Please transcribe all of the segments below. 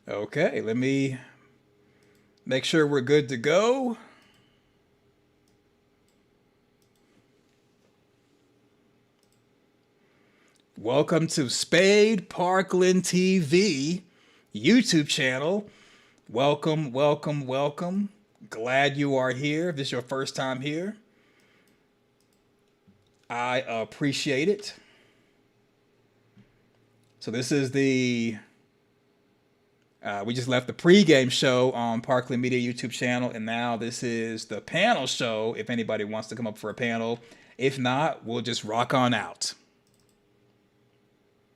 Okay, let me make sure we're good to go. Welcome to Spade Parkland TV YouTube channel. Welcome, welcome, welcome. Glad you are here. If this is your first time here, I appreciate it. So this is we just left the pregame show on Parkland Media YouTube channel, and now this is the panel show if anybody wants to come up for a panel. If not, we'll just rock on out.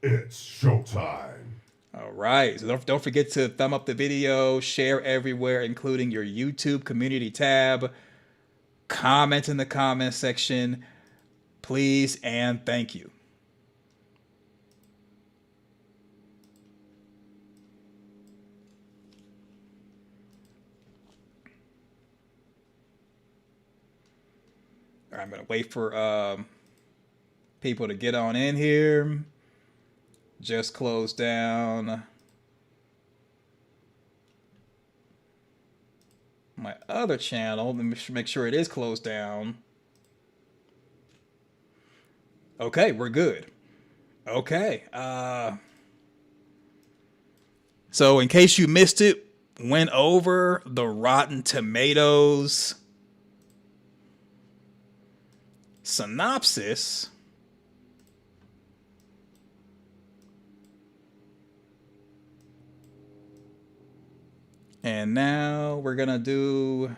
It's showtime. All right, so don't forget to thumb up the video, share everywhere, including your YouTube community tab, comment in the comment section, please and thank you. All right, I'm gonna wait for people to get on in here. Just closed down my other channel. Let me make sure it is closed down. Okay, we're good. Okay. So in case you missed it, went over the Rotten Tomatoes synopsis. And now we're going to do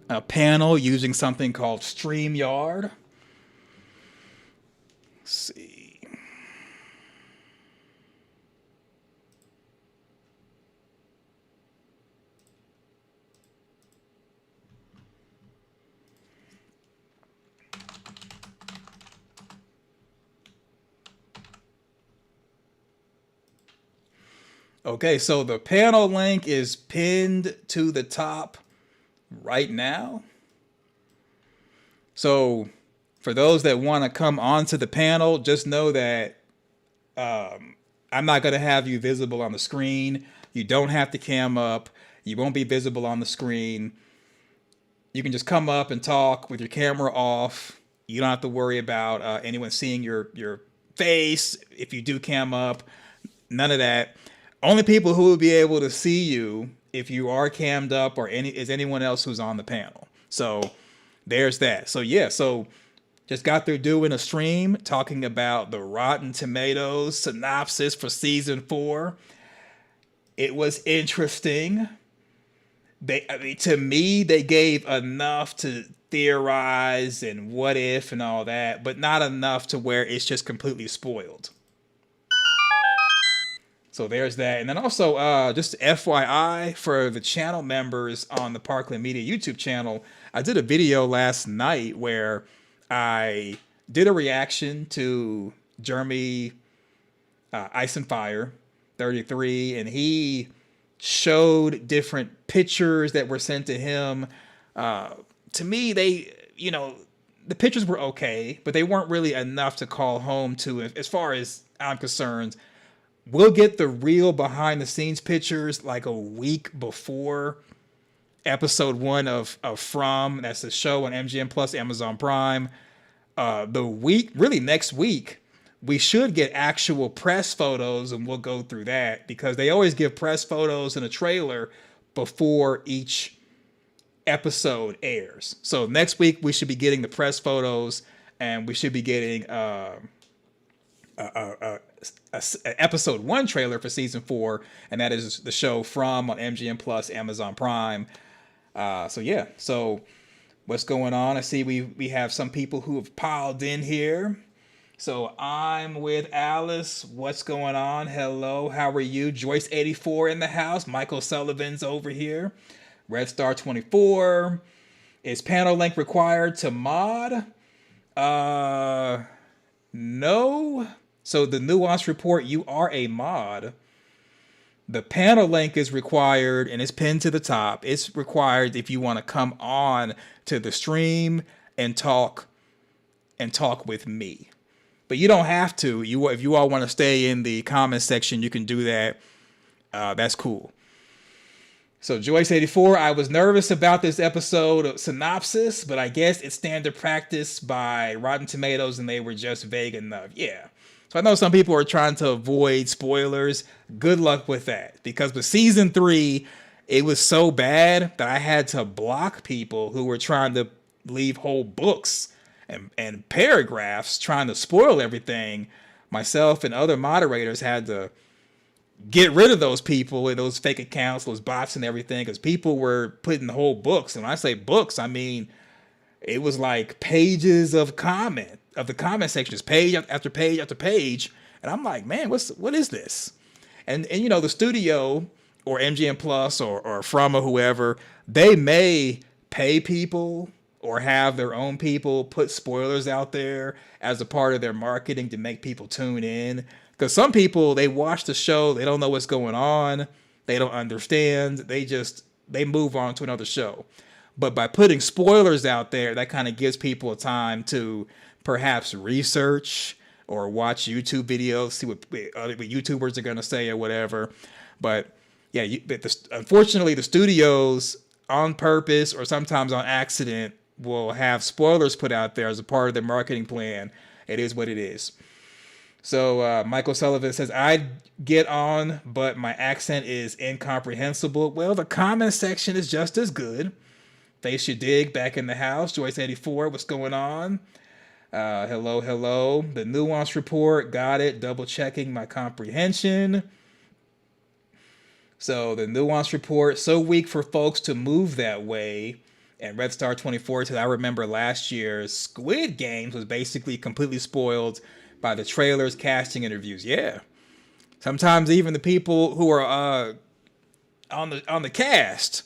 a panel using something called StreamYard. Let's see. Okay, so the panel link is pinned to the top right now. So for those that want to come onto the panel, just know that I'm not going to have you visible on the screen. You don't have to cam up. You won't be visible on the screen. You can just come up and talk with your camera off. You don't have to worry about anyone seeing your face if you do cam up. None of that. Only people who will be able to see you if you are cammed up or is anyone else who's on the panel. So there's that. So yeah, so just got through doing a stream talking about the Rotten Tomatoes synopsis for season 4. It was interesting. To me, they gave enough to theorize and what if and all that, but not enough to where it's just completely spoiled. So there's that. And then also, just FYI for the channel members on the Parkland Media YouTube channel, I did a video last night where I did a reaction to Jeremy Ice and Fire 33, and he showed different pictures that were sent to him. To me, the pictures were okay, but they weren't really enough to call home to, as far as I'm concerned. We'll get the real behind the scenes pictures like a week before episode 1 of From. That's the show on MGM Plus, Amazon Prime. Really next week, we should get actual press photos, and we'll go through that because they always give press photos in a trailer before each episode airs. So next week we should be getting the press photos, and we should be getting episode 1 trailer for season 4, and that is the show From on MGM Plus, Amazon Prime. So yeah, so what's going on? I see we have some people who have piled in here. So I'm with Alice. What's going on? Hello, how are you? Joyce 84 in the house. Michael Sullivan's over here. Red Star 24. Is panel link required to mod? No. So the nuance report, you are a mod. The panel link is required and it's pinned to the top. It's required if you want to come on to the stream and talk with me. But you don't have to. If you all want to stay in the comment section, you can do that. That's cool. So Joyce84, I was nervous about this episode of synopsis, but I guess it's standard practice by Rotten Tomatoes and they were just vague enough. Yeah. So I know some people are trying to avoid spoilers. Good luck with that. Because with season 3, it was so bad that I had to block people who were trying to leave whole books and paragraphs trying to spoil everything. Myself and other moderators had to get rid of those people and those fake accounts, those bots and everything, because people were putting whole books. And when I say books, I mean, it was like pages of the comment sections, page after page after page. And I'm like, man, what is this? And you know, the studio or MGM Plus or From or whoever, they may pay people or have their own people put spoilers out there as a part of their marketing to make people tune in. Because some people, they watch the show, they don't know what's going on, they don't understand, they move on to another show. But by putting spoilers out there, that kind of gives people a time to perhaps research or watch YouTube videos, see what YouTubers are going to say or whatever. But yeah, unfortunately, the studios on purpose or sometimes on accident will have spoilers put out there as a part of their marketing plan. It is what it is. So Michael Sullivan says, I'd get on, but my accent is incomprehensible. Well, the comment section is just as good. Face your dig back in the house. Joyce84, what's going on? Hello. The nuance report, got it. Double checking my comprehension. So the nuance report, so weak for folks to move that way. And Red Star 24 says, I remember last year's Squid Games was basically completely spoiled by the trailers, casting interviews. Yeah. Sometimes even the people who are on the cast,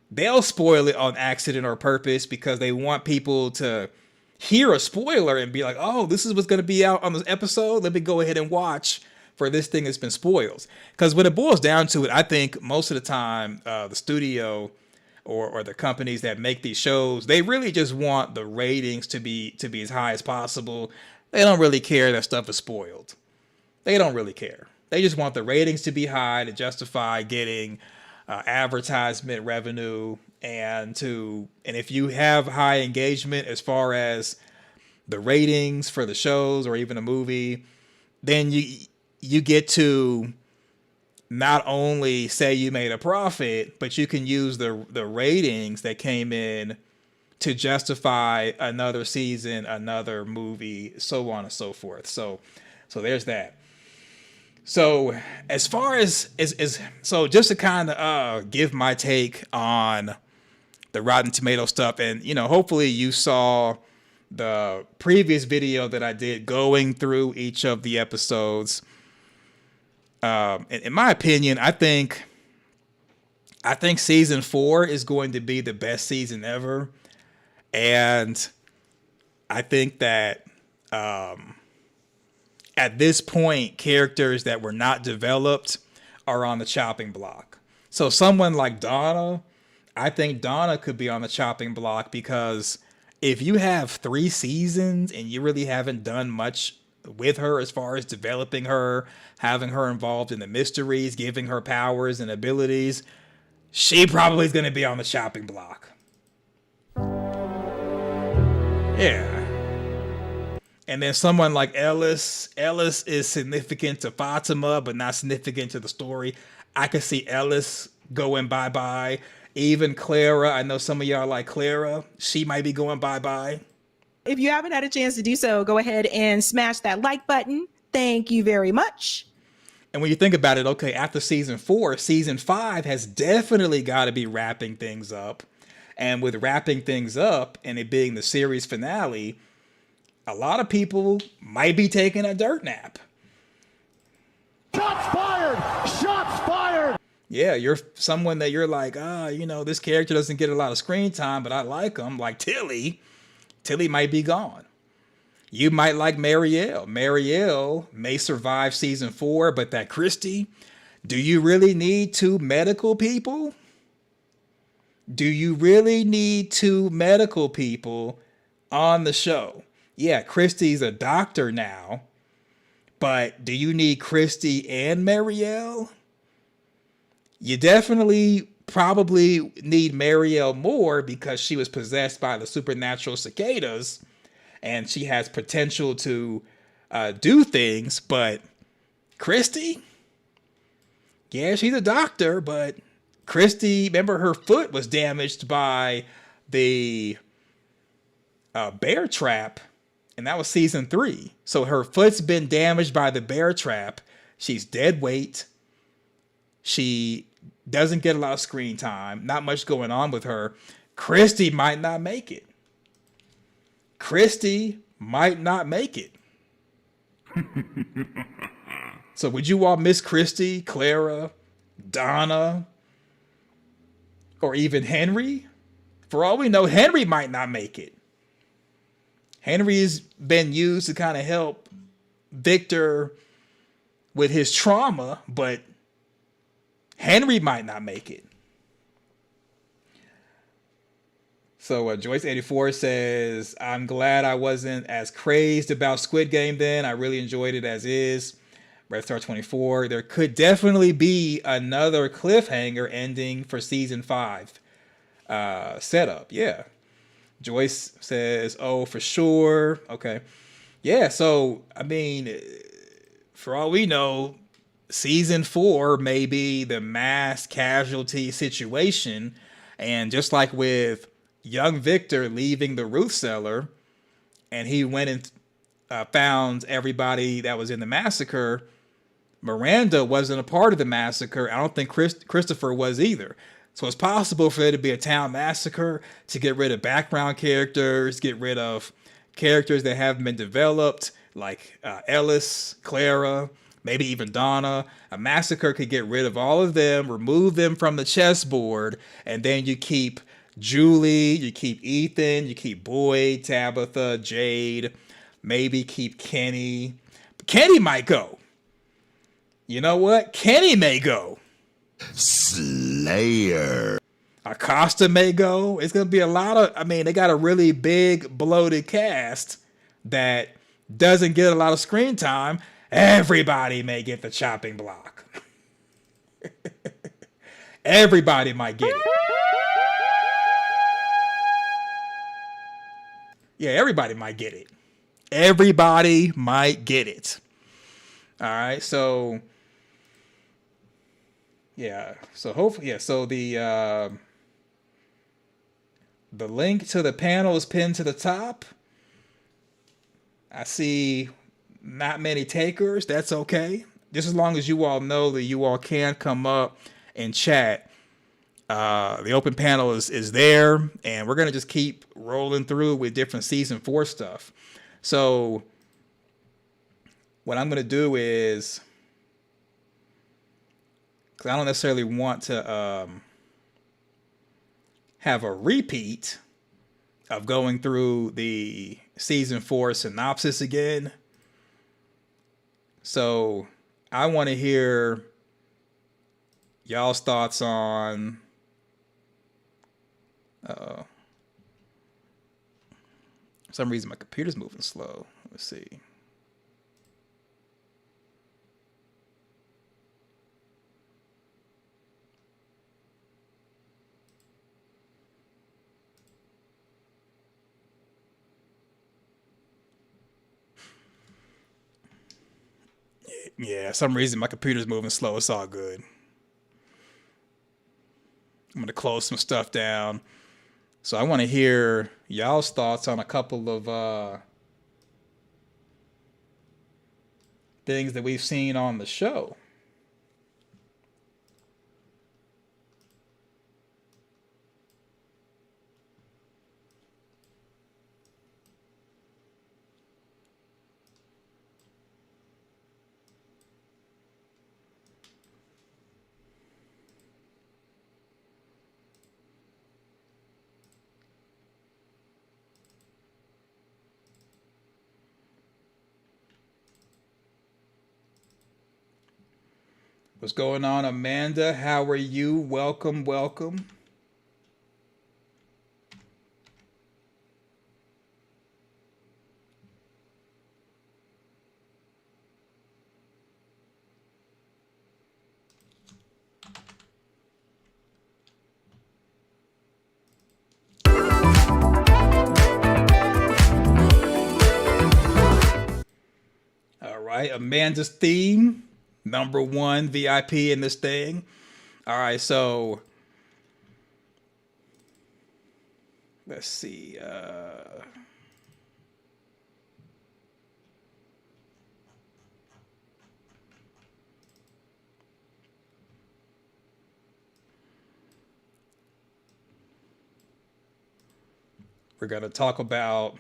they'll spoil it on accident or purpose because they want people to hear a spoiler and be like, oh, this is what's going to be out on this episode. Let me go ahead and watch for this thing that's been spoiled. Because when it boils down to it, I think most of the time the studio or the companies that make these shows, they really just want the ratings to be as high as possible. They don't really care that stuff is spoiled. They don't really care. They just want the ratings to be high to justify getting advertisement revenue and if you have high engagement as far as the ratings for the shows or even a movie, then you get to not only say you made a profit, but you can use the ratings that came in to justify another season, another movie, so on and so forth. So there's that. So as far as so just to kind of give my take on the Rotten Tomato stuff, and you know, hopefully you saw the previous video that I did going through each of the episodes. In my opinion, I think season 4 is going to be the best season ever. And I think that at this point, characters that were not developed are on the chopping block. So someone like Donna, I think Donna could be on the chopping block because if you have 3 seasons and you really haven't done much with her as far as developing her, having her involved in the mysteries, giving her powers and abilities, she probably is going to be on the chopping block. Yeah. And then someone like Ellis is significant to Fatima, but not significant to the story. I could see Ellis going bye-bye. Even Clara, I know some of y'all like Clara. She might be going bye-bye. If you haven't had a chance to do so, go ahead and smash that like button. Thank you very much. And when you think about it, okay, after season 4, season 5 has definitely got to be wrapping things up. And with wrapping things up and it being the series finale, a lot of people might be taking a dirt nap. Shots fired! Shots fired! Yeah, you're someone that you're like, you know, this character doesn't get a lot of screen time, but I like him. Like Tilly. Tilly might be gone. You might like Marielle. Marielle may survive season 4, but that Christy, do you really need 2 medical people? Do you really need 2 medical people on the show? Yeah, Christy's a doctor now, but do you need Christy and Marielle? You definitely probably need Marielle more because she was possessed by the supernatural cicadas and she has potential to do things. But Christy, yeah, she's a doctor, but Christy, remember her foot was damaged by the bear trap, and that was season 3. So her foot's been damaged by the bear trap. She's dead weight. She doesn't get a lot of screen time. Not much going on with her. Christy might not make it. Christy might not make it. So would you all miss Christy, Clara, Donna, or even Henry? For all we know, Henry might not make it. Henry's been used to kind of help Victor with his trauma, but Henry might not make it. So Joyce84 says, I'm glad I wasn't as crazed about Squid Game then. I really enjoyed it as is. Red Star 24, there could definitely be another cliffhanger ending for season 5 setup. Yeah. Joyce says, oh, for sure. Okay. Yeah, so, I mean, for all we know, season 4 may be the mass casualty situation. And just like with young Victor leaving the Ruth cellar, and he went and found everybody that was in the massacre, Miranda wasn't a part of the massacre. I don't think Christopher was either. So it's possible for there to be a town massacre to get rid of background characters, get rid of characters that haven't been developed, like Ellis, Clara, maybe even Donna. A massacre could get rid of all of them, remove them from the chessboard, and then you keep Julie, you keep Ethan, you keep Boyd, Tabitha, Jade, maybe keep Kenny. Kenny might go. You know what? Kenny may go. Slayer. Acosta may go. It's going to be a lot of, I mean, they got a really big bloated cast that doesn't get a lot of screen time. Everybody may get the chopping block. Everybody might get it. Yeah, everybody might get it. Everybody might get it. All right, so yeah, so hopefully, yeah, so the link to the panel is pinned to the top. I see not many takers. That's okay. Just as long as you all know that you all can come up and chat. The open panel is there, and we're gonna just keep rolling through with different season 4 stuff. So what I'm gonna do is, because I don't necessarily want to have a repeat of going through the season 4 synopsis again. So I want to hear y'all's thoughts on for some reason my computer's moving slow. Let's see. Yeah, some reason my computer's moving slow. It's all good. I'm going to close some stuff down. So I want to hear y'all's thoughts on a couple of things that we've seen on the show. What's going on, Amanda? How are you? Welcome, welcome. right, Amanda's theme, #1 VIP in this thing. All right, so let's see. We're going to talk about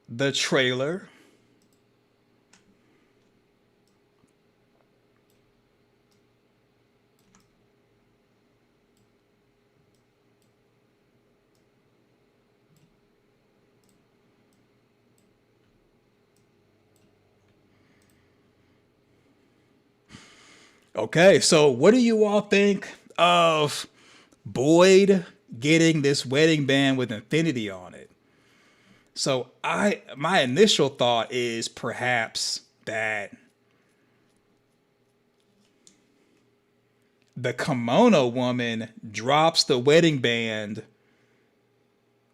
the trailer. Okay, so what do you all think of Boyd getting this wedding band with infinity on it? So my initial thought is perhaps that the kimono woman drops the wedding band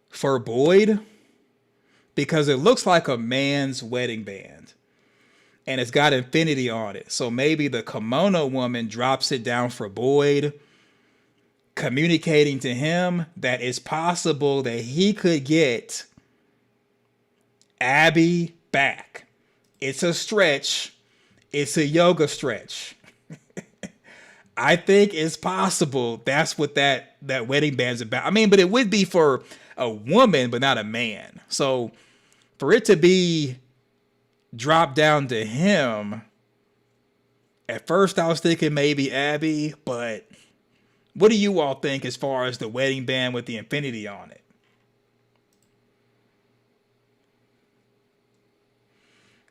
for Boyd because it looks like a man's wedding band and it's got infinity on it. So maybe the kimono woman drops it down for Boyd, communicating to him that it's possible that he could get Abby back. It's a stretch. It's a yoga stretch. I think it's possible that's what that wedding band's about. I mean, but it would be for a woman, but not a man. So for it to be dropped down to him, at first I was thinking maybe Abby, but what do you all think as far as the wedding band with the infinity on it?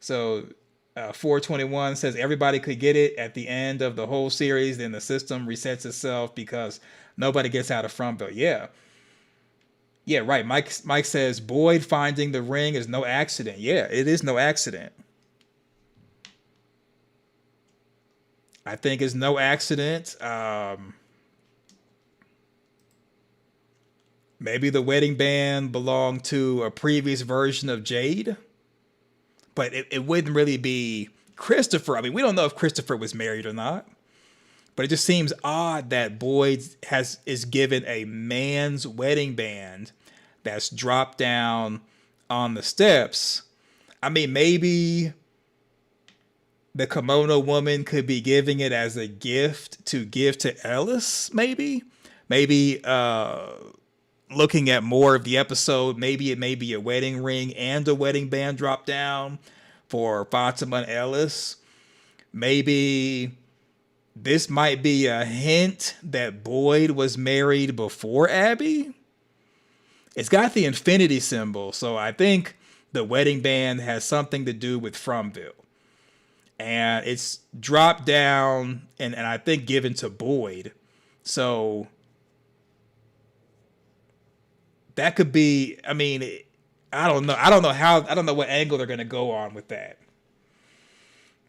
So 421 says everybody could get it at the end of the whole series, then the system resets itself because nobody gets out of Fromville. Yeah, right. Mike says Boyd finding the ring is no accident. Yeah, it is no accident. I think it's no accident. Maybe the wedding band belonged to a previous version of Jade, but it wouldn't really be Christopher. I mean, we don't know if Christopher was married or not, but it just seems odd that Boyd is given a man's wedding band that's dropped down on the steps. I mean, maybe the kimono woman could be giving it as a gift to give to Ellis, maybe looking at more of the episode, maybe it may be a wedding ring and a wedding band drop down for Fatima and Ellis. Maybe this might be a hint that Boyd was married before Abby. It's got the infinity symbol, so I think the wedding band has something to do with Fromville. And it's dropped down and I think given to Boyd. So that could be, I mean, I don't know what angle they're going to go on with that.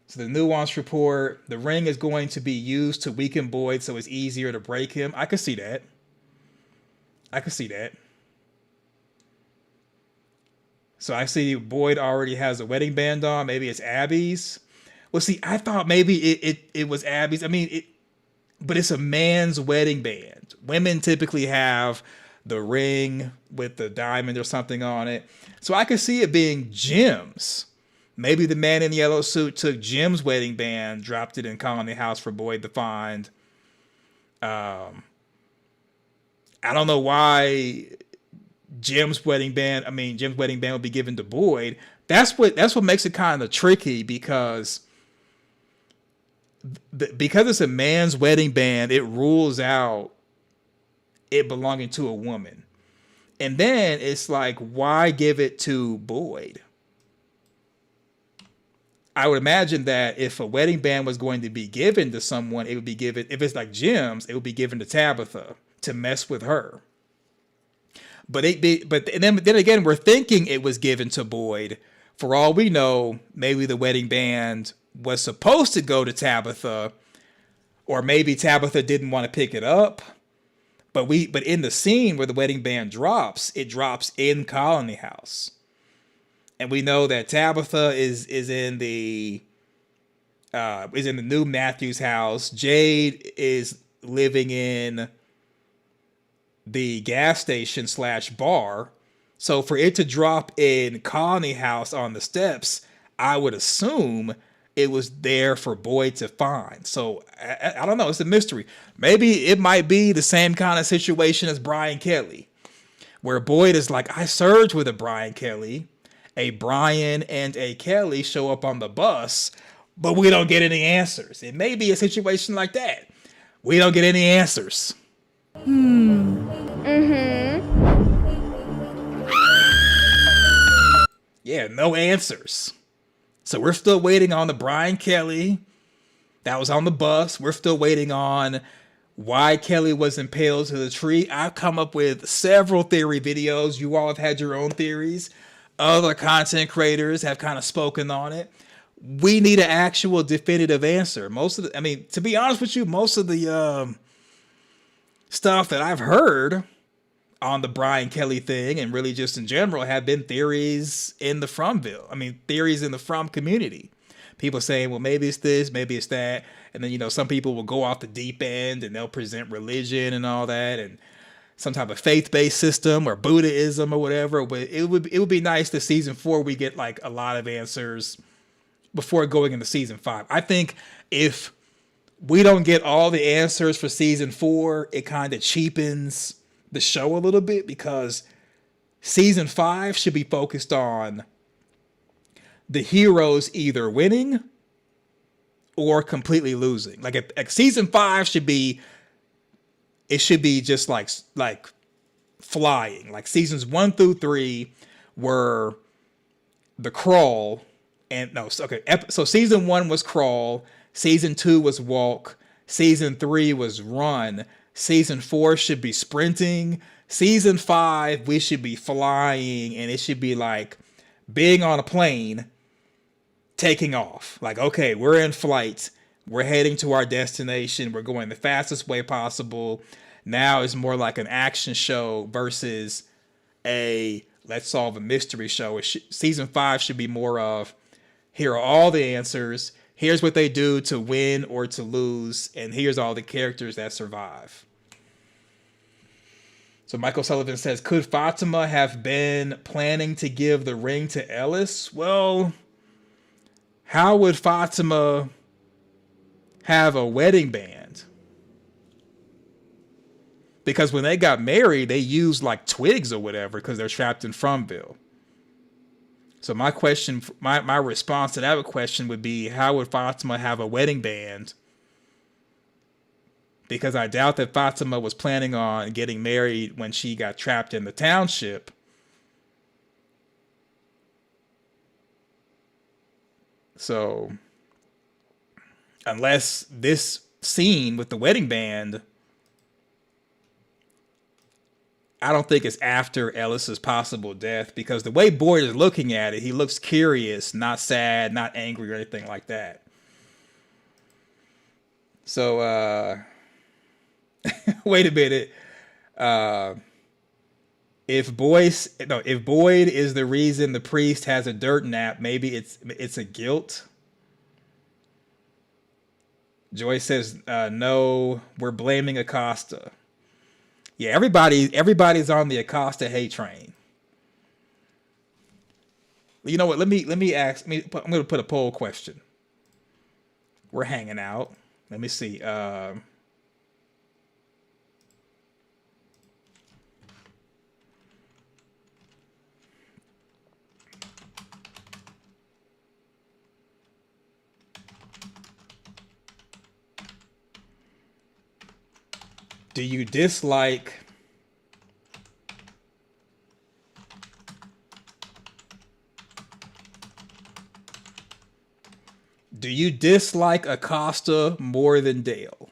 So the nuance report, the ring is going to be used to weaken Boyd so it's easier to break him. I could see that. So I see Boyd already has a wedding band on. Maybe it's Abby's. Well, see, I thought maybe it was Abby's. I mean, but it's a man's wedding band. Women typically have the ring with the diamond or something on it. So I could see it being Jim's. Maybe the man in the yellow suit took Jim's wedding band, dropped it in Colony House for Boyd to find. I don't know why Jim's wedding band would be given to Boyd. That's what makes it kind of tricky because it's a man's wedding band, it rules out it belonging to a woman. And then it's like, why give it to Boyd? I would imagine that if a wedding band was going to be given to someone, it would be given, if it's like Jim's, it would be given to Tabitha to mess with her. But then again, we're thinking it was given to Boyd. For all we know, maybe the wedding band was supposed to go to Tabitha, or maybe Tabitha didn't want to pick it up. But in the scene where the wedding band drops, it drops in Colony House. And we know that Tabitha is in the new Matthews house. Jade is living in the gas station / bar. So for it to drop in Colony House on the steps, I would assume it was there for Boyd to find. So I don't know. It's a mystery. Maybe it might be the same kind of situation as Brian Kelly, where Boyd is like, I surged with a Brian Kelly. A Brian and a Kelly show up on the bus, but we don't get any answers. It may be a situation like that. We don't get any answers. Yeah, no answers. So we're still waiting on the Brian Kelly that was on the bus. We're still waiting on why Kelly was impaled to the tree. I've come up with several theory videos. You all have had your own theories. Other content creators have kind of spoken on it. We need an actual definitive answer. To be honest with you, most of the stuff that I've heard on the Brian Kelly thing, and really just in general, have been theories in the theories in the From community. People saying, well, maybe it's this, maybe it's that. And then, some people will go off the deep end and they'll present religion and all that, and some type of faith-based system or Buddhism or whatever. But it would be nice that season 4 we get like a lot of answers before going into season 5. I think if we don't get all the answers for season 4, it kind of cheapens the show a little bit, because season 5 should be focused on the heroes either winning or completely losing. Like season 5 should be just like flying. Like seasons 1 through 3 were the crawl, so season 1 was crawl, season 2 was walk, season 3 was run, season 4 should be sprinting, season 5 we should be flying, and it should be like being on a plane taking off. Like, okay, we're in flight, we're heading to our destination, we're going the fastest way possible. Now it's more like an action show versus a let's solve a mystery show. Season 5 should be more of, here are all the answers, here's what they do to win or to lose, and here's all the characters that survive. So Michael Sullivan says, could Fatima have been planning to give the ring to Ellis? Well, how would Fatima have a wedding band? Because when they got married, they used like twigs or whatever because they're trapped in Fromville. So my response to that question would be, how would Fatima have a wedding band? Because I doubt that Fatima was planning on getting married when she got trapped in the township. So, unless this scene with the wedding band, I don't think it's after Ellis's possible death, because the way Boyd is looking at it, he looks curious, not sad, not angry or anything like that. So, wait a minute. If Boyd is the reason the priest has a dirt nap, maybe it's a guilt. Joy says, no, we're blaming Acosta. Yeah, everybody's on the Acosta hate train. You know what? Let me ask. I'm going to put a poll question. We're hanging out. Let me see. Do you dislike Acosta more than Dale?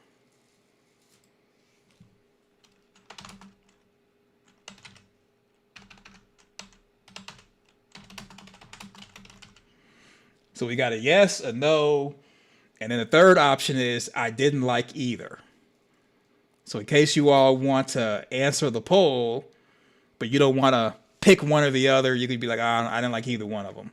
So we got a yes, a no, and then the third option is I didn't like either. So in case you all want to answer the poll, but you don't want to pick one or the other. You could be like, I didn't like either one of them.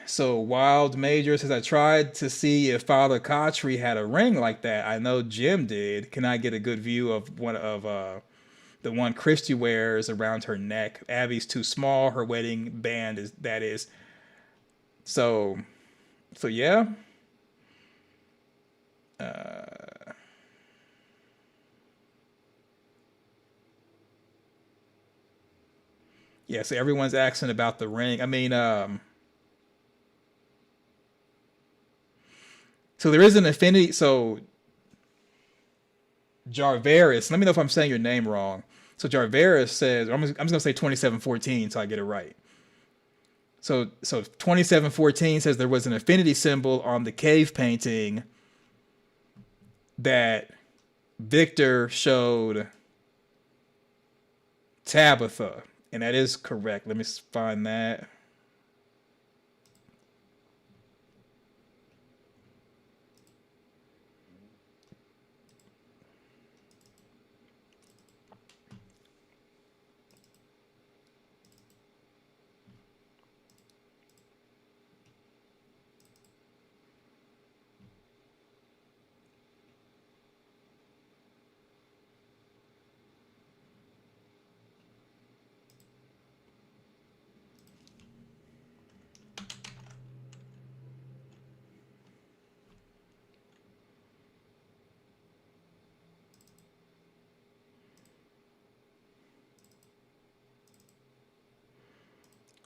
So Wild Major says, I tried to see if Father Kotri had a ring like that. I know Jim did. Can I get a good view of one of the one Christy wears around her neck? Abby's too small. Her wedding band is. So yeah. Yeah, so everyone's asking about the ring. I mean, so there is an affinity. So Jarveris, let me know if I'm saying your name wrong. So Jarveris says, I'm just gonna say 2714 so I get it right. So 2714 says there was an affinity symbol on the cave painting that Victor showed Tabitha, and that is correct. Let me find that.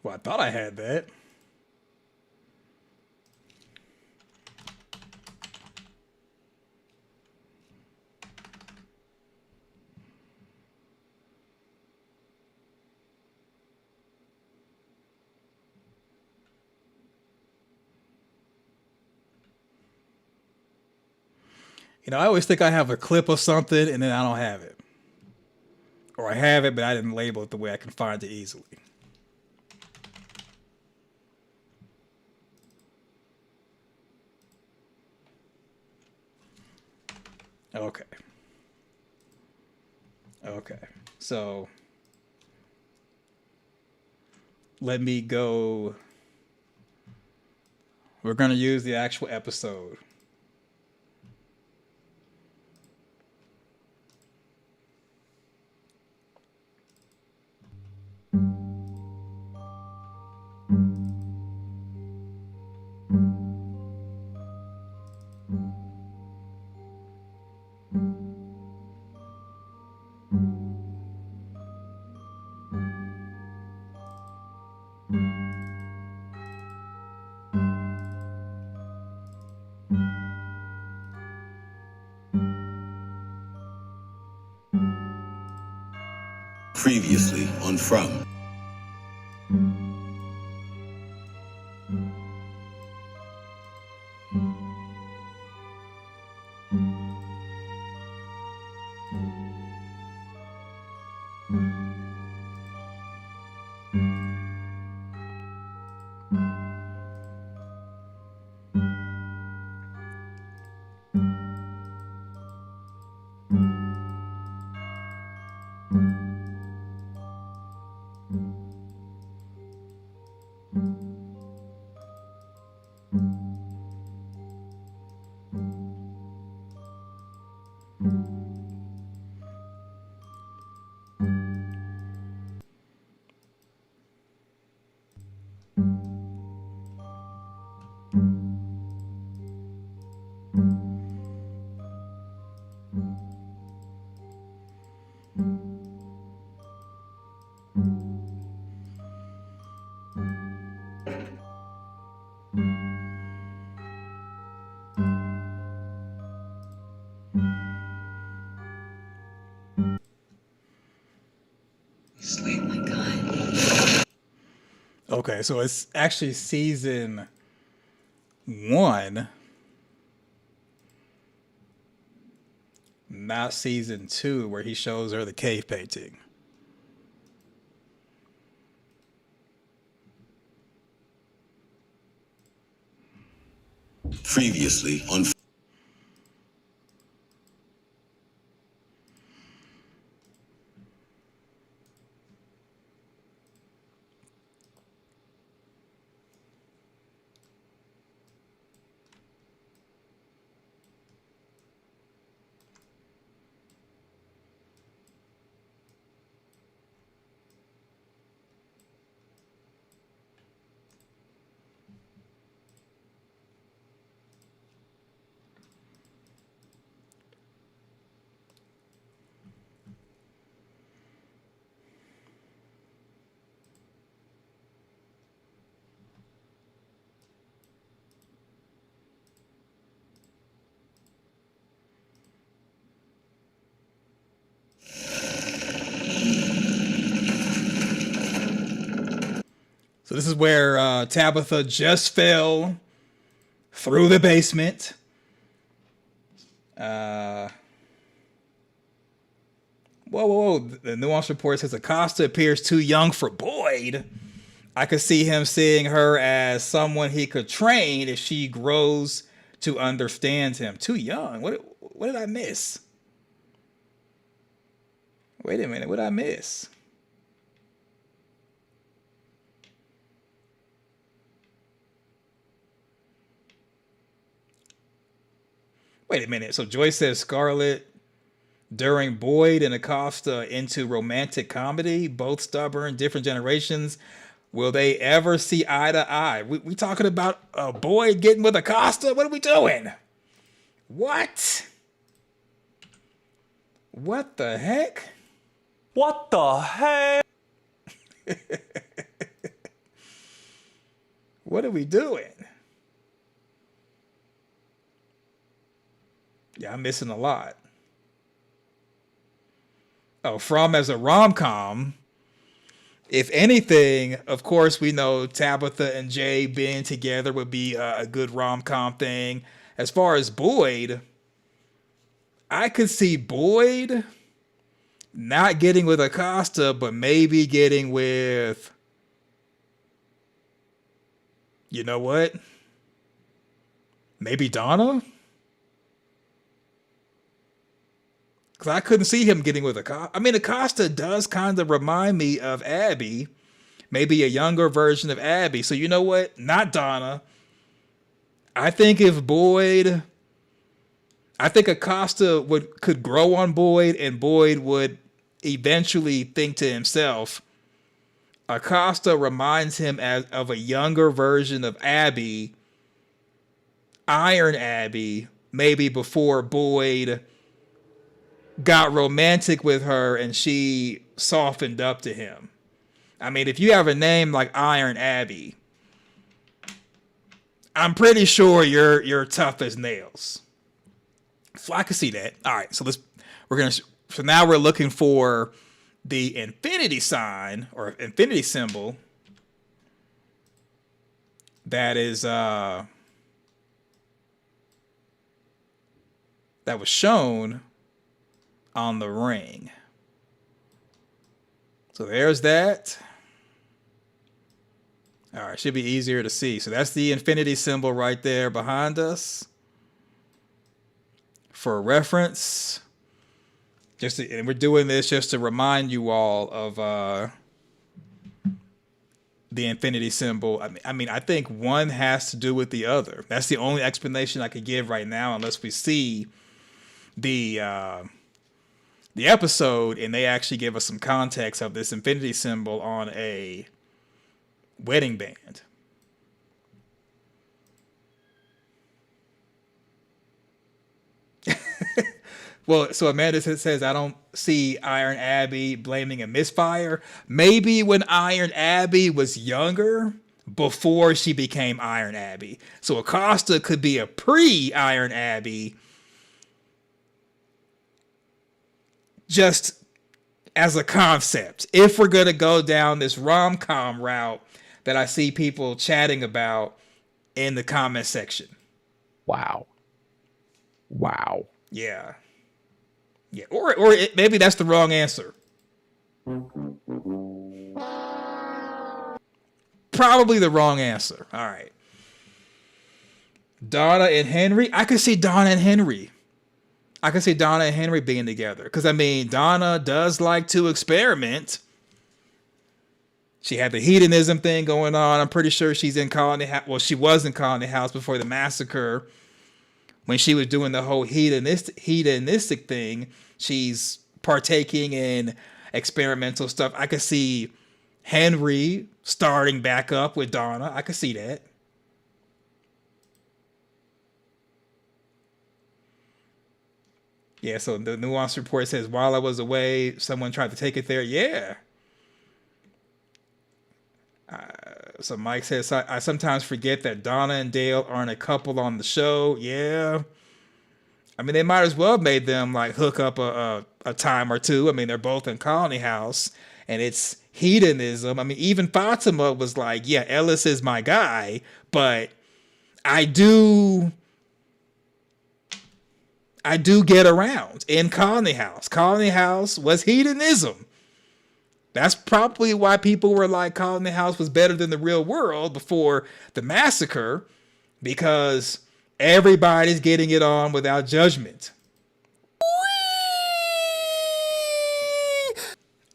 Well, I thought I had that. I always think I have a clip of something and then I don't have it. Or I have it, but I didn't label it the way I can find it easily. Okay. So let me go. We're going to use the actual episode. Previously on From. Sleep, my God. Okay, so it's actually season 1, not season 2, where he shows her the cave painting. Previously on. So this is where Tabitha just fell through the basement. Whoa. The Nuance report says Acosta appears too young for Boyd. I could see him seeing her as someone he could train if she grows to understand him. Too young? What did I miss? Wait a minute, what did I miss? Wait a minute. So Joyce says Scarlett during Boyd and Acosta into romantic comedy, both stubborn, different generations. Will they ever see eye to eye? We talking about Boyd getting with Acosta? What are we doing? What? What the heck? What the heck? What are we doing? Yeah, I'm missing a lot. Oh, From as a rom-com. If anything, of course, we know Tabitha and Jay being together would be a good rom-com thing. As far as Boyd, I could see Boyd not getting with Acosta, but maybe getting with, you know what? Maybe Donna? Because I couldn't see him getting with Acosta. I mean, Acosta does kind of remind me of Abby. Maybe a younger version of Abby. So you know what? Not Donna. I think if Boyd... I think Acosta could grow on Boyd, and Boyd would eventually think to himself, Acosta reminds him of a younger version of Abby, Iron Abby, maybe before Boyd got romantic with her and she softened up to him. I mean, if you have a name like Iron Abby, I'm pretty sure you're tough as nails. So I can see that. All right, so now we're looking for the infinity sign or infinity symbol that is that was shown on the ring. So there's that. All right, should be easier to see. So that's the infinity symbol right there behind us. For reference, and we're doing this just to remind you all of the infinity symbol. I mean, I think one has to do with the other. That's the only explanation I could give right now, unless we see the episode and they actually give us some context of this infinity symbol on a wedding band. Well, so Amanda says, I don't see Iron Abby blaming a misfire. Maybe when Iron Abby was younger, before she became Iron Abby. So Acosta could be a pre-Iron Abby, just as a concept. If we're going to go down this rom-com route that I see people chatting about in the comment section. Wow. Yeah. Yeah, or maybe that's the wrong answer. Probably the wrong answer. All right. Donna and Henry. I could see Donna and Henry being together. Because, I mean, Donna does like to experiment. She had the hedonism thing going on. I'm pretty sure she's in Colony House. Well, she was in Colony House before the massacre. When she was doing the whole hedonistic thing, she's partaking in experimental stuff. I could see Henry starting back up with Donna. I could see that. Yeah, so the Nuance report says, while I was away, someone tried to take it there. Yeah. So Mike says, I sometimes forget that Donna and Dale aren't a couple on the show. Yeah. I mean, they might as well have made them like hook up a time or two. I mean, they're both in Colony House and it's hedonism. I mean, even Fatima was like, yeah, Ellis is my guy, but I do get around in Colony House. Colony House was hedonism. That's probably why people were like, Colony House was better than the real world before the massacre, because everybody's getting it on without judgment.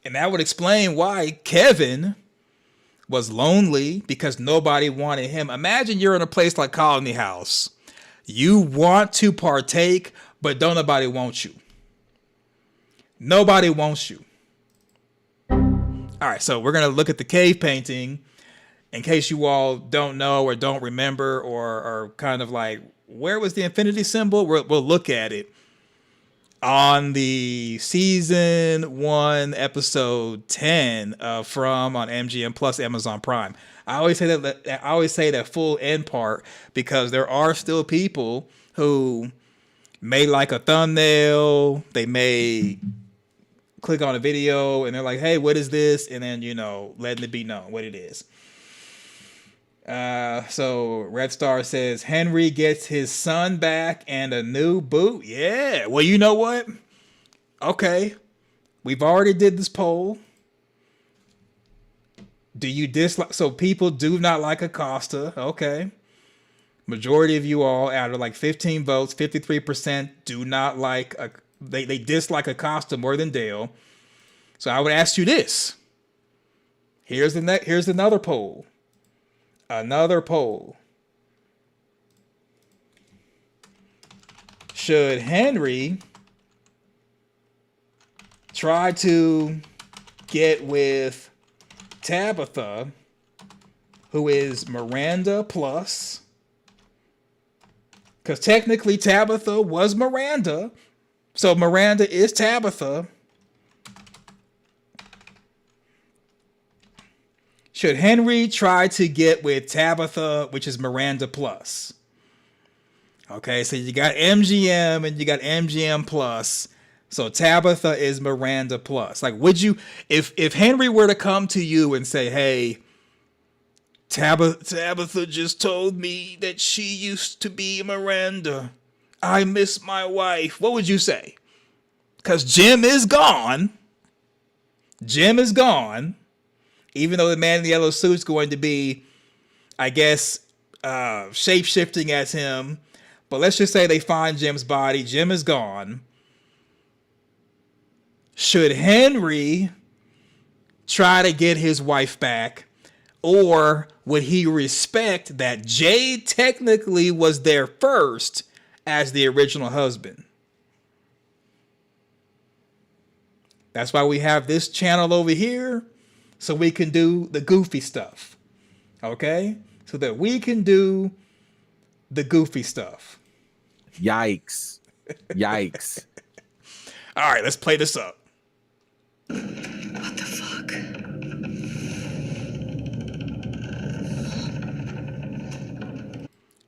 And that would explain why Kevin was lonely, because nobody wanted him. Imagine you're in a place like Colony House. You want to partake, but don't nobody want you. Nobody wants you. All right, so we're going to look at the cave painting in case you all don't know or don't remember or are kind of like, where was the infinity symbol? We'll look at it on the season 1, episode 10 From on MGM Plus Amazon Prime. I always say that full end part because there are still people who may like a thumbnail, they may click on a video and they're like, hey, what is this? And then, letting it be known what it is. So Red Star says Henry gets his son back and a new boot. Yeah. Well, you know what? Okay. We've already did this poll. Do you dislike? So people do not like Acosta. Okay. Majority of you all, out of like 15 votes, 53% do not like they dislike Acosta more than Dale. So I would ask you this. Here's another poll. Another poll. Should Henry try to get with Tabitha, who is Miranda plus? Because technically Tabitha was Miranda. So Miranda is Tabitha. Should Henry try to get with Tabitha, which is Miranda plus? Okay, so you got MGM and you got MGM plus. So Tabitha is Miranda plus. Like, would you, if Henry were to come to you and say, hey, Tabitha just told me that she used to be Miranda. I miss my wife. What would you say? Because Jim is gone. Jim is gone. Even though the man in the yellow suit's going to be, I guess, shape-shifting as him. But let's just say they find Jim's body. Jim is gone. Should Henry try to get his wife back? Or would he respect that Jade technically was there first as the original husband? That's why we have this channel over here, so we can do the goofy stuff. Okay? So that we can do the goofy stuff. Yikes. Yikes. All right, let's play this up. What the fuck?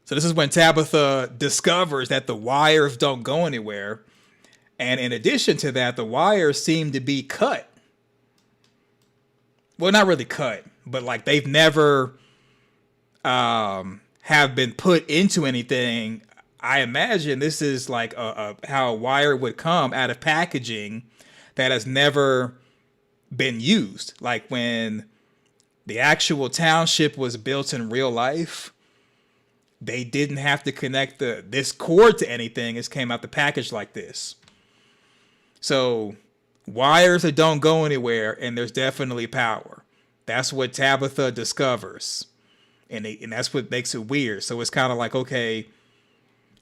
So this is when Tabitha discovers that the wires don't go anywhere. And in addition to that, the wires seem to be cut. Well, not really cut, but like they've never have been put into anything. I imagine this is like how a wire would come out of packaging that has never been used. Like when the actual township was built in real life, they didn't have to connect this cord to anything. It came out the package like this. So wires that don't go anywhere, and there's definitely power. That's what Tabitha discovers. And that's what makes it weird. So it's kind of like, okay,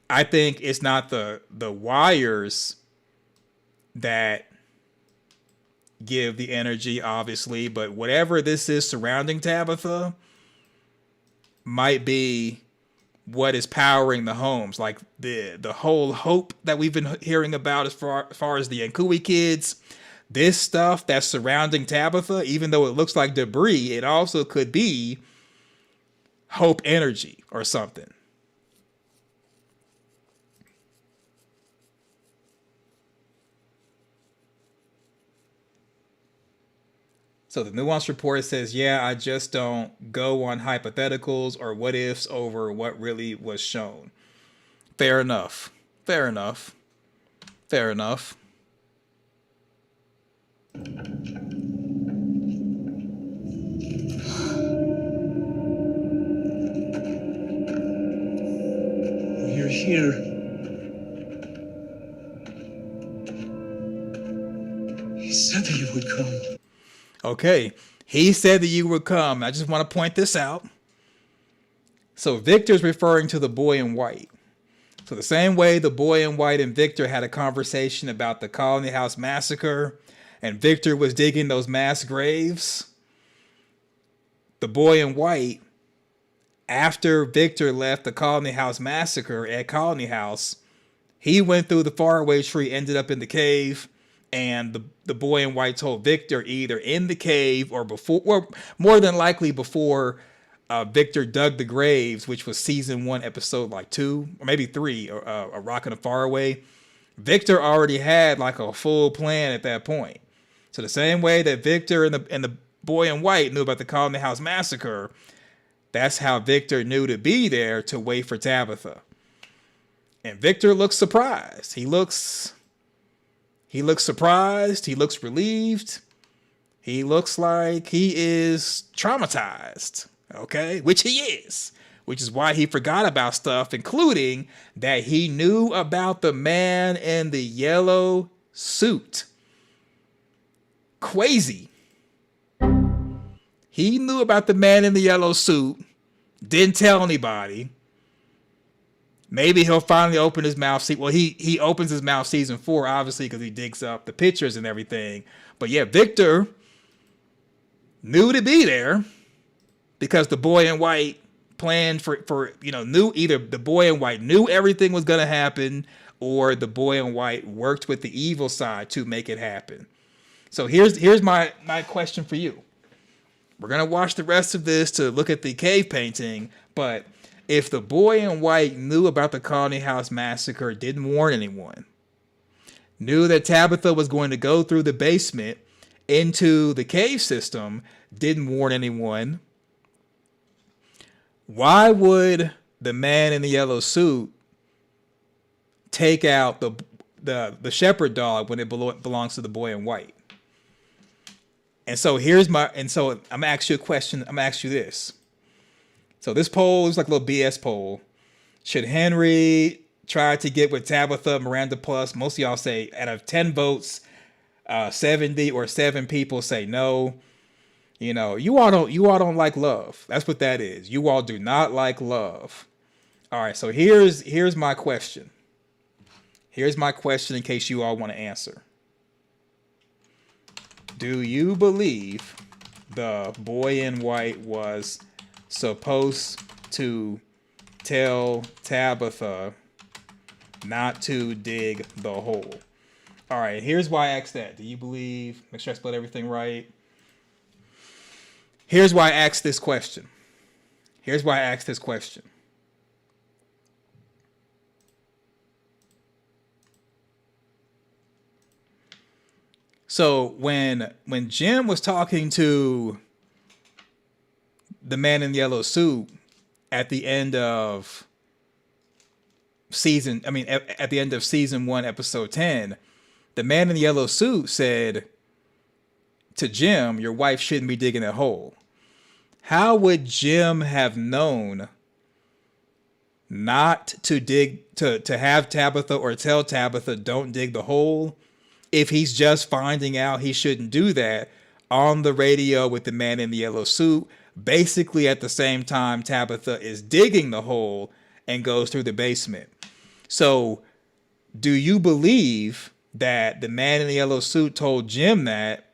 I think it's not the wires that give the energy, obviously, but whatever this is surrounding Tabitha might be what is powering the homes. Like the whole hope that we've been hearing about as far as the Yankui kids, this stuff that's surrounding Tabitha, even though it looks like debris, it also could be hope energy or something. So the nuanced report says, yeah, I just don't go on hypotheticals or what ifs over what really was shown. Fair enough. Fair enough. Fair enough. You're here. He said that you would come. Okay. He said that you would come. I just want to point this out. So Victor's referring to the boy in white. So the same way the boy in white and Victor had a conversation about the Colony House massacre, and Victor was digging those mass graves, the boy in white, after Victor left the Colony House massacre at Colony House, he went through the faraway tree, ended up in the cave, and the boy in white told Victor either in the cave or before, or more than likely before Victor dug the graves, which was season 1, episode like 2 or maybe 3, A Rock in a Faraway. Victor already had like a full plan at that point. So the same way that Victor and the boy in white knew about the Colony House massacre, that's how Victor knew to be there to wait for Tabitha. And Victor looks surprised. He looks surprised. He looks relieved. He looks like he is traumatized. Okay, which he is, which is why he forgot about stuff, including that he knew about the man in the yellow suit. Crazy. He knew about the man in the yellow suit, didn't tell anybody. Maybe he'll finally open his mouth. Well, he opens his mouth season 4, obviously, because he digs up the pictures and everything. But yeah, Victor knew to be there because the boy in white planned for knew either the boy in white knew everything was going to happen or the boy in white worked with the evil side to make it happen. So here's my question for you. We're going to watch the rest of this to look at the cave painting, but if the boy in white knew about the Colony House massacre, didn't warn anyone, knew that Tabitha was going to go through the basement into the cave system, didn't warn anyone, why would the man in the yellow suit take out the shepherd dog when it belongs to the boy in white? And so I'm gonna ask you a question. I'm gonna ask you this. So this poll is like a little BS poll. Should Henry try to get with Tabitha, Miranda plus? Most of y'all say out of 10 votes, 70 or 7 people say no. You all don't like love. That's what that is. You all do not like love. All right, so here's my question. Here's my question in case you all want to answer. Do you believe the boy in white was supposed to tell Tabitha not to dig the hole? All right, here's why I asked that. Do you believe, make sure I spelled everything right. Here's why I asked this question. So when Jim was talking to the man in the yellow suit at the end of season 1, episode 10, the man in the yellow suit said to Jim, your wife shouldn't be digging that hole. How would Jim have known not to to have Tabitha or tell Tabitha don't dig the hole if he's just finding out he shouldn't do that on the radio with the man in the yellow suit, basically at the same time Tabitha is digging the hole and goes through the basement? So do you believe that the man in the yellow suit told Jim that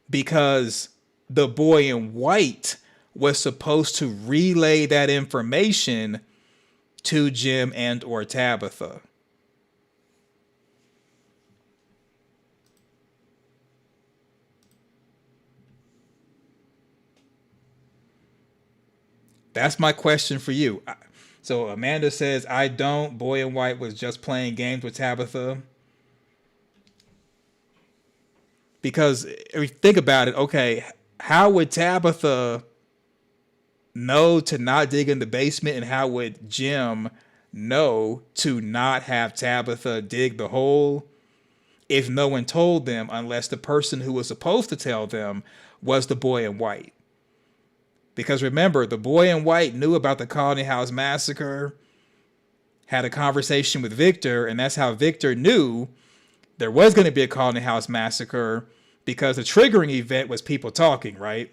because the boy in white was supposed to relay that information to Jim and or Tabitha? That's my question for you. So Amanda says, I don't. Boy in white was just playing games with Tabitha. Because if you think about it, okay, how would Tabitha know to not dig in the basement, and how would Jim know to not have Tabitha dig the hole if no one told them, unless the person who was supposed to tell them was the boy in white? Because remember, the boy in white knew about the Colony House massacre, had a conversation with Victor, and that's how Victor knew there was going to be a Colony House massacre, because the triggering event was people talking, right?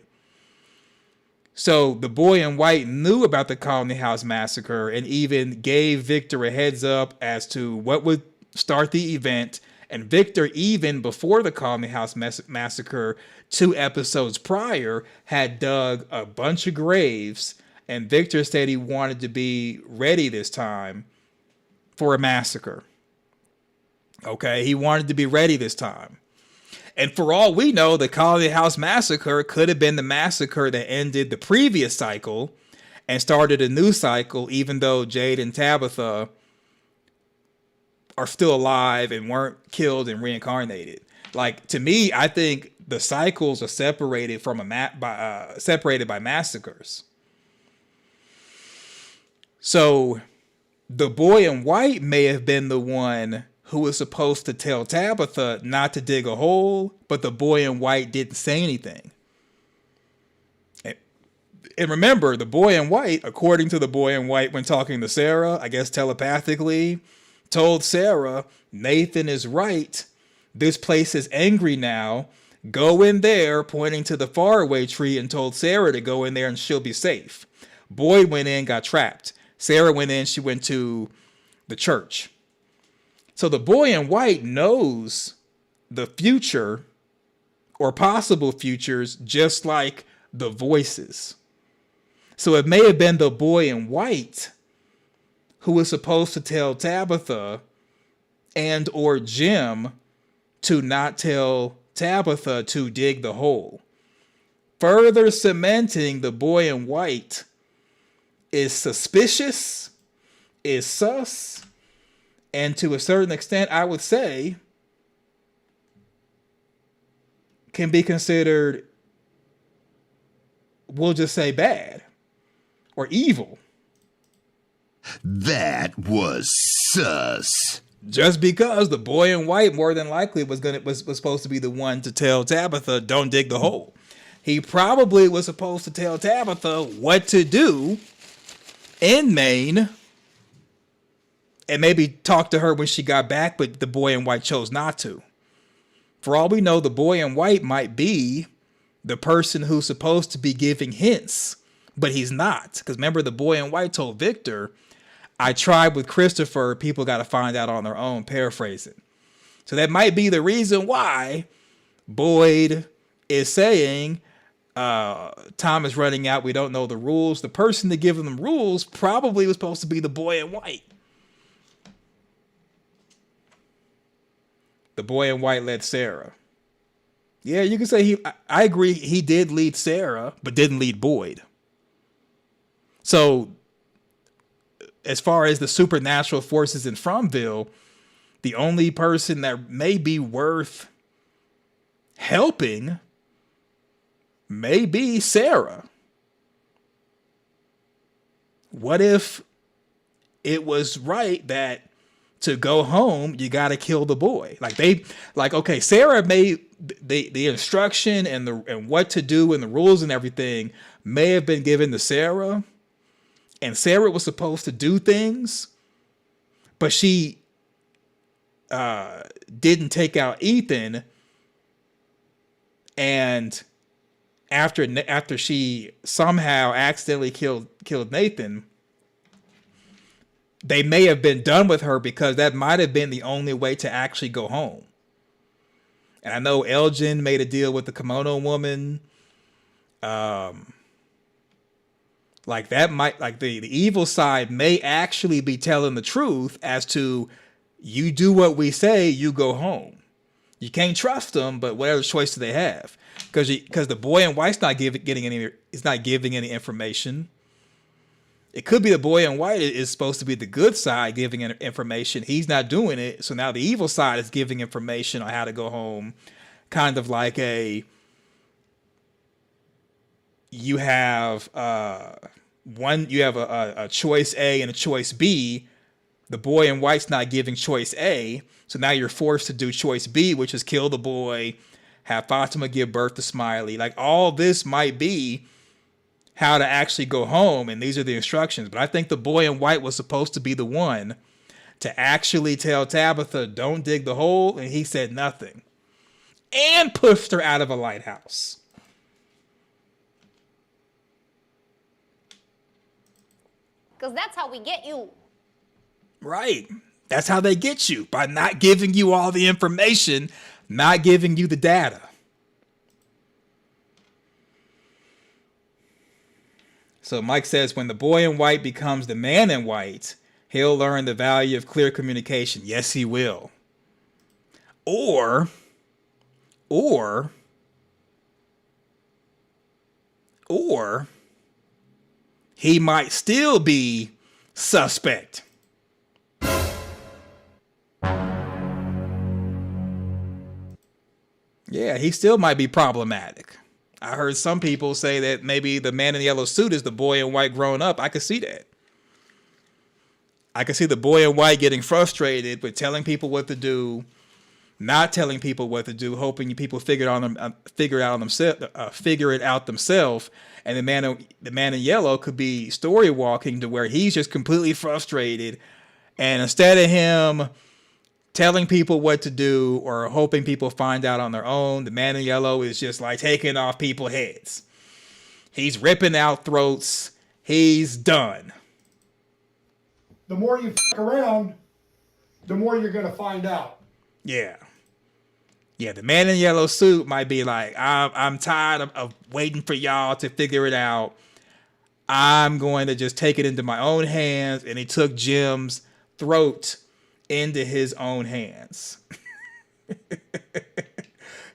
So the boy in white knew about the Colony House massacre and even gave Victor a heads up as to what would start the event. And Victor, even before the Colony House massacre, 2 episodes prior, had dug a bunch of graves. And Victor said he wanted to be ready this time for a massacre. Okay, he wanted to be ready this time. And for all we know, the Colony House massacre could have been the massacre that ended the previous cycle and started a new cycle, even though Jade and Tabitha are still alive and weren't killed and reincarnated. Like, to me, I think the cycles are separated from separated by massacres. So the boy in white may have been the one who was supposed to tell Tabitha not to dig a hole, but the boy in white didn't say anything. And remember, the boy in white, according to the boy in white when talking to Sarah, I guess telepathically, told Sarah, Nathan is right. This place is angry now. Go in there, pointing to the faraway tree, and told Sarah to go in there and she'll be safe. Boyd went in, got trapped. Sarah went in, she went to the church. So the boy in white knows the future or possible futures just like the voices. So it may have been the boy in white who was supposed to tell Tabitha and or Jim to not tell Tabitha to dig the hole. Further cementing the boy in white is suspicious, is sus, and to a certain extent, I would say, can be considered, we'll just say, bad or evil. That was sus. Just because the boy in white more than likely was supposed to be the one to tell Tabitha, don't dig the hole. He probably was supposed to tell Tabitha what to do in Maine and maybe talk to her when she got back, but the boy in white chose not to. For all we know, the boy in white might be the person who's supposed to be giving hints, but he's not. Because remember, the boy in white told Victor, I tried with Christopher, people got to find out on their own, paraphrasing. So that might be the reason why Boyd is saying, time is running out, we don't know the rules. The person to give them rules probably was supposed to be the boy in white. The boy in white led Sarah. Yeah, you can say I agree, he did lead Sarah, but didn't lead Boyd. So, as far as the supernatural forces in Fromville, the only person that may be worth helping may be Sarah. What if it was right that to go home, you got to kill the boy? Okay, Sarah made the instruction and what to do and the rules and everything may have been given to Sarah. And Sarah was supposed to do things, but she didn't take out Ethan. And after she somehow accidentally killed Nathan, they may have been done with her because that might have been the only way to actually go home. And I know Elgin made a deal with the kimono woman. The evil side may actually be telling the truth as to, you do what we say, you go home. You can't trust them, but whatever choice do they have? Because the boy in white's not giving any information. It could be the boy in white is supposed to be the good side giving information. He's not doing it. So now the evil side is giving information on how to go home. kind of like you have a choice A and a choice B. The boy in white's not giving choice A, so now you're forced to do choice B, which is kill the boy, have Fatima give birth to Smiley. Like, all this might be how to actually go home, and these are the instructions. But I think the boy in white was supposed to be the one to actually tell Tabitha, don't dig the hole, and he said nothing. And pushed her out of a lighthouse. Because that's how we get you. Right. That's how they get you, by not giving you all the information, not giving you the data. So Mike says, when the boy in white becomes the man in white, he'll learn the value of clear communication. Yes, he will. Or he might still be suspect. Yeah, he still might be problematic. I heard some people say that maybe the man in the yellow suit is the boy in white grown up. I could see that. I could see the boy in white getting frustrated with telling people what to do, not telling people what to do, hoping people figure it out themselves. And the man in yellow could be story walking to where he's just completely frustrated, and instead of him telling people what to do or hoping people find out on their own, the man in yellow is just like taking off people's heads. He's ripping out throats. He's done. The more you f around, the more you're going to find out. Yeah. Yeah, the man in the yellow suit might be like, I'm tired of waiting for y'all to figure it out. I'm going to just take it into my own hands. And he took Jim's throat into his own hands.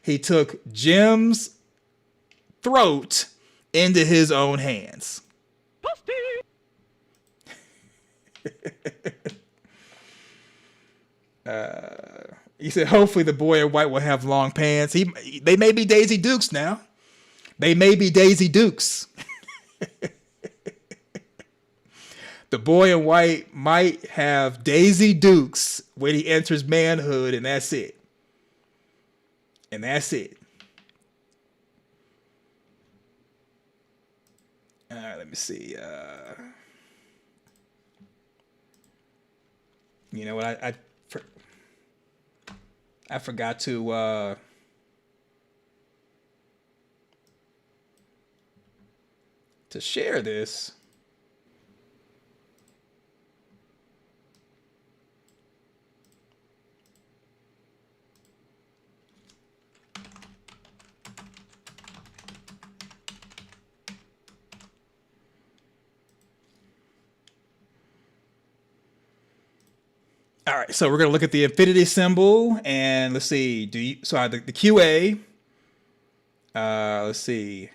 He took Jim's throat into his own hands. He said, hopefully the boy in white will have long pants. They may be Daisy Dukes now. They may be Daisy Dukes. The boy in white might have Daisy Dukes when he enters manhood, and that's it. And that's it. All right, let me see. You know what? I forgot to share this. All right, so we're gonna look at the infinity symbol, and let's see. The QA? Let's see.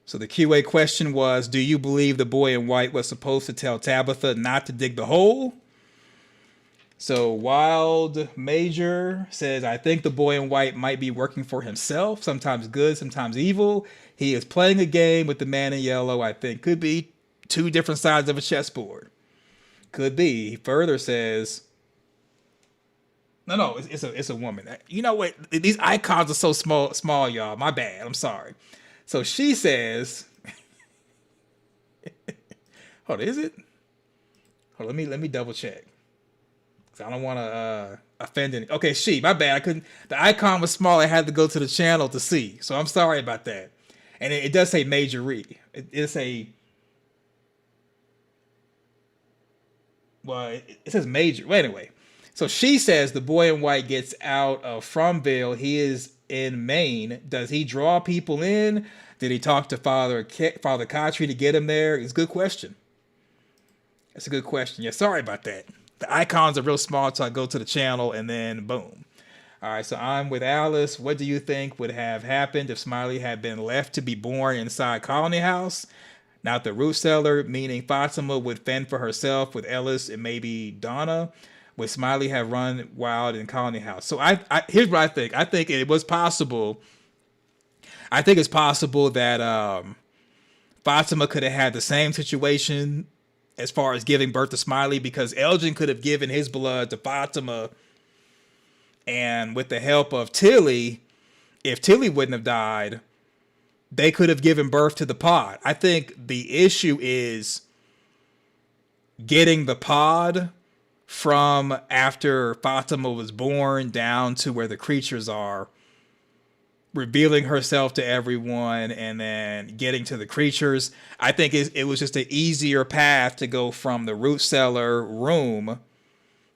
So the QA question was, do you believe the boy in white was supposed to tell Tabitha not to dig the hole? So Wild Major says, I think the boy in white might be working for himself, sometimes good, sometimes evil. He is playing a game with the man in yellow. I think could be two different sides of a chessboard. Could be. He further says, no, it's a woman. You know what? These icons are so small, y'all. My bad. I'm sorry. So she says, hold on, is it? Hold on, let me double check. I don't want to offend any. Okay, my bad. I couldn't. The icon was small. I had to go to the channel to see. So I'm sorry about that. And it does say Major Reed. It's a. Well, it says Major. Well, anyway. So she says the boy in white gets out of Fromville. He is in Maine. Does he draw people in? Did he talk to Father Kotry to get him there? It's a good question. That's a good question. Yeah, sorry about that. The icons are real small, so I go to the channel and then boom. All right, so I'm with Alice. What do you think would have happened if Smiley had been left to be born inside Colony House? Not the root cellar, meaning Fatima would fend for herself with Ellis and maybe Donna. would Smiley have run wild in Colony House? So here's what I think. I think it was possible. I think it's possible that Fatima could have had the same situation as far as giving birth to Smiley, because Elgin could have given his blood to Fatima, and with the help of Tilly, if Tilly wouldn't have died, they could have given birth to the pod. I think the issue is getting the pod from after Fatima was born down to where the creatures are, revealing herself to everyone, and then getting to the creatures. I think it was just an easier path to go from the root cellar room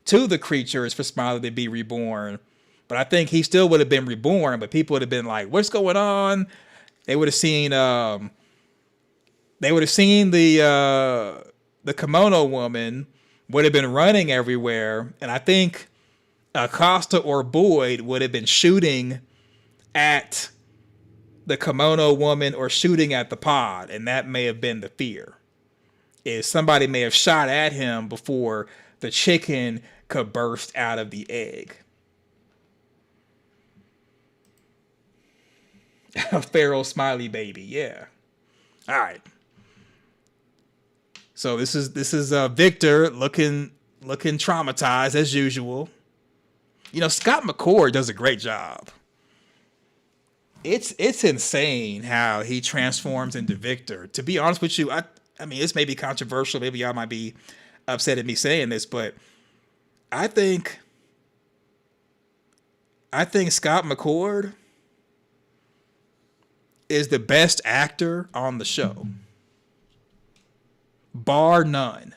to the creatures for Smiley to be reborn. But I think he still would have been reborn, but people would have been like, what's going on? They would have seen the kimono woman would have been running everywhere, and I think Acosta or Boyd would have been shooting at the kimono woman or shooting at the pod, and that may have been the fear, is somebody may have shot at him before the chicken could burst out of the egg. A feral Smiley baby, yeah. All right. So this is Victor looking traumatized as usual. You know, Scott McCord does a great job. It's insane how he transforms into Victor. To be honest with you, I mean, this may be controversial. Maybe y'all might be upset at me saying this, but I think Scott McCord is the best actor on the show, bar none.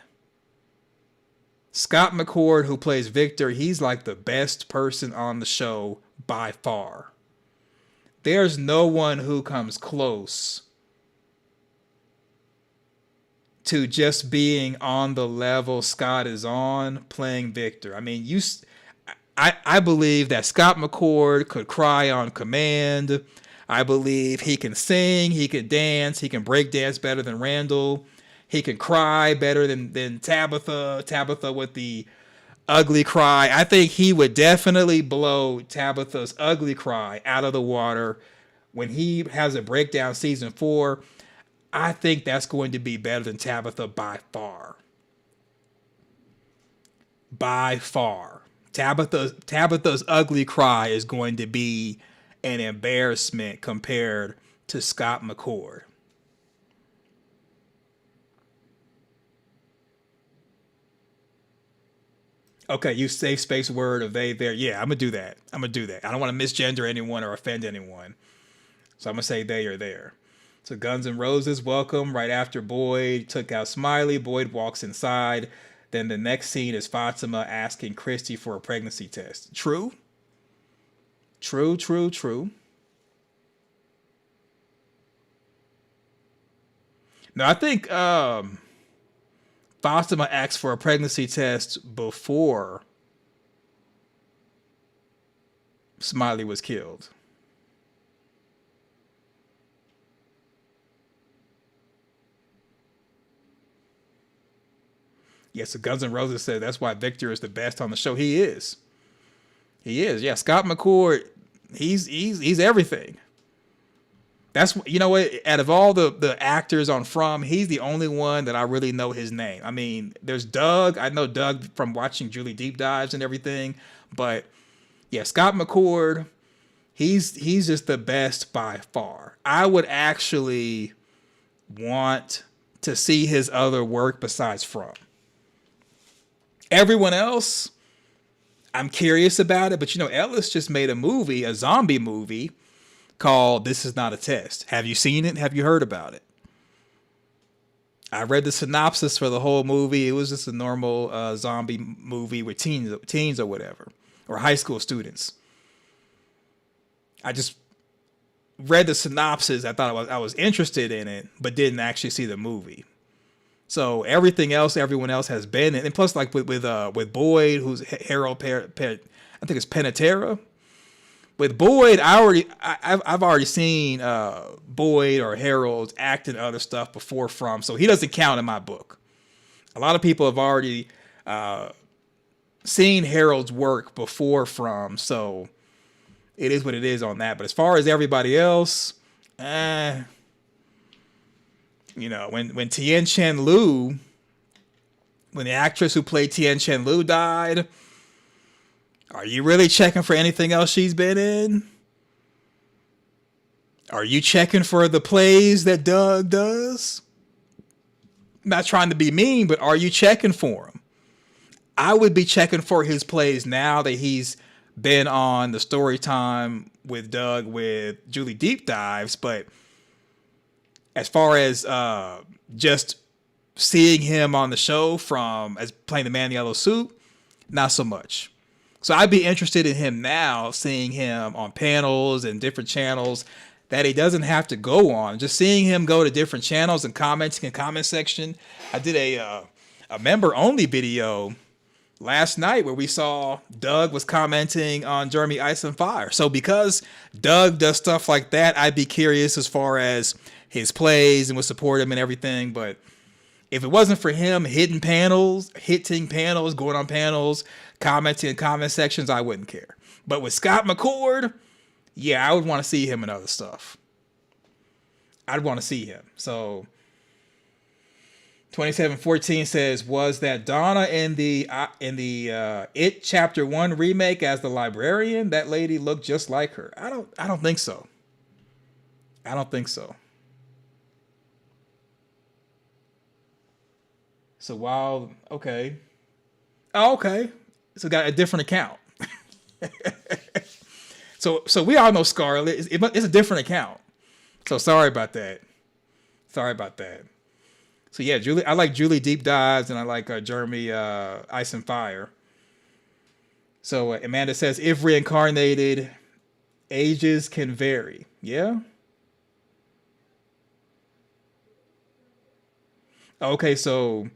Scott McCord, who plays Victor, he's like the best person on the show by far. There's no one who comes close to just being on the level Scott is on playing Victor. I mean, I believe that Scott McCord could cry on command. I believe he can sing, he can dance, he can break dance better than Randall. He can cry better than Tabitha with the ugly cry. I think he would definitely blow Tabitha's ugly cry out of the water when he has a breakdown season 4. I think that's going to be better than Tabitha by far. By far. Tabitha's ugly cry is going to be an embarrassment compared to Scott McCord. Okay, you safe space word of they there. Yeah, I'm gonna do that. I don't want to misgender anyone or offend anyone, so I'm gonna say they are there. So Guns N' Roses welcome right after Boyd took out Smiley. Boyd walks inside. Then the next scene is Fatima asking Christy for a pregnancy test. True. Now I think Fatima asked for a pregnancy test before Smiley was killed. Yes, so Guns N' Roses said that's why Victor is the best on the show. He is. Yeah, Scott McCord, he's everything. That's, you know what, out of all the actors on From, he's the only one that I really know his name. I mean, there's Doug. I know Doug from watching Julie Deep Dives and everything. But yeah, Scott McCord, he's just the best by far. I would actually want to see his other work besides From. Everyone else, I'm curious about it. But, you know, Ellis just made a movie, a zombie movie, called This Is Not a Test. Have you seen it? Have you heard about it? I read the synopsis for the whole movie. It was just a normal zombie movie with teens or whatever, or high school students. I just read the synopsis. I thought I was interested in it, but didn't actually see the movie. So everything else, everyone else has been in, and plus, like with Boyd, who's Harold, I think it's Panettiere. With Boyd, I've already seen Boyd or Harold act in other stuff before From, so he doesn't count in my book. A lot of people have already seen Harold's work before from, so it is what it is on that. But as far as everybody else, you know, when Tien Chen Lu, when the actress who played Tien Chen Lu died, are you really checking for anything else she's been in? Are you checking for the plays that Doug does? Not trying to be mean, but are you checking for him? I would be checking for his plays now that he's been on the story time with Doug with Julie Deep Dives, but as far as just seeing him on the show from as playing the man in the yellow suit, not so much. So I'd be interested in him now, seeing him on panels and different channels that he doesn't have to go on. Just seeing him go to different channels and commenting in comment section. I did a member only video last night where we saw Doug was commenting on Jeremy Ice and Fire. So because Doug does stuff like that, I'd be curious as far as his plays and would support him and everything. But if it wasn't for him hitting panels, going on panels, commenting in comment sections, I wouldn't care. But with Scott McCord, yeah, I would want to see him in other stuff. I'd want to see him. So 2714 says, was that Donna in the It Chapter 1 remake as the librarian? That lady looked just like her. I don't think so. I don't think so. So while okay. Oh, okay. So got a different account. So we all know Scarlett. It's a different account. So sorry about that. So yeah, Julie. I like Julie Deep Dives, and I like Jeremy Ice and Fire. So Amanda says, if reincarnated, ages can vary. Yeah. Okay, so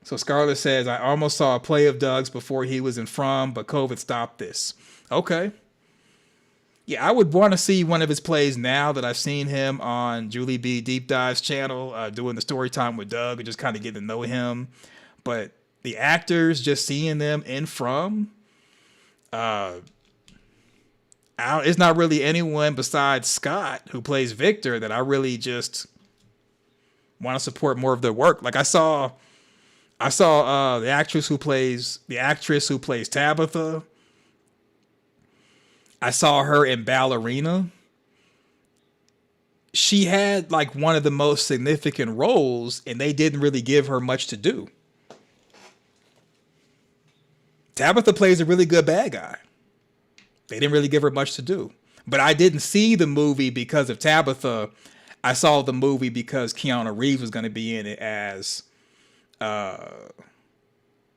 Scarlett says, I almost saw a play of Doug's before he was in From, but COVID stopped this. Okay. Yeah, I would want to see one of his plays now that I've seen him on Julie B. Deep Dive's channel, doing the story time with Doug and just kind of getting to know him. But the actors, just seeing them in From, it's not really anyone besides Scott, who plays Victor, that I really just want to support more of their work. Like I saw the actress who plays Tabitha. I saw her in Ballerina. She had like one of the most significant roles, and they didn't really give her much to do. Tabitha plays a really good bad guy. They didn't really give her much to do. But I didn't see the movie because of Tabitha. I saw the movie because Keanu Reeves was going to be in it as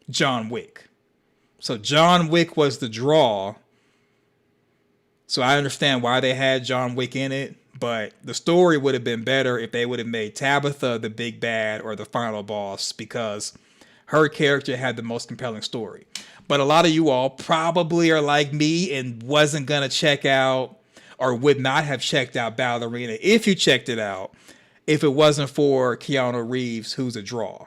John Wick. So John Wick was the draw. So I understand why they had John Wick in it, but the story would have been better if they would have made Tabitha the big bad or the final boss, because her character had the most compelling story. But a lot of you all probably are like me and wasn't going to check out, or would not have checked out, Ballerina if you checked it out, if it wasn't for Keanu Reeves, who's a draw.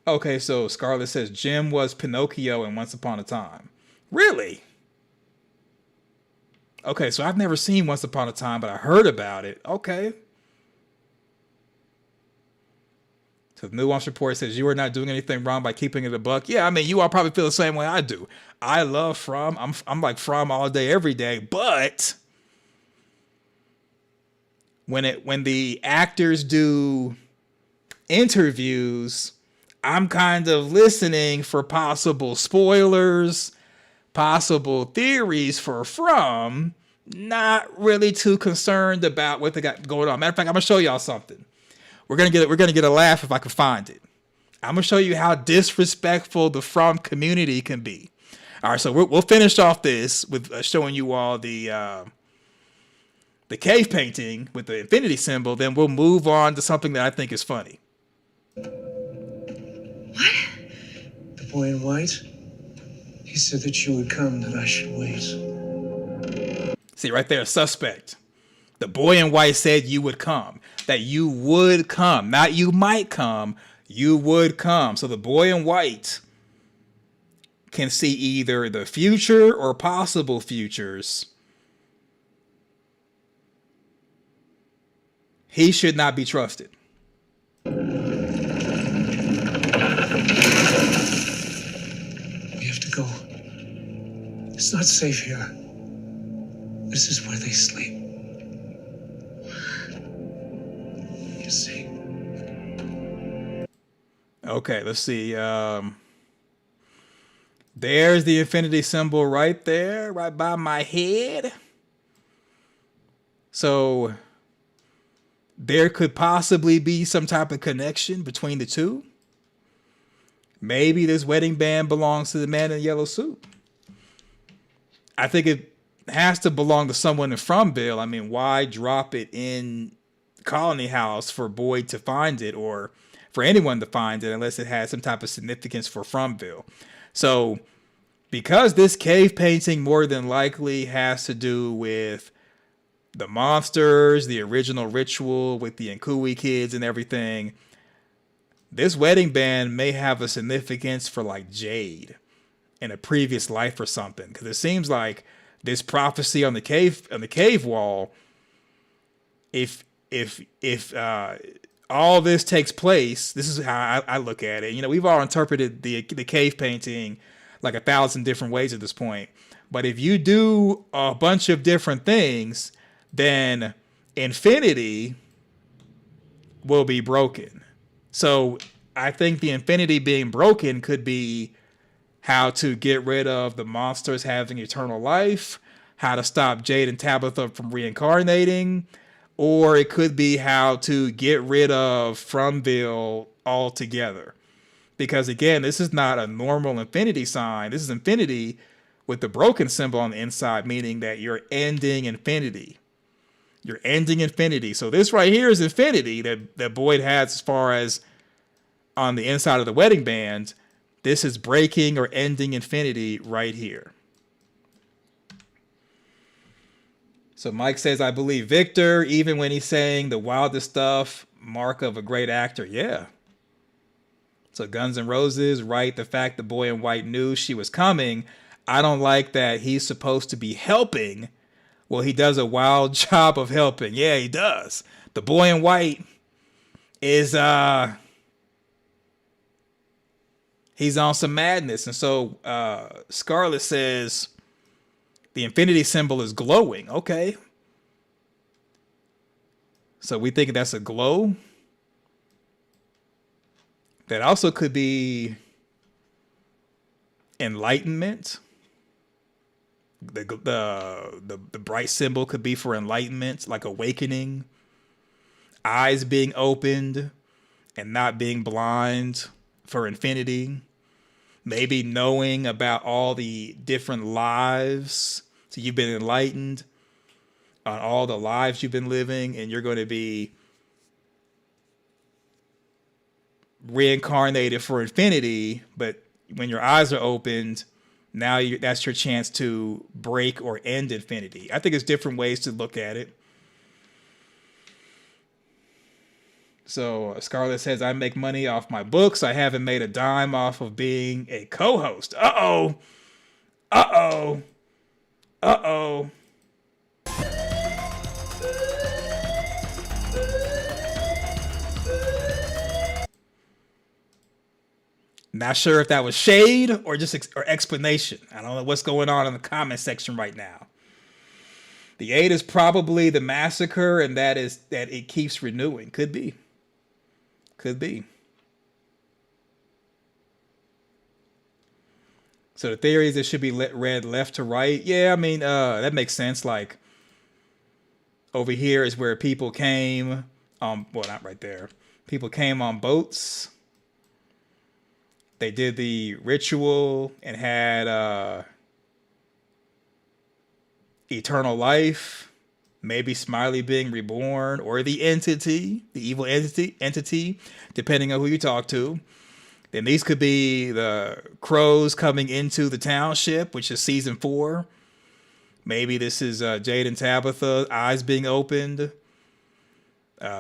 Okay, so Scarlett says Jim was Pinocchio in Once Upon a Time. Really? Okay, so I've never seen Once Upon a Time, but I heard about it. Okay. So the Nuance Report says you are not doing anything wrong by keeping it a buck. Yeah, I mean, you all probably feel the same way I do. I love From. I'm like From all day, every day. But when the actors do interviews, I'm kind of listening for possible spoilers, possible theories for From, not really too concerned about what they got going on. Matter of fact, I'm gonna show y'all something. We're gonna get a laugh if I can find it. I'm gonna show you how disrespectful the From community can be. All right, so we'll finish off this with showing you all the cave painting with the infinity symbol. Then we'll move on to something that I think is funny. The boy in white? He said that you would come, that I should wait. See right there, suspect. The boy in white said you would come. That you would come. Not you might come. You would come. So the boy in white can see either the future or possible futures. He should not be trusted. We have to go. It's not safe here. This is where they sleep. You see. Okay, let's see. There's the infinity symbol right there, right by my head. So there could possibly be some type of connection between the two. Maybe this wedding band belongs to the man in the yellow suit. I think it has to belong to someone in Fromville. I mean, why drop it in Colony House for Boyd to find it, or for anyone to find it, unless it has some type of significance for Fromville? So because this cave painting more than likely has to do with the monsters, the original ritual with the Nkui kids and everything, this wedding band may have a significance for like Jade in a previous life or something. Because it seems like this prophecy on the cave wall, if all this takes place, this is how I look at it. You know, we've all interpreted the cave painting like 1,000 different ways at this point. But if you do a bunch of different things, then infinity will be broken. So I think the infinity being broken could be how to get rid of the monsters having eternal life, how to stop Jade and Tabitha from reincarnating, or it could be how to get rid of Fromville altogether. Because again, this is not a normal infinity sign. This is infinity with the broken symbol on the inside, meaning that you're ending infinity. You're ending infinity. So this right here is infinity that Boyd has as far as on the inside of the wedding band. This is breaking or ending infinity right here. So Mike says, I believe Victor, even when he's saying the wildest stuff, mark of a great actor. Yeah. So Guns N' Roses, right? The fact the boy in white knew she was coming. I don't like that he's supposed to be helping. Well, he does a wild job of helping. Yeah, he does. The boy in white is, he's on some madness. And so Scarlett says the infinity symbol is glowing. Okay. So we think that's a glow. That also could be enlightenment. The bright symbol could be for enlightenment, like awakening, eyes being opened and not being blind for infinity. Maybe knowing about all the different lives. So you've been enlightened on all the lives you've been living, and you're going to be reincarnated for infinity. But when your eyes are opened, now that's your chance to break or end infinity. I think there's different ways to look at it. So Scarlett says, I make money off my books. I haven't made a dime off of being a co-host. Uh-oh. Uh-oh. Uh-oh. Not sure if that was shade or just or explanation. I don't know what's going on in the comment section right now. The 8 is probably the massacre, and that is that it keeps renewing. Could be. Could be. So the theory is it should be read left to right. Yeah, I mean, that makes sense. Like, over here is where people came. Well, not right there. People came on boats. They did the ritual and had eternal life. Maybe Smiley being reborn, or the entity, the evil entity, depending on who you talk to. Then these could be the crows coming into the township, which is season 4. Maybe this is Jade and Tabitha eyes being opened.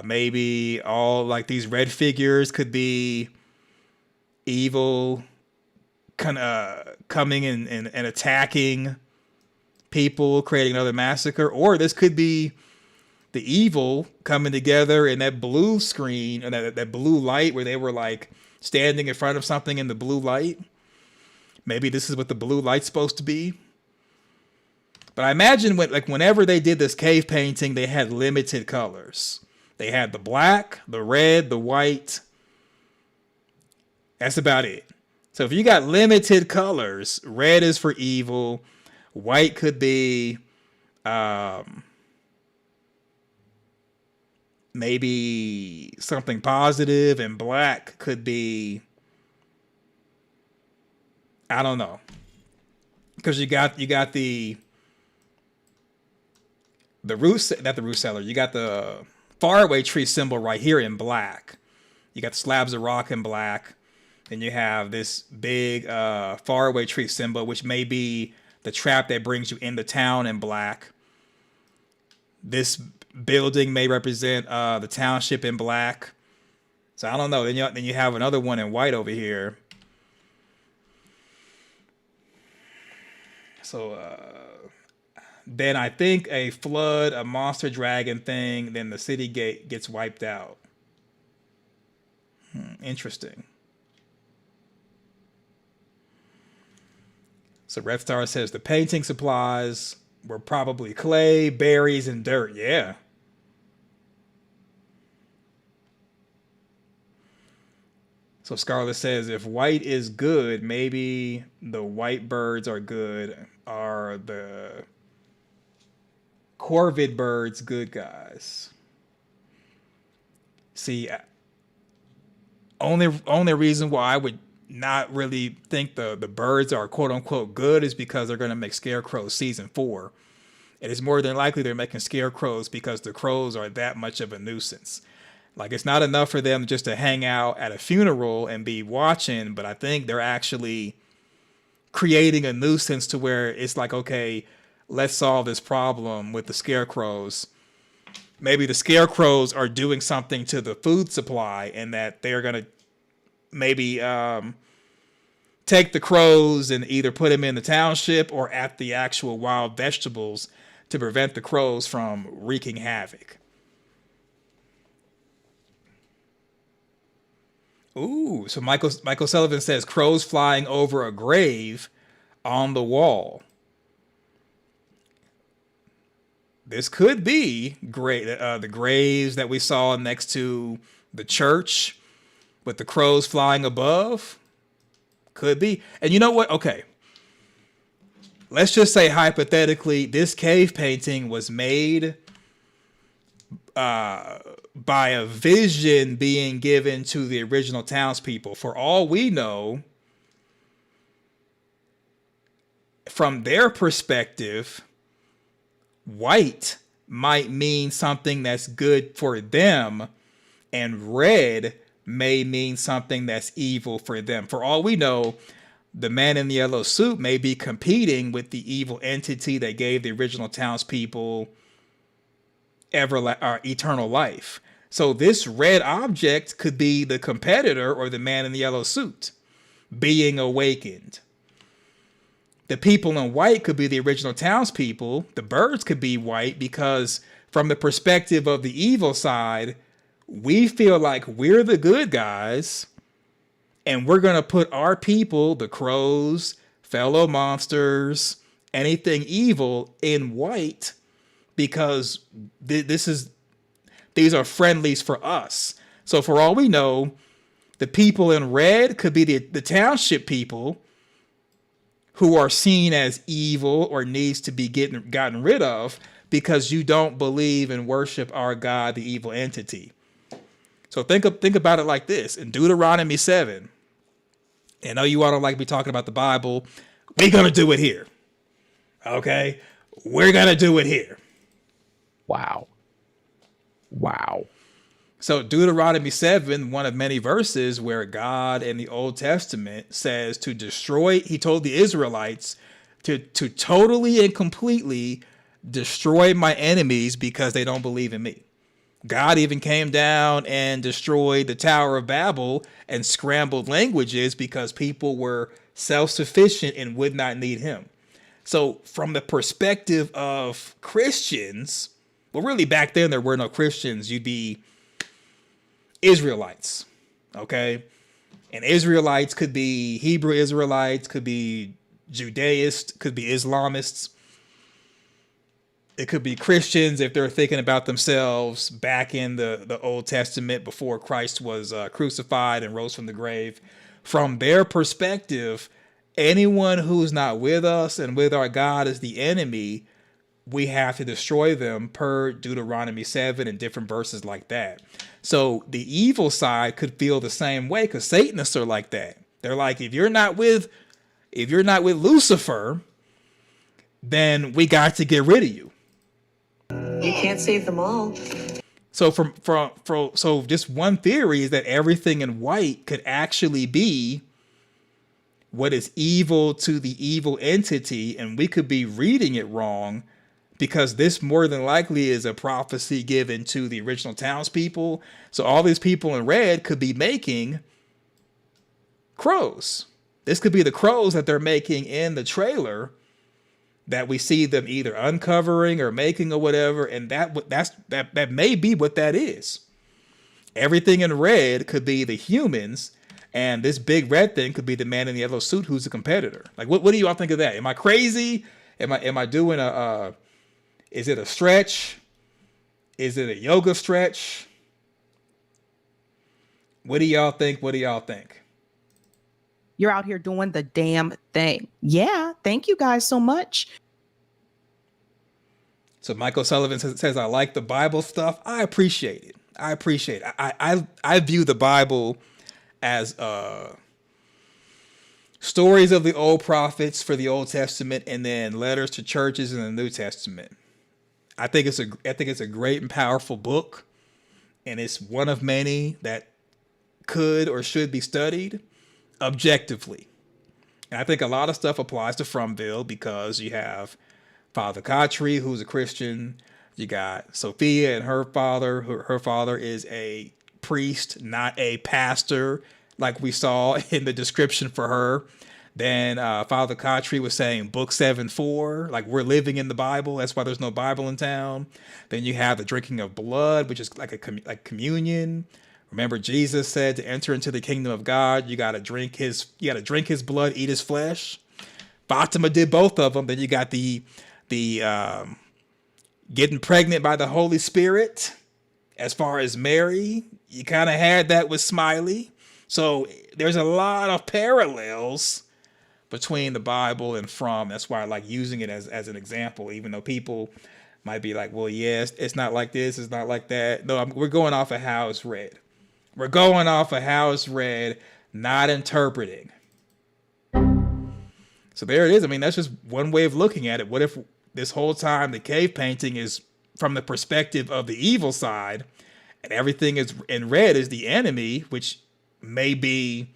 Maybe all like these red figures could be evil, kind of coming and attacking people, creating another massacre. Or this could be the evil coming together in that blue screen, or that blue light where they were like standing in front of something in the blue light. Maybe this is what the blue light's supposed to be. But I imagine whenever they did this cave painting, they had limited colors. They had the black, the red, the white. That's about it. So if you got limited colors, red is for evil, white could be maybe something positive, and black could be, I don't know. Because you got the root, not the root cellar. You got the faraway tree symbol right here in black. You got the slabs of rock in black. And you have this big faraway tree symbol, which may be the trap that brings you into town in black. This building may represent the township in black. So I don't know. Then you have another one in white over here. So then I think a flood, a monster dragon thing, then the city gate gets wiped out. Interesting. So Red Star says the painting supplies were probably clay, berries, and dirt. Yeah. So Scarlet says if white is good, maybe the white birds are good. Are the corvid birds good guys? See, only reason why I would not really think the birds are quote unquote good is because they're going to make Scarecrow season 4. It is more than likely they're making Scarecrows because the crows are that much of a nuisance. Like, it's not enough for them just to hang out at a funeral and be watching, but I think they're actually creating a nuisance to where it's like, okay, let's solve this problem with the Scarecrows. Maybe the Scarecrows are doing something to the food supply, and that they're going to maybe take the crows and either put them in the township or at the actual wild vegetables to prevent the crows from wreaking havoc. Ooh, so Michael Sullivan says crows flying over a grave on the wall. This could be great. The graves that we saw next to the church with the crows flying above. Could be. And you know what? Okay. Let's just say hypothetically, this cave painting was made by a vision being given to the original townspeople. For all we know, from their perspective, white might mean something that's good for them, and red may mean something that's evil for them. For all we know, the man in the yellow suit may be competing with the evil entity that gave the original townspeople eternal life. So this red object could be the competitor or the man in the yellow suit being awakened. The people in white could be the original townspeople. The birds could be white because from the perspective of the evil side, we feel like we're the good guys and we're going to put our people, the crows, fellow monsters, anything evil in white because these are friendlies for us. So for all we know, the people in red could be the township people who are seen as evil or needs to be gotten rid of because you don't believe and worship our God, the evil entity. So think about it like this. In Deuteronomy 7, I know you all don't like me talking about the Bible. We're going to do it here. Okay? We're going to do it here. Wow. So Deuteronomy 7, one of many verses where God in the Old Testament says to destroy, he told the Israelites to totally and completely destroy my enemies because they don't believe in me. God even came down and destroyed the Tower of Babel and scrambled languages because people were self-sufficient and would not need him. So from the perspective of Christians, well, really back then there were no Christians. You'd be Israelites, okay? And Israelites could be Hebrew Israelites, could be Judaists, could be Islamists. It could be Christians if they're thinking about themselves back in the Old Testament before Christ was crucified and rose from the grave. From their perspective, anyone who's not with us and with our God is the enemy. We have to destroy them per Deuteronomy 7 and different verses like that. So the evil side could feel the same way because Satanists are like that. They're like, if you're not with Lucifer, then we got to get rid of you. You can't save them all. So so just one theory is that everything in white could actually be what is evil to the evil entity, and we could be reading it wrong because this more than likely is a prophecy given to the original townspeople. So all these people in red could be making crows. This could be the crows that they're making in the trailer that we see them either uncovering or making or whatever, and that may be what that is. Everything in red could be the humans, and this big red thing could be the man in the yellow suit who's a competitor. Like, what do you all think of that? Am I crazy? Am I doing is it a stretch? Is it a yoga stretch? What do y'all think? What do y'all think? You're out here doing the damn thing. Yeah. Thank you guys so much. So Michael Sullivan says, I like the Bible stuff. I appreciate it. I view the Bible as stories of the old prophets for the Old Testament and then letters to churches in the New Testament. I think it's a great and powerful book, and it's one of many that could or should be studied objectively. And I think a lot of stuff applies to Fromville because you have Father Kotri, who's a Christian. You got Sophia and her father. Her father is a priest, not a pastor, like we saw in the description for her. Then Father Kotri was saying book 7:4, like we're living in the Bible. That's why there's no Bible in town. Then you have the drinking of blood, which is like communion. Remember, Jesus said to enter into the kingdom of God, you got to drink his blood, eat his flesh. Fatima did both of them. Then you got the getting pregnant by the Holy Spirit. As far as Mary, you kind of had that with Smiley. So there's a lot of parallels between the Bible and From. That's why I like using it as an example, even though people might be like, well, yes, it's not like this, it's not like that. No, we're going off of how it's read. We're going off of how it's read, not interpreting. So there it is. I mean, that's just one way of looking at it. What if this whole time the cave painting is from the perspective of the evil side and everything is in red is the enemy, which may be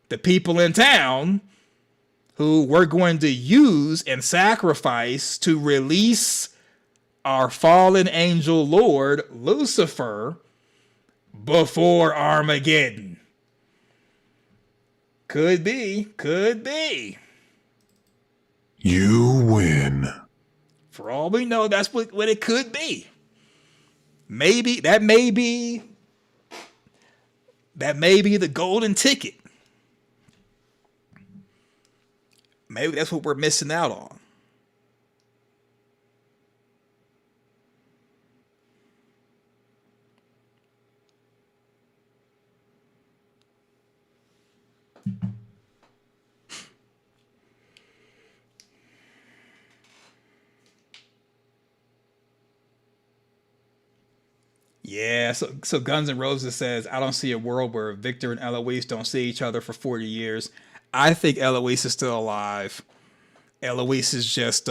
the people in town who we're going to use and sacrifice to release our fallen angel Lord, Lucifer, before Armageddon. Could be. You win. For all we know, that's what it could be. Maybe that may be the golden ticket. Maybe that's what we're missing out on. Yeah, so Guns N' Roses says, I don't see a world where Victor and Eloise don't see each other for 40 years. I think Eloise is still alive. Eloise is just,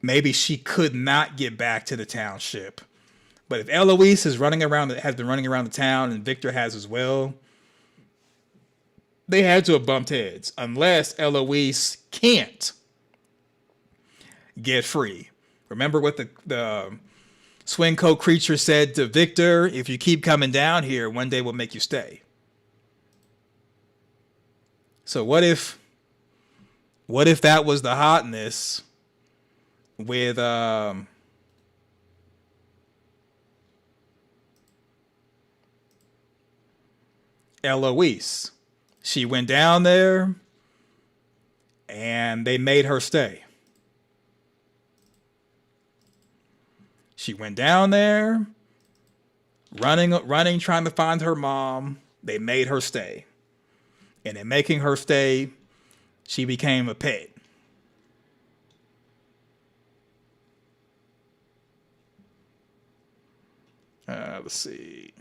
maybe she could not get back to the township. But if Eloise is has been running around the town and Victor has as well, They had to have bumped heads unless Eloise can't get free. Remember what the swing coat creature said to Victor? If you keep coming down here, one day we'll make you stay. So what if that was the hotness with Eloise? She went down there and they made her stay. She went down there, running, trying to find her mom. They made her stay. And in making her stay, she became a pet. Let's see.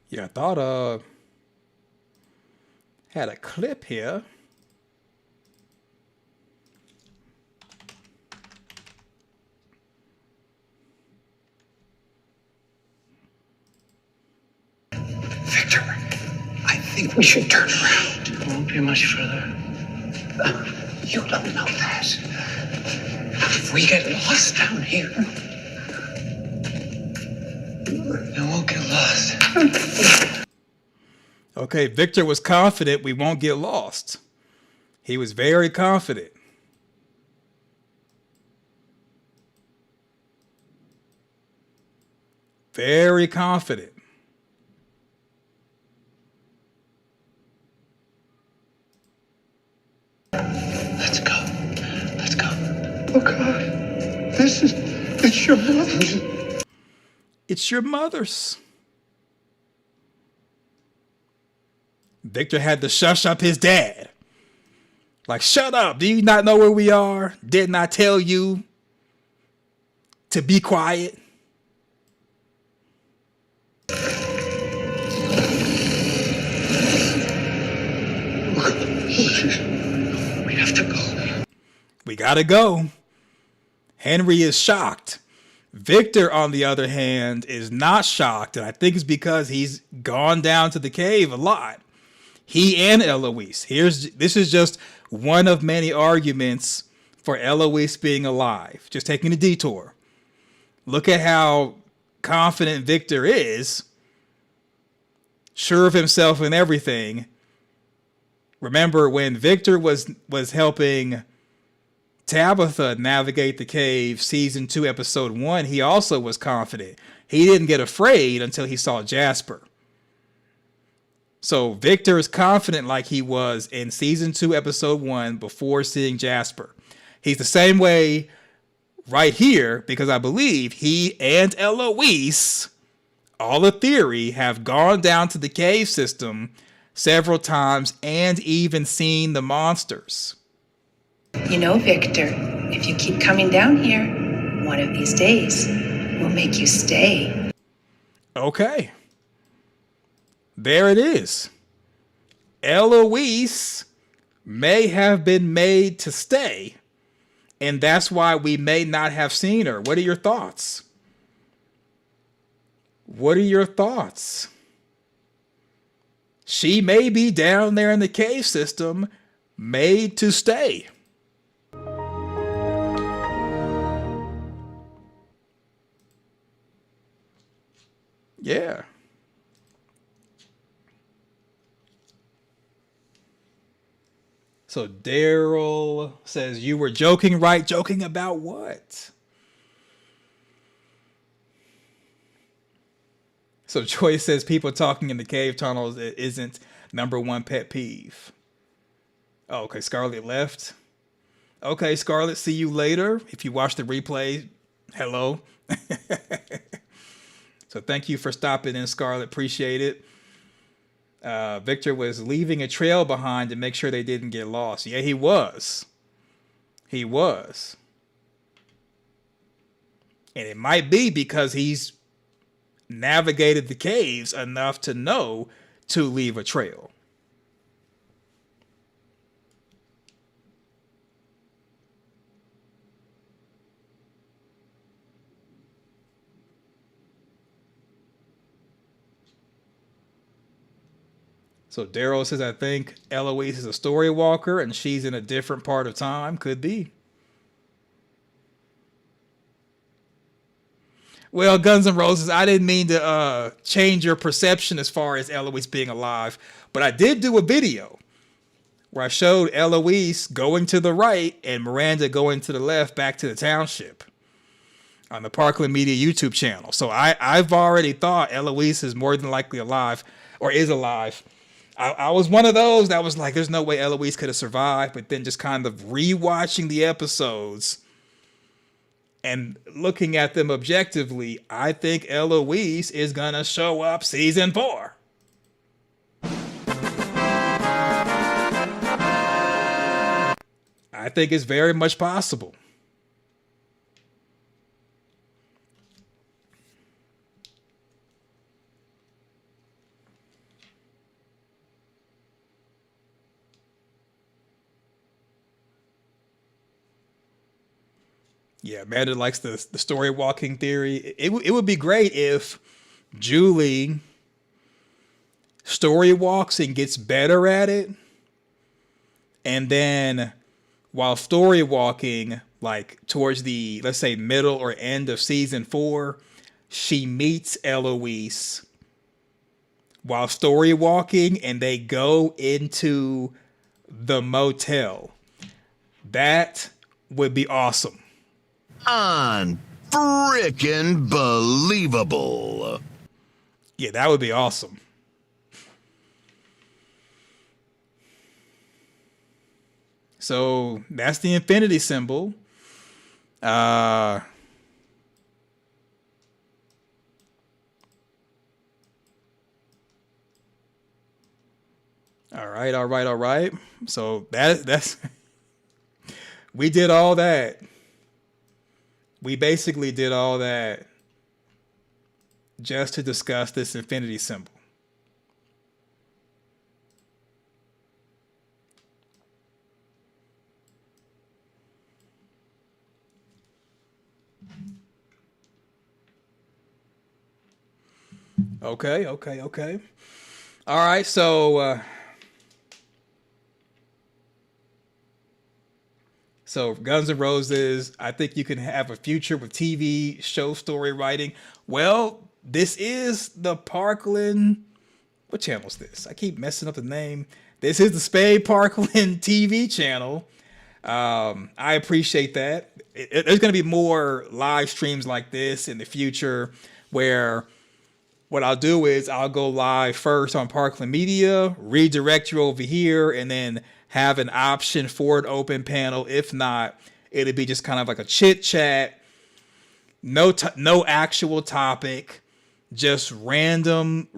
Yeah, I thought had a clip here. Victor, I think we should turn around. It won't be much further. You don't know that. If we get lost down here, we won't get lost. Okay, Victor was confident we won't get lost. He was very confident. Very confident. Let's go. Let's go. Oh, God. It's your mother's. It's your mother's. Victor had to shush up his dad. Like, shut up. Do you not know where we are? Didn't I tell you to be quiet? We have to go. We gotta go. Henry is shocked. Victor, on the other hand, is not shocked. And I think it's because he's gone down to the cave a lot. He and Eloise. This is just one of many arguments for Eloise being alive. Just taking a detour. Look at how confident Victor is. Sure of himself and everything. Remember when Victor was helping Tabitha navigate the cave, season 2, episode 1, he also was confident. He didn't get afraid until he saw Jasper. So Victor is confident like he was in season 2, episode 1 before seeing Jasper. He's the same way right here because I believe he and Eloise, all the theory, have gone down to the cave system several times and even seen the monsters. You know, Victor, if you keep coming down here, one of these days, we'll make you stay. Okay. There it is. Eloise may have been made to stay, and that's why we may not have seen her. What are your thoughts? What are your thoughts? She may be down there in the cave system, made to stay. Yeah. So Daryl says, you were joking, right? Joking about what? So Joy says people talking in the cave tunnels isn't #1 pet peeve. Oh, okay, Scarlett left. Okay, Scarlett, see you later. If you watch the replay, hello. So thank you for stopping in, Scarlett. Appreciate it. Victor was leaving a trail behind to make sure they didn't get lost. Yeah, he was. He was. And it might be because he's navigated the caves enough to know to leave a trail. So Daryl says, I think Eloise is a story walker and she's in a different part of time. Could be. Well, Guns N' Roses, I didn't mean to change your perception as far as Eloise being alive, but I did do a video where I showed Eloise going to the right and Miranda going to the left back to the township on the Parkland Media YouTube channel. So I've already thought Eloise is more than likely alive or is alive. I was one of those that was like, there's no way Eloise could have survived, but then just kind of rewatching the episodes and looking at them objectively, I think Eloise is gonna show up season 4. I think it's very much possible. Yeah, Amanda likes the story walking theory. It would be great if Julie story walks and gets better at it. And then while story walking, like towards the, let's say, middle or end of season 4, she meets Eloise while story walking and they go into the motel. That would be awesome. Unfrickin' believable. Yeah, that would be awesome. So that's the infinity symbol. All right. So that's we did all that. We basically did all that just to discuss this infinity symbol. Okay. All right, so Guns N' Roses, I think you can have a future with TV show story writing. Well, this is the Parkland. What channel is this? I keep messing up the name. This is the Spade Parkland TV channel. I appreciate that. There's going to be more live streams like this in the future where what I'll do is I'll go live first on Parkland Media, redirect you over here, and then have an option for an open panel. If not, it'll be just kind of like a chit chat, no actual topic, just random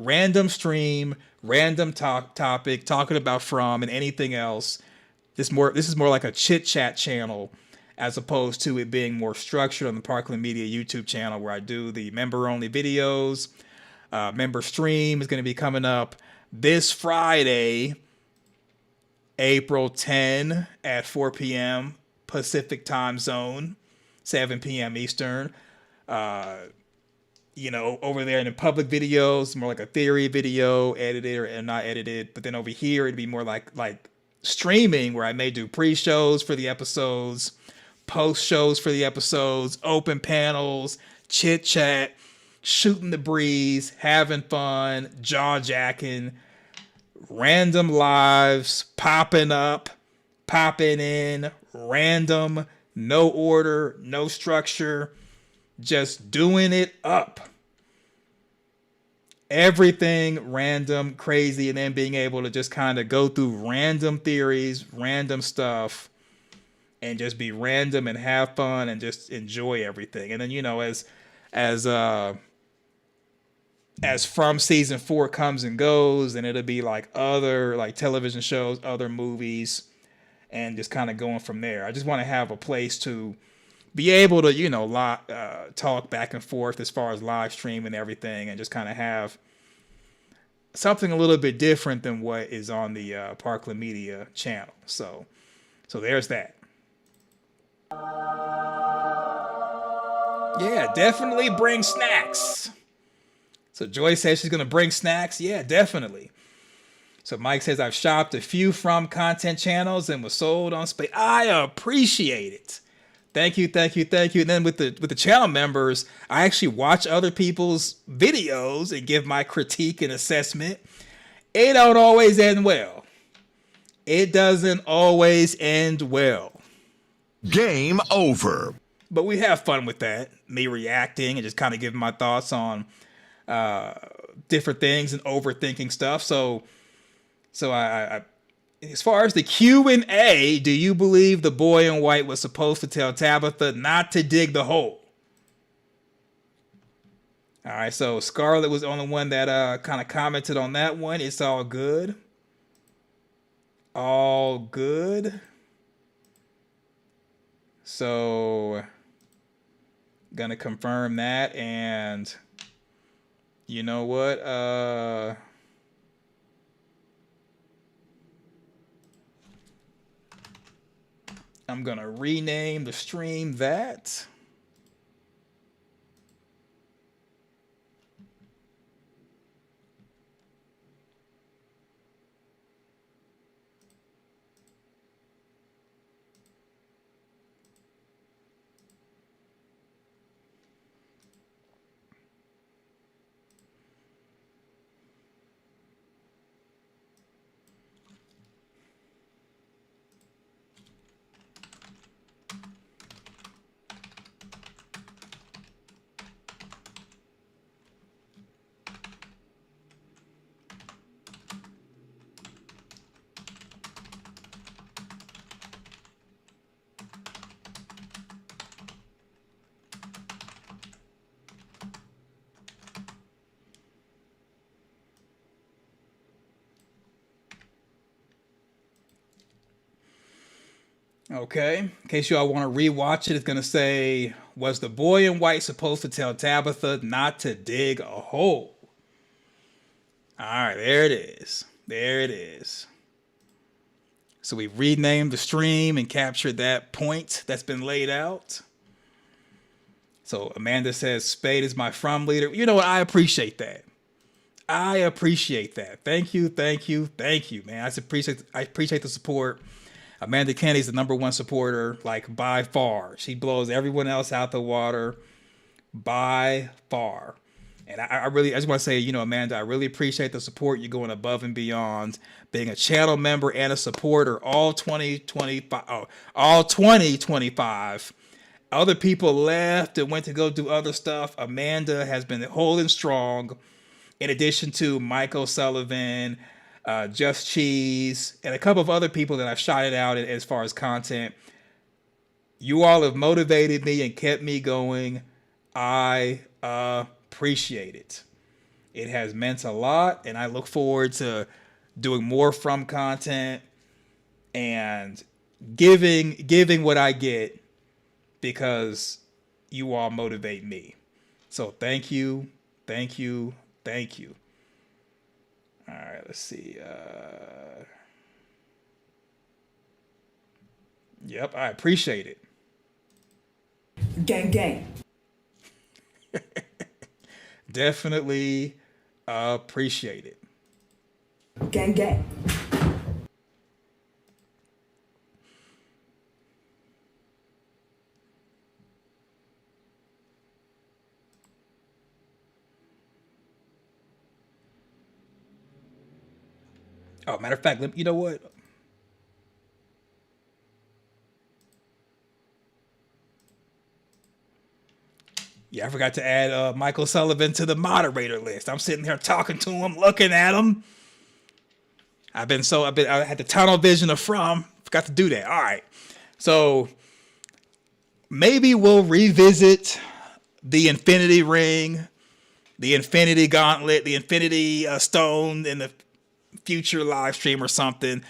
stream, random topic, talking about From and anything else. This is more like a chit chat channel as opposed to it being more structured on the Parkland Media YouTube channel where I do the member only videos. Member stream is going to be coming up this Friday, April 10 at 4 p.m. Pacific time zone, 7 p.m. Eastern. Over there in the public videos, more like a theory video, edited or not edited. But then over here, it'd be more like streaming where I may do pre-shows for the episodes, post-shows for the episodes, open panels, chit-chat, shooting the breeze, having fun, jaw-jacking, random lives, popping up, popping in, random, no order, no structure, just doing it up. Everything random, crazy, and then being able to just kind of go through random theories, random stuff, and just be random and have fun and just enjoy everything. And then, as as From season 4 comes and goes, and it'll be like other like television shows, other movies, and just kind of going from there. I just want to have a place to be able to, you know, talk back and forth as far as live stream and everything, and just kind of have something a little bit different than what is on the Parkland Media channel. So there's that. Yeah, definitely bring snacks. So Joy says she's going to bring snacks. Yeah, definitely. So Mike says, I've shopped a few From content channels and was sold on space. I appreciate it. Thank you. And then with the channel members, I actually watch other people's videos and give my critique and assessment. It don't always end well. It doesn't always end well. Game over. But we have fun with that. Me reacting and just kind of giving my thoughts on different things and overthinking stuff. So I as far as the Q&A, do you believe the boy in white was supposed to tell Tabitha not to dig the hole? All right, so Scarlett was the only one that kind of commented on that one. It's all good. All good. So, gonna confirm that, and you know what? I'm gonna rename the stream that. Okay, in case y'all want to rewatch it, it's gonna say, was the boy in white supposed to tell Tabitha not to dig a hole? All right, there it is. There it is. So we renamed the stream and captured that point that's been laid out. So Amanda says, Spade is my From leader. You know what? I appreciate that. I appreciate that. Thank you, man. I appreciate the support. Amanda Kennedy's the #1 supporter, like by far. She blows everyone else out the water by far. And I just want to say, you know, Amanda, I really appreciate the support. You're going above and beyond, being a channel member and a supporter all 2025. Other people left and went to go do other stuff. Amanda has been holding strong, in addition to Michael Sullivan, Just Cheese, and a couple of other people that I've shouted out as far as content. You all have motivated me and kept me going. I appreciate it. It has meant a lot, and I look forward to doing more From content and giving what I get, because you all motivate me. So thank you. All right, let's see. Yep, I appreciate it. Gang. Definitely appreciate it. Gang. Oh, matter of fact, you know what? Yeah, I forgot to add Michael Sullivan to the moderator list. I'm sitting here talking to him, looking at him. I had the tunnel vision of From. Forgot to do that. All right. So maybe we'll revisit the Infinity Ring the Infinity Gauntlet, the Infinity Stone in the future live stream or something.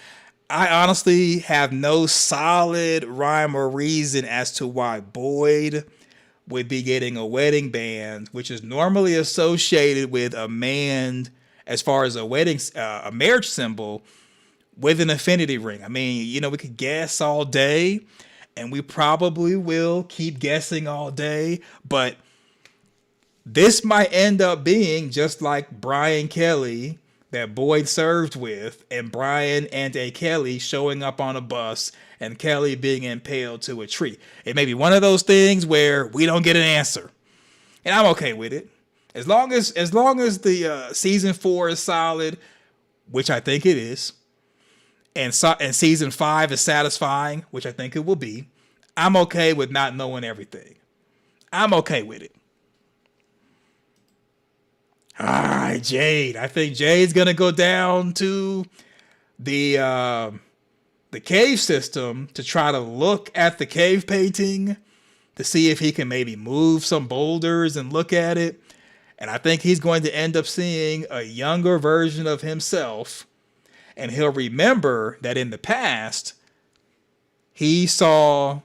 I honestly have no solid rhyme or reason as to why Boyd would be getting a wedding band, which is normally associated with a man as far as a marriage symbol, with an infinity ring. I mean, you know, we could guess all day, and we probably will keep guessing all day, but this might end up being just like Brian Kelly that Boyd served with, and Brian and a Kelly showing up on a bus and Kelly being impaled to a tree. It may be one of those things where we don't get an answer, and I'm okay with it. As long as the season 4 is solid, which I think it is, and season 5 is satisfying, which I think it will be, I'm okay with not knowing everything. I'm okay with it. All right, Jade. I think Jade's gonna go down to the cave system to try to look at the cave painting to see if he can maybe move some boulders and look at it. And I think he's going to end up seeing a younger version of himself. And he'll remember that in the past, he saw,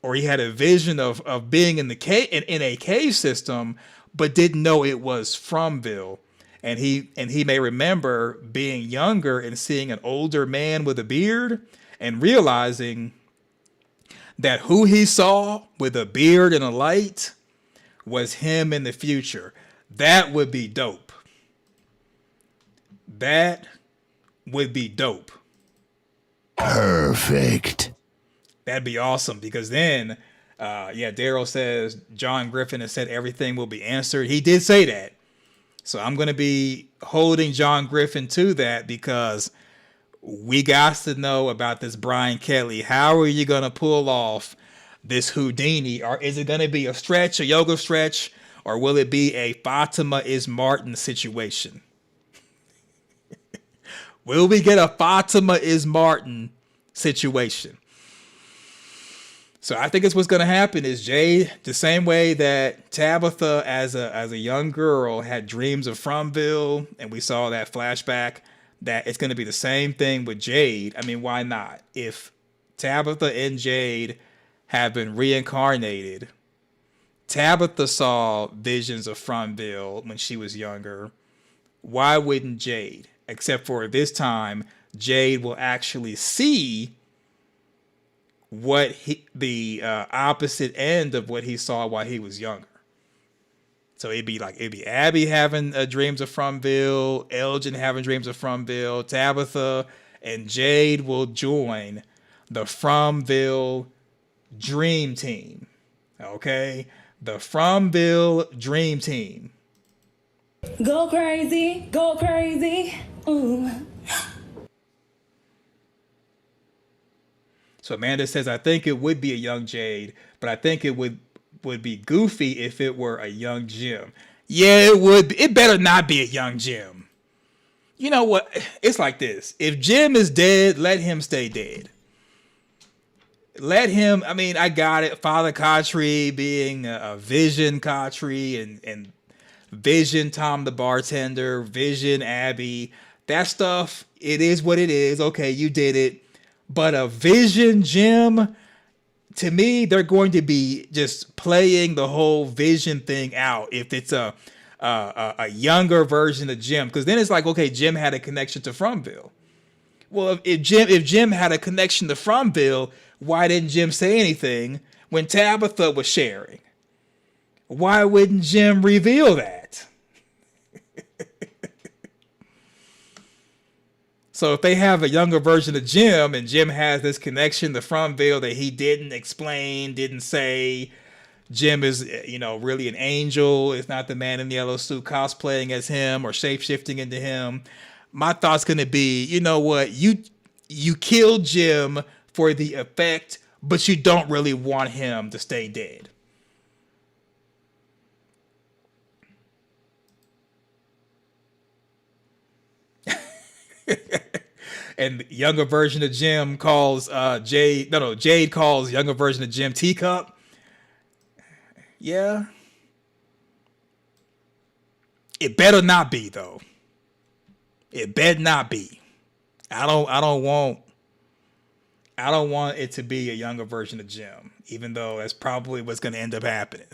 or he had a vision of being in the cave, in a cave system, but didn't know it was Fromville. And he may remember being younger and seeing an older man with a beard and realizing that who he saw with a beard and a light was him in the future. That would be dope. That would be dope. Perfect. That'd be awesome, because then, Daryl says John Griffin has said everything will be answered. He did say that. So I'm going to be holding John Griffin to that, because we got to know about this Brian Kelly. How are you going to pull off this Houdini? Or is it going to be a stretch, a yoga stretch, or will it be a Fatima is Martin situation? Will we get a Fatima is Martin situation? So I think it's what's going to happen is Jade, the same way that Tabitha as a young girl had dreams of Fromville, and we saw that flashback, that it's going to be the same thing with Jade. I mean, why not? If Tabitha and Jade have been reincarnated, Tabitha saw visions of Fromville when she was younger. Why wouldn't Jade? Except for this time, Jade will actually see what the opposite end of what he saw while he was younger. So it'd be Abby having dreams of Fromville, Elgin having dreams of Fromville, Tabitha and Jade will join the Fromville Dream Team. Okay? The Fromville Dream Team. Go crazy, go crazy. Ooh. So Amanda says, I think it would be a young Jade, but I think it would be goofy if it were a young Jim. Yeah, it would be. It better not be a young Jim. You know what? It's like this. If Jim is dead, let him stay dead. Let him, I mean, I got it. Father Kotri being a Vision Kotri and Vision Tom the bartender, Vision Abby. That stuff, it is what it is. Okay, you did it. But a Vision Jim, to me, they're going to be just playing the whole Vision thing out if it's a younger version of Jim. Because then it's like, okay, Jim had a connection to Fromville. Well, if Jim had a connection to Fromville, why didn't Jim say anything when Tabitha was sharing? Why wouldn't Jim reveal that? So if they have a younger version of Jim and Jim has this connection to Fromville that he didn't explain, didn't say, Jim is, really an angel. It's not the man in the yellow suit cosplaying as him or shape-shifting into him. My thought's going to be, you know what? You killed Jim for the effect, but you don't really want him to stay dead. And the younger version of Jim calls Jade calls younger version of Jim Teacup. Yeah. It better not be though. It better not be. I don't want it to be a younger version of Jim, even though that's probably what's going to end up happening.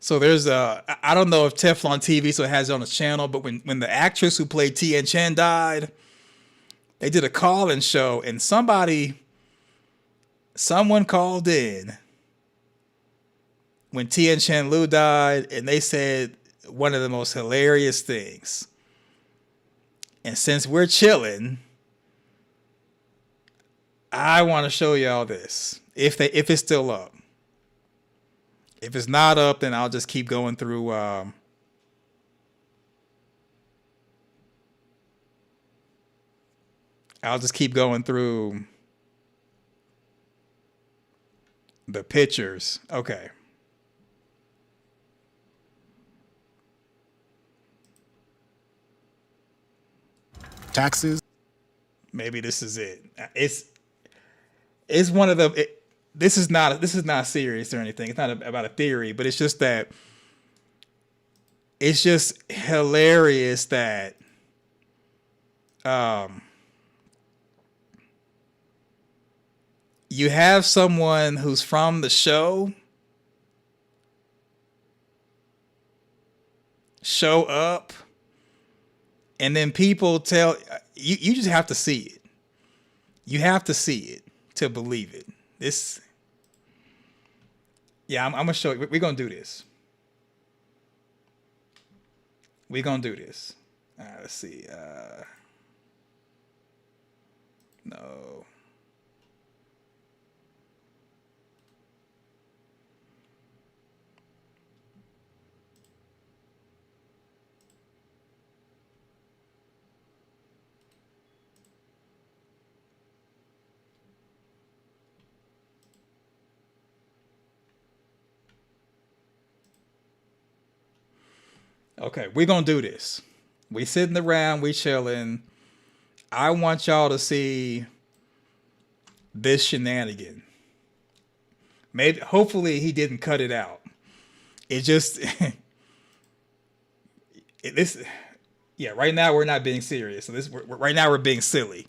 So there's I don't know if Teflon TV so it has it on its channel, but when the actress who played Tien Chen died, they did a call-in show and someone called in when Tien Chen Lu died, and they said one of the most hilarious things. And since we're chilling, I want to show y'all this. If it's still up. If it's not up, then I'll just keep going through I'll just keep going through the pictures. Okay. Taxes. Maybe this is it. It's one of the. This is not serious or anything. It's not about a theory, but it's just that. It's just hilarious that. You have someone who's from the show show up, and then people tell you. You just have to see it. You have to see it to believe it. I'm gonna show you. We're gonna do this. We're gonna do this. Let's see. No. Okay, we're gonna do this. We sitting around, we chilling. I want y'all to see this shenanigan. Maybe, hopefully, he didn't cut it out. It just, right now we're not being serious. So right now we're being silly.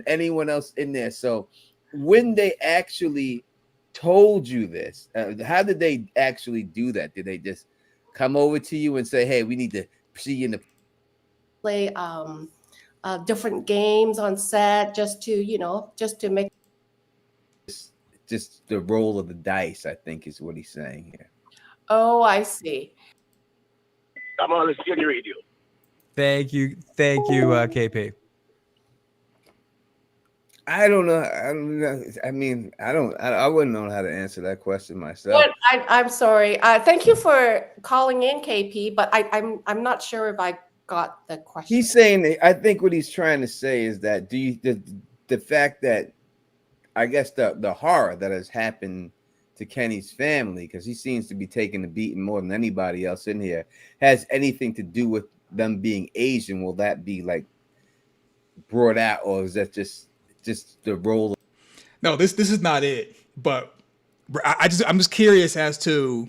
Anyone else in there? So when they actually told you this, how did they actually do that? Did they just come over to you and say, hey, we need to see you in the play different games on set just to make just the roll of the dice, I think is what he's saying here. Oh, I see. Come on, let's get your radio. Thank you, KP. I don't know. I mean, I wouldn't know how to answer that question myself. But I'm sorry. Thank you for calling in, KP. But I'm not sure if I got the question. He's saying, I think what he's trying to say is that the fact that I guess the horror that has happened to Kenny's family, because he seems to be taking the beating more than anybody else in here, has anything to do with them being Asian. Will that be like brought out, or is that just the role? No, this is not it. But I'm just curious as to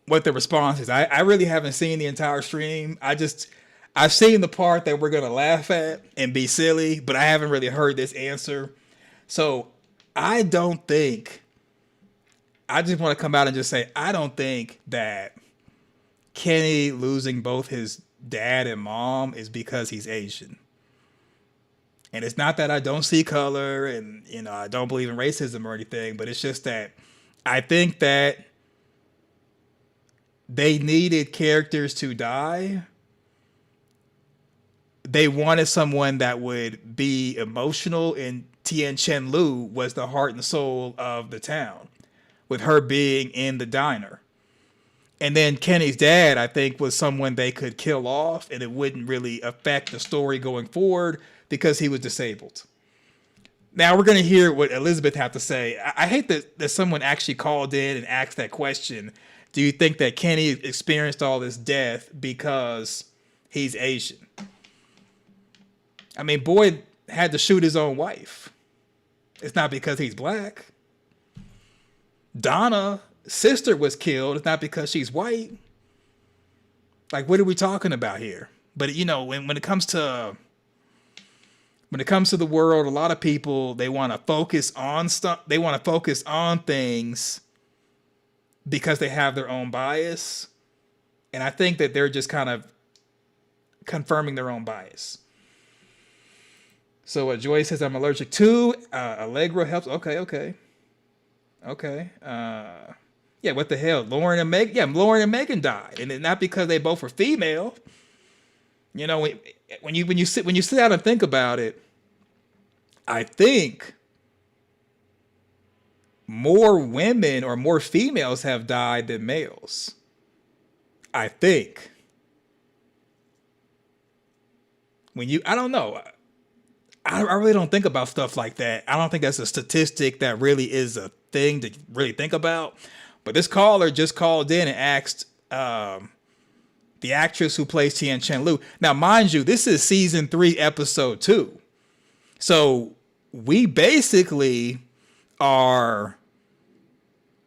what the response is. I really haven't seen the entire stream. I've seen the part that we're gonna laugh at and be silly, but I haven't really heard this answer. So I just want to come out and just say, I don't think that Kenny losing both his dad and mom is because he's Asian. And it's not that I don't see color and, I don't believe in racism or anything, but it's just that I think that they needed characters to die they wanted someone that would be emotional, and Tien Chen Lu was the heart and soul of the town, with her being in the diner. And then Kenny's dad, I think, was someone they could kill off, and it wouldn't really affect the story going forward because he was disabled. Now we're going to hear what Elizabeth had to say. I hate that someone actually called in and asked that question. Do you think that Kenny experienced all this death because he's Asian? I mean, Boyd had to shoot his own wife. It's not because he's black. Donna's sister was killed. It's not because she's white. Like, what are we talking about here? But you know, when it comes to the world, a lot of people, they want to focus on stuff. They want to focus on things because they have their own bias. And I think that they're just kind of confirming their own bias. So Joy says, I'm allergic to. Allegra helps. Okay. Yeah, what the hell? Lauren and Megan. Yeah, Lauren and Megan died. And not because they both were female. You know, when you sit down and think about it, I think more women or more females have died than males. I think. I don't know. I really don't think about stuff like that. I don't think that's a statistic that really is a thing to really think about. But this caller just called in and asked the actress who plays Tien Chen Lu. Now, mind you, this is season 3, episode 2. So we basically are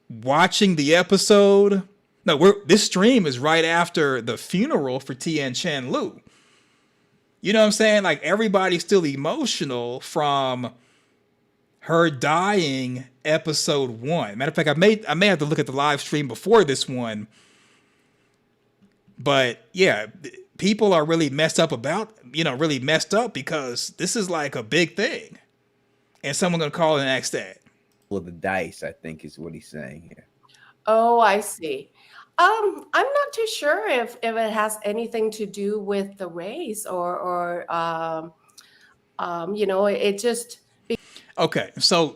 watching the episode. No, this stream is right after the funeral for Tien Chen Lu. You know what I'm saying? Like, everybody's still emotional from her dying episode 1. Matter of fact, I may have to look at the live stream before this one. But yeah, people are really messed up because this is like a big thing. And someone gonna call and ask that. Well, the dice, I think, is what he's saying here. Oh, I see. I'm not too sure if it has anything to do with the race or you know, it just. Okay, so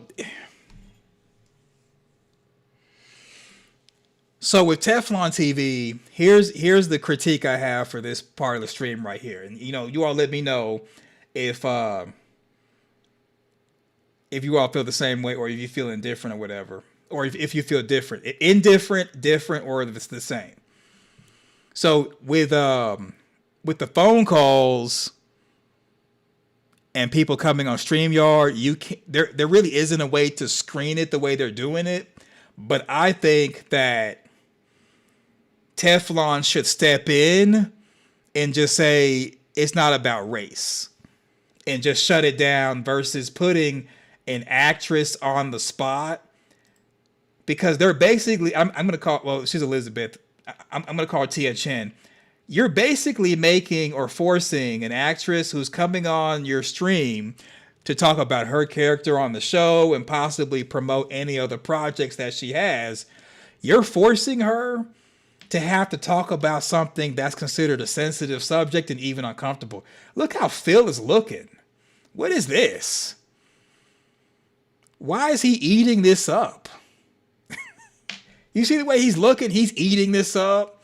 with Teflon TV, here's the critique I have for this part of the stream right here, and you know, you all let me know if you all feel the same way, or if you feel indifferent or whatever. Or if you feel different, indifferent, different, or if it's the same. So with the phone calls and people coming on StreamYard, there really isn't a way to screen it the way they're doing it. But I think that Teflon should step in and just say it's not about race, and just shut it down versus putting an actress on the spot. Because they're basically, I'm going to call, well, she's Elizabeth. I'm going to call her Tien Chen. You're basically making or forcing an actress who's coming on your stream to talk about her character on the show and possibly promote any other projects that she has. You're forcing her to have to talk about something that's considered a sensitive subject and even uncomfortable. Look how Phil is looking. What is this? Why is he eating this up? You see the way he's looking? He's eating this up.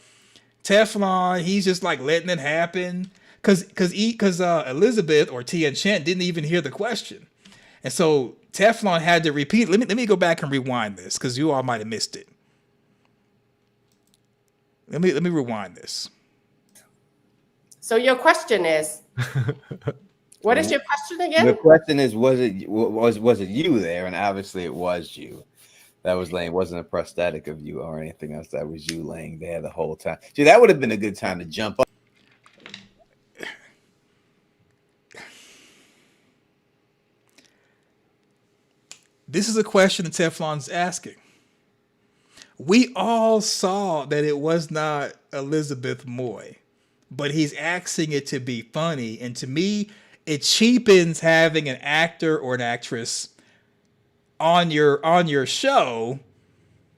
Teflon, he's just like letting it happen. Because Elizabeth or Tien Chen didn't even hear the question. And so Teflon had to repeat. Let me go back and rewind this because you all might have missed it. Let me rewind this. So your question is, what is your question again? The question is, was it you there? And obviously it was you. That was laying, wasn't a prosthetic of you or anything else. That was you laying there the whole time. See, that would have been a good time to jump up. This is a question that Teflon's asking. We all saw that it was not Elizabeth Moy, but he's asking it to be funny. And to me, it cheapens having an actor or an actress on your show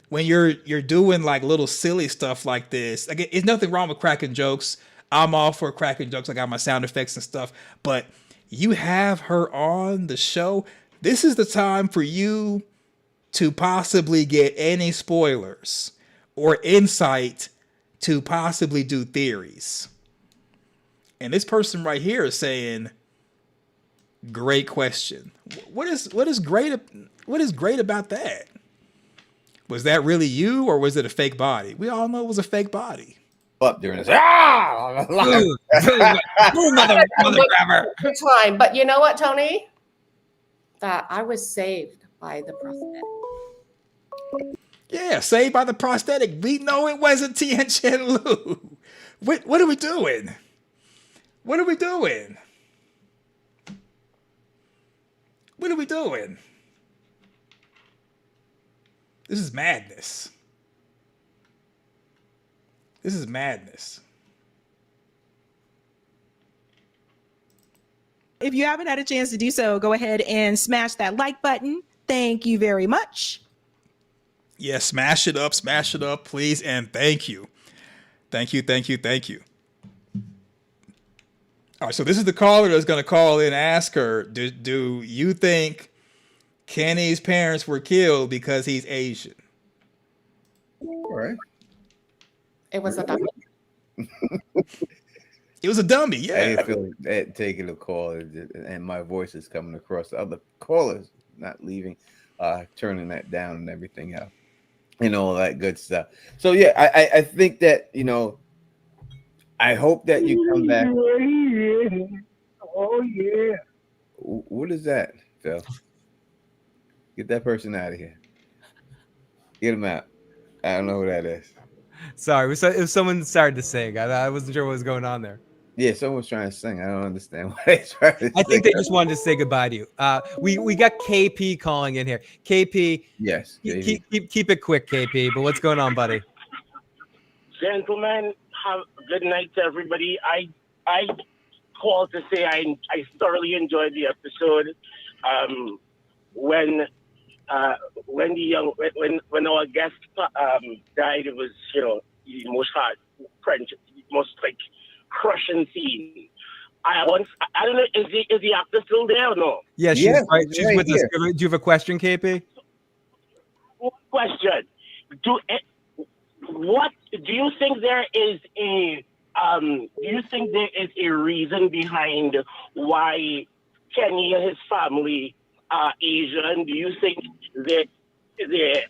when you're doing like little silly stuff like this. Like, there's nothing wrong with cracking jokes. I'm all for cracking jokes. I got my sound effects and stuff, but you have her on the show. This is the time for you to possibly get any spoilers or insight to possibly do theories. And this person right here is saying, great question. What is great about that? Was that really you, or was it a fake body? We all know it was a fake body. Up during this. Good time. But you know what, Tony? That I was saved by the prosthetic. Yeah, saved by the prosthetic. We know it wasn't Tien Chen Lu. What are we doing? What are we doing? What are we doing? This is madness. This is madness. If you haven't had a chance to do so, go ahead and smash that like button. Thank you very much. Yeah, smash it up, please, and thank you. Thank you. All right, so this is the caller that's going to call in and ask her, do you think Kenny's parents were killed because he's Asian? All right. It was a dummy. It was a dummy, yeah. I didn't feel like taking a call, and my voice is coming across. The other callers not leaving, turning that down and everything else, and all that good stuff. So yeah, I think that, you know, I hope that you come back. Oh yeah. What is that, Phil? Get that person out of here. Get him out. I don't know who that is. Sorry, it was someone started to sing. I wasn't sure what was going on there. Yeah, someone's trying to sing. I don't understand why they trying to I think they just wanted to say goodbye to you. We got KP calling in here. KP, yes, keep it quick, KP. But what's going on, buddy? Gentlemen, have a good night to everybody. I called to say I thoroughly enjoyed the episode. When our guest died, it was, you know, the most like crushing scene. I don't know, is the actor still there or no? Yeah, she's right. She's with us. Do you have a question, KP? Question: what do you think there is a reason behind why Kenny and his family are Asian? Do you think that their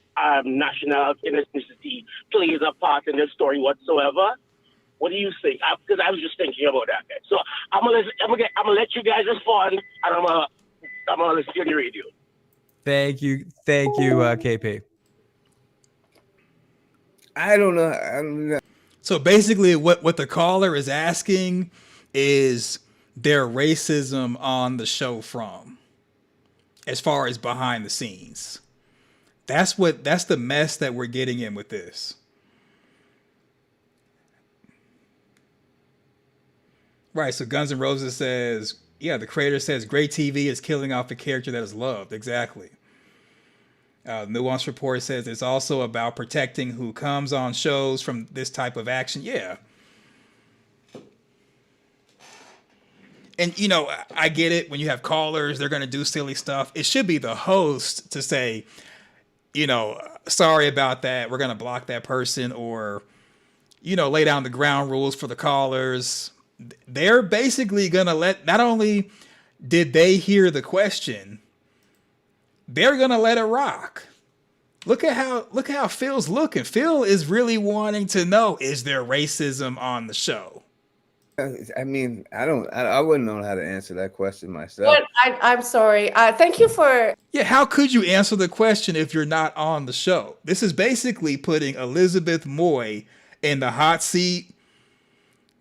nationality and ethnicity plays a part in the story whatsoever? What do you think? Because I was just thinking about that. So I'm gonna let you guys respond, and I'm gonna listen to the radio. Thank you, KP. I don't know. So basically, what the caller is asking is their racism on the show from, as far as behind the scenes. That's the mess that we're getting in with this. Right, so Guns N' Roses says, yeah, the creator says great TV is killing off a character that is loved. Exactly. Nuance Report says it's also about protecting who comes on shows from this type of action. Yeah. And, you know, I get it. When you have callers, they're going to do silly stuff. It should be the host to say, you know, sorry about that. We're going to block that person, or, you know, lay down the ground rules for the callers. They're basically going to not only did they hear the question, they're going to let it rock. Look at how Phil's looking. Phil is really wanting to know, is there racism on the show? I mean, I wouldn't know how to answer that question myself. But I'm sorry. Thank you for. Yeah, how could you answer the question if you're not on the show? This is basically putting Elizabeth Moy in the hot seat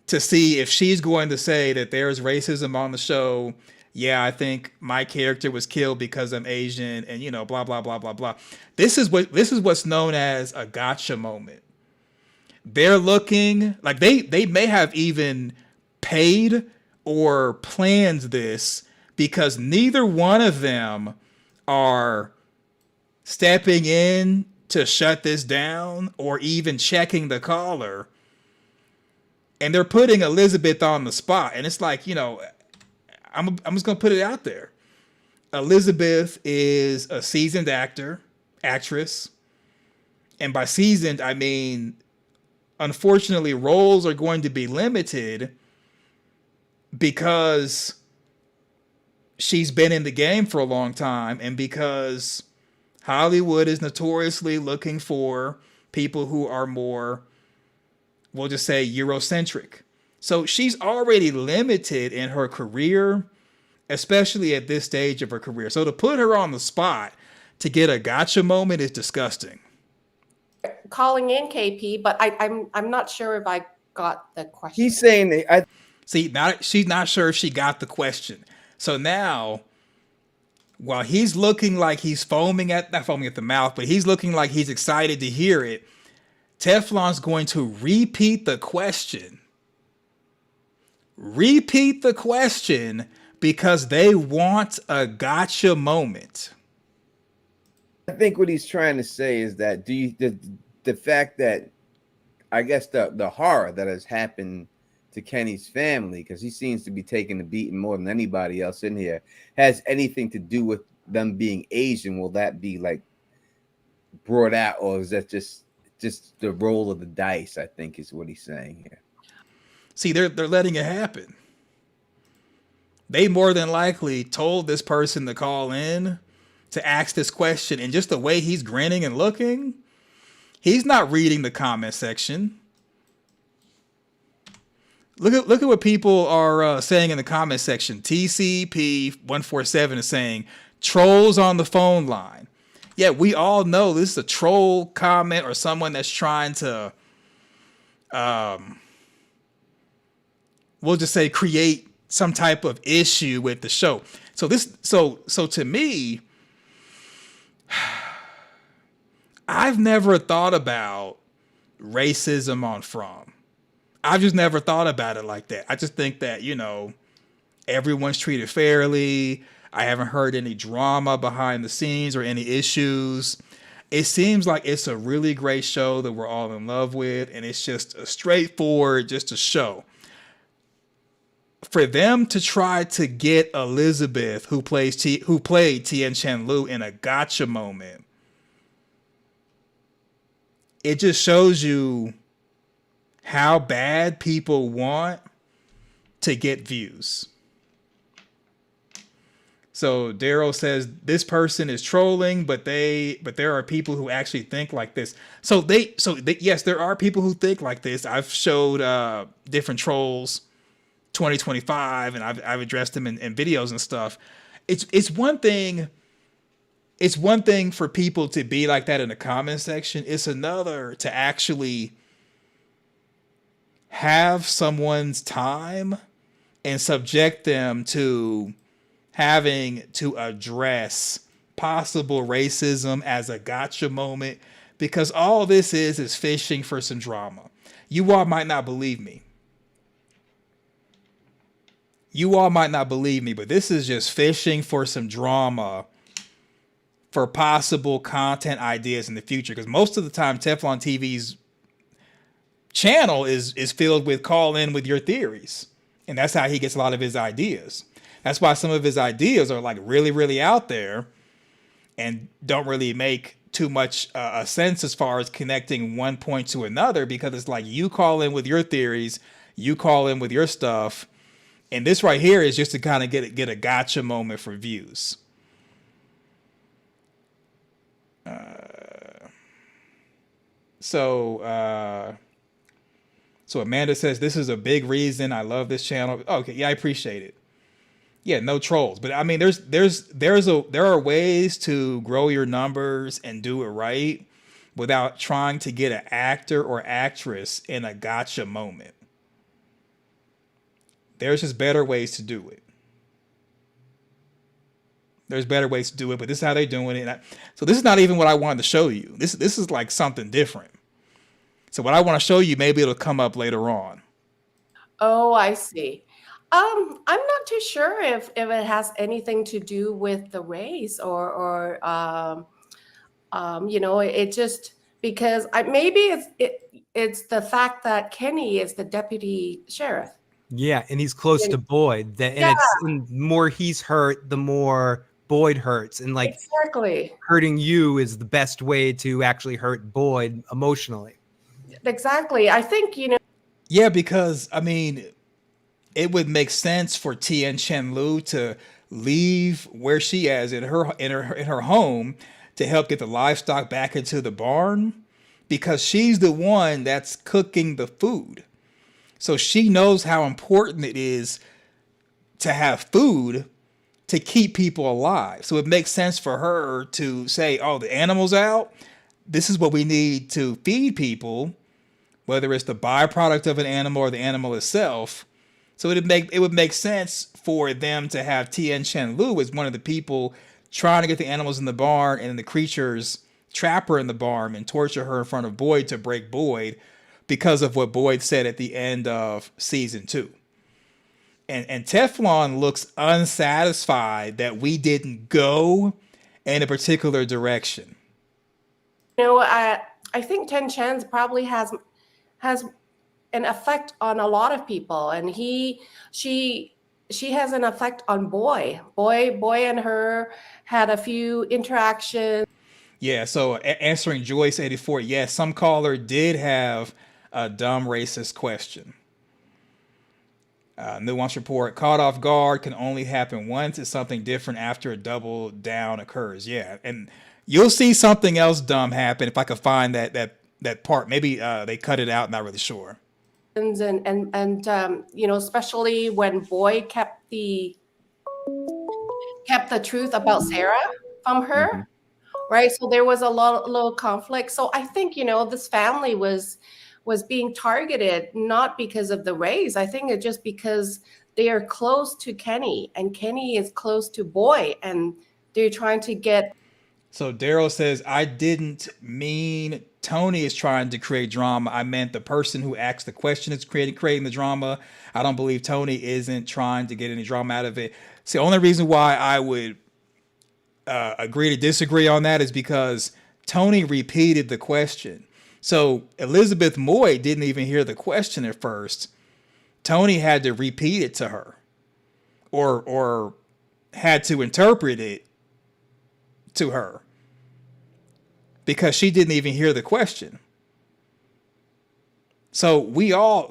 to see if she's going to say that there's racism on the show. Yeah, I think my character was killed because I'm Asian, and, you know, blah blah blah blah blah. This is what's known as a gotcha moment. They're looking like they may have even paid or planned this, because neither one of them are stepping in to shut this down or even checking the caller. And they're putting Elizabeth on the spot. And it's like, I'm just going to put it out there. Elizabeth is a seasoned actress. And by seasoned, I mean, unfortunately, roles are going to be limited because she's been in the game for a long time and because Hollywood is notoriously looking for people who are more, we'll just say, Eurocentric. So she's already limited in her career, especially at this stage of her career. So to put her on the spot to get a gotcha moment is disgusting. Calling in KP, but I'm not sure if I got the question. He's saying that she's not sure if she got the question. So now, while he's looking like he's not foaming at the mouth, but he's looking like he's excited to hear it, Teflon's going to repeat the question. Repeat the question because they want a gotcha moment. I think what he's trying to say is that the fact that I guess the horror that has happened to Kenny's family, because he seems to be taking the beating more than anybody else in here, has anything to do with them being Asian? Will that be like brought out, or is that just the roll of the dice? I think is what he's saying here. See, they're letting it happen. They more than likely told this person to call in to ask this question, and just the way he's grinning and looking, he's not reading the comment section. Look at what people are saying in the comment section. TCP147 is saying trolls on the phone line. Yeah, we all know this is a troll comment or someone that's trying to, we'll just say, create some type of issue with the show. So to me, I've never thought about racism on From. I've just never thought about it like that. I just think that, everyone's treated fairly. I haven't heard any drama behind the scenes or any issues. It seems like it's a really great show that we're all in love with, and it's just a straightforward, just a show. For them to try to get Elizabeth, who played Tien Chen Lu, in a gotcha moment, it just shows you how bad people want to get views. So Daryl says this person is trolling, but there are people who actually think like this. So yes, there are people who think like this. I've showed different trolls 2025, and I've addressed them in videos and stuff. It's one thing. It's one thing for people to be like that in the comment section. It's another to actually have someone's time and subject them to having to address possible racism as a gotcha moment, because all this is fishing for some drama. You all might not believe me. But this is just fishing for some drama for possible content ideas in the future. Because most of the time, Teflon TV's channel is filled with call in with your theories. And that's how he gets a lot of his ideas. That's why some of his ideas are like really, really out there and don't really make too much a sense as far as connecting one point to another, because it's like you call in with your theories, you call in with your stuff. And this right here is just to kind of get a gotcha moment for views. So Amanda says, this is a big reason I love this channel. Okay, yeah, I appreciate it. Yeah, no trolls. But I mean, there are ways to grow your numbers and do it right without trying to get an actor or actress in a gotcha moment. There's just better ways to do it. There's better ways to do it, but this is how they're doing it. So this is not even what I wanted to show you. This is like something different. So what I want to show you, maybe it'll come up later on. Oh, I see. I'm not too sure if it has anything to do with the race or it just because maybe it's the fact that Kenny is the deputy sheriff. Yeah, and he's close to Boyd. And the more he's hurt, the more Boyd hurts. And like exactly, hurting you is the best way to actually hurt Boyd emotionally. Exactly. I think, Yeah, because I mean, it would make sense for Tien Chen Lu to leave where she is in her home to help get the livestock back into the barn, because she's the one that's cooking the food. So she knows how important it is to have food to keep people alive. So it makes sense for her to say, oh, the animal's out. This is what we need to feed people, whether it's the byproduct of an animal or the animal itself. So it would make sense for them to have Tien Chen Lu as one of the people trying to get the animals in the barn, and the creatures trap her in the barn and torture her in front of Boyd to break Boyd, because of what Boyd said at the end of season 2. And Teflon looks unsatisfied that we didn't go in a particular direction. I think Ten Chen's probably has an effect on a lot of people, and she has an effect on Boy and her had a few interactions. Yeah, so answering Joyce 84, yes, some caller did have a dumb racist question. Nuance report, caught off guard can only happen once. It's something different after a double down occurs. Yeah, and you'll see something else dumb happen if I could find that part. Maybe they cut it out, not really sure. And especially when Boy kept the truth about Sarah from her, right? So there was a little conflict. So I think this family was being targeted not because of the race. I think it's just because they are close to Kenny, and Kenny is close to Boy, and they're trying to get. So Daryl says, I didn't mean Tony is trying to create drama. I meant the person who asked the question is creating the drama. I don't believe Tony isn't trying to get any drama out of it. So the only reason why I would agree to disagree on that is because Tony repeated the question. So Elizabeth Moy didn't even hear the question at first. Tony had to repeat it to her, or had to interpret it to her, because she didn't even hear the question. So we all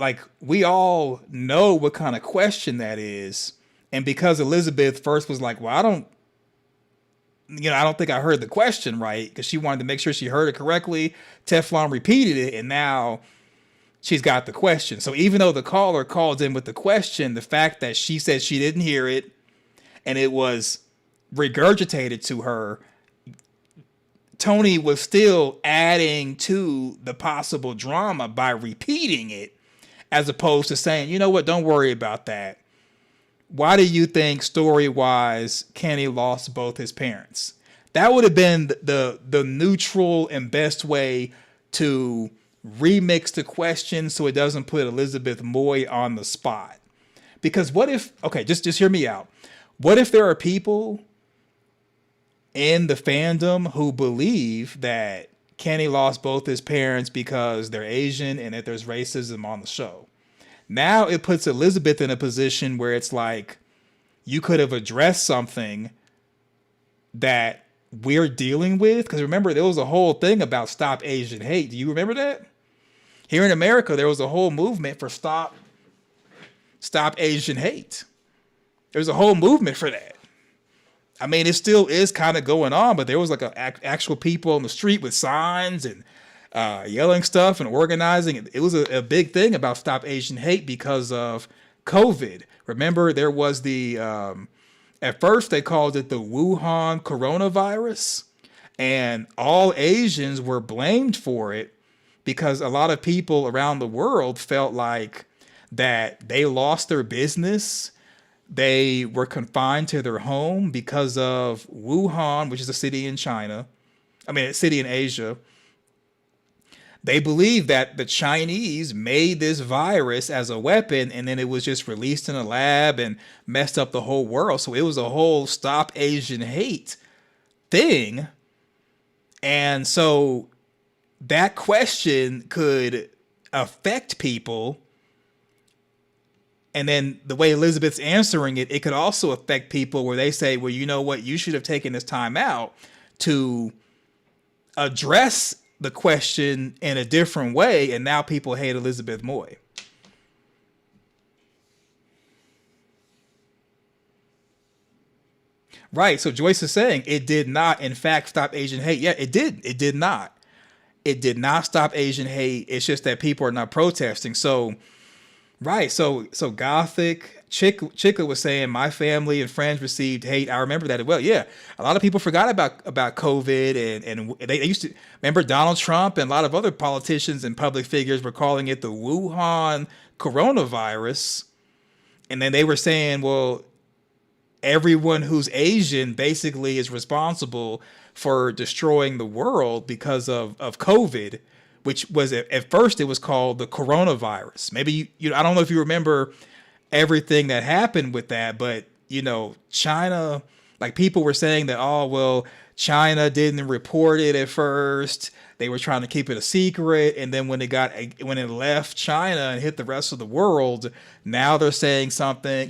know what kind of question that is. And because Elizabeth first was like, well, I don't think I heard the question right, because she wanted to make sure she heard it correctly. Teflon repeated it, and now she's got the question. So even though the caller called in with the question, the fact that she said she didn't hear it and it was regurgitated to her, Tony was still adding to the possible drama by repeating it, as opposed to saying, you know what, don't worry about that. Why do you think story-wise Kenny lost both his parents? That would have been the neutral and best way to remix the question so it doesn't put Elizabeth Moy on the spot. Because what if, okay, just hear me out. What if there are people in the fandom who believe that Kenny lost both his parents because they're Asian and that there's racism on the show? Now it puts Elizabeth in a position where it's like, you could have addressed something that we're dealing with. Because remember, there was a whole thing about Stop Asian Hate. Do you remember that? Here in America, there was a whole movement for Stop Asian Hate. There's a whole movement for that. I mean, it still is kind of going on, but there was like actual people on the street with signs and yelling stuff and organizing. It was a big thing about Stop Asian Hate because of COVID. Remember, there was the, at first they called it the Wuhan coronavirus, and all Asians were blamed for it because a lot of people around the world felt like that they lost their business. They were confined to their home because of Wuhan, which is a city in China. I mean, a city in Asia. They believe that the Chinese made this virus as a weapon, and then it was just released in a lab and messed up the whole world. So it was a whole Stop Asian Hate thing. And so that question could affect people. And then the way Elizabeth's answering it, it could also affect people where they say, well, you know what? You should have taken this time out to address the question in a different way. And now people hate Elizabeth Moy. Right. So Joyce is saying it did not, in fact, stop Asian hate. Yeah, it did. It did not. It did not stop Asian hate. It's just that people are not protesting. So, right. So Gothic Chica was saying my family and friends received hate. I remember that as well. Yeah. A lot of people forgot about COVID and they used to remember Donald Trump and a lot of other politicians and public figures were calling it the Wuhan coronavirus. And then they were saying, well, everyone who's Asian basically is responsible for destroying the world because of COVID, which was at first it was called the coronavirus. Maybe I don't know if you remember everything that happened with that, but China, like people were saying that, oh, well, China didn't report it at first. They were trying to keep it a secret. And then when it left China and hit the rest of the world, now they're saying something,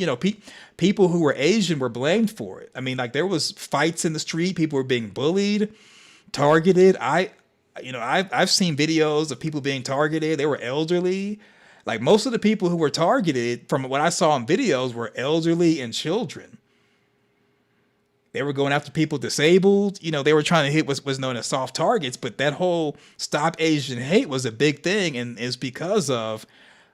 people who were Asian were blamed for it. I mean, like there was fights in the street. People were being bullied, targeted. I've seen videos of people being targeted. They were elderly. Like most of the people who were targeted from what I saw in videos were elderly and children. They were going after people disabled. They were trying to hit what's known as soft targets. But that whole Stop Asian Hate was a big thing. And it's because of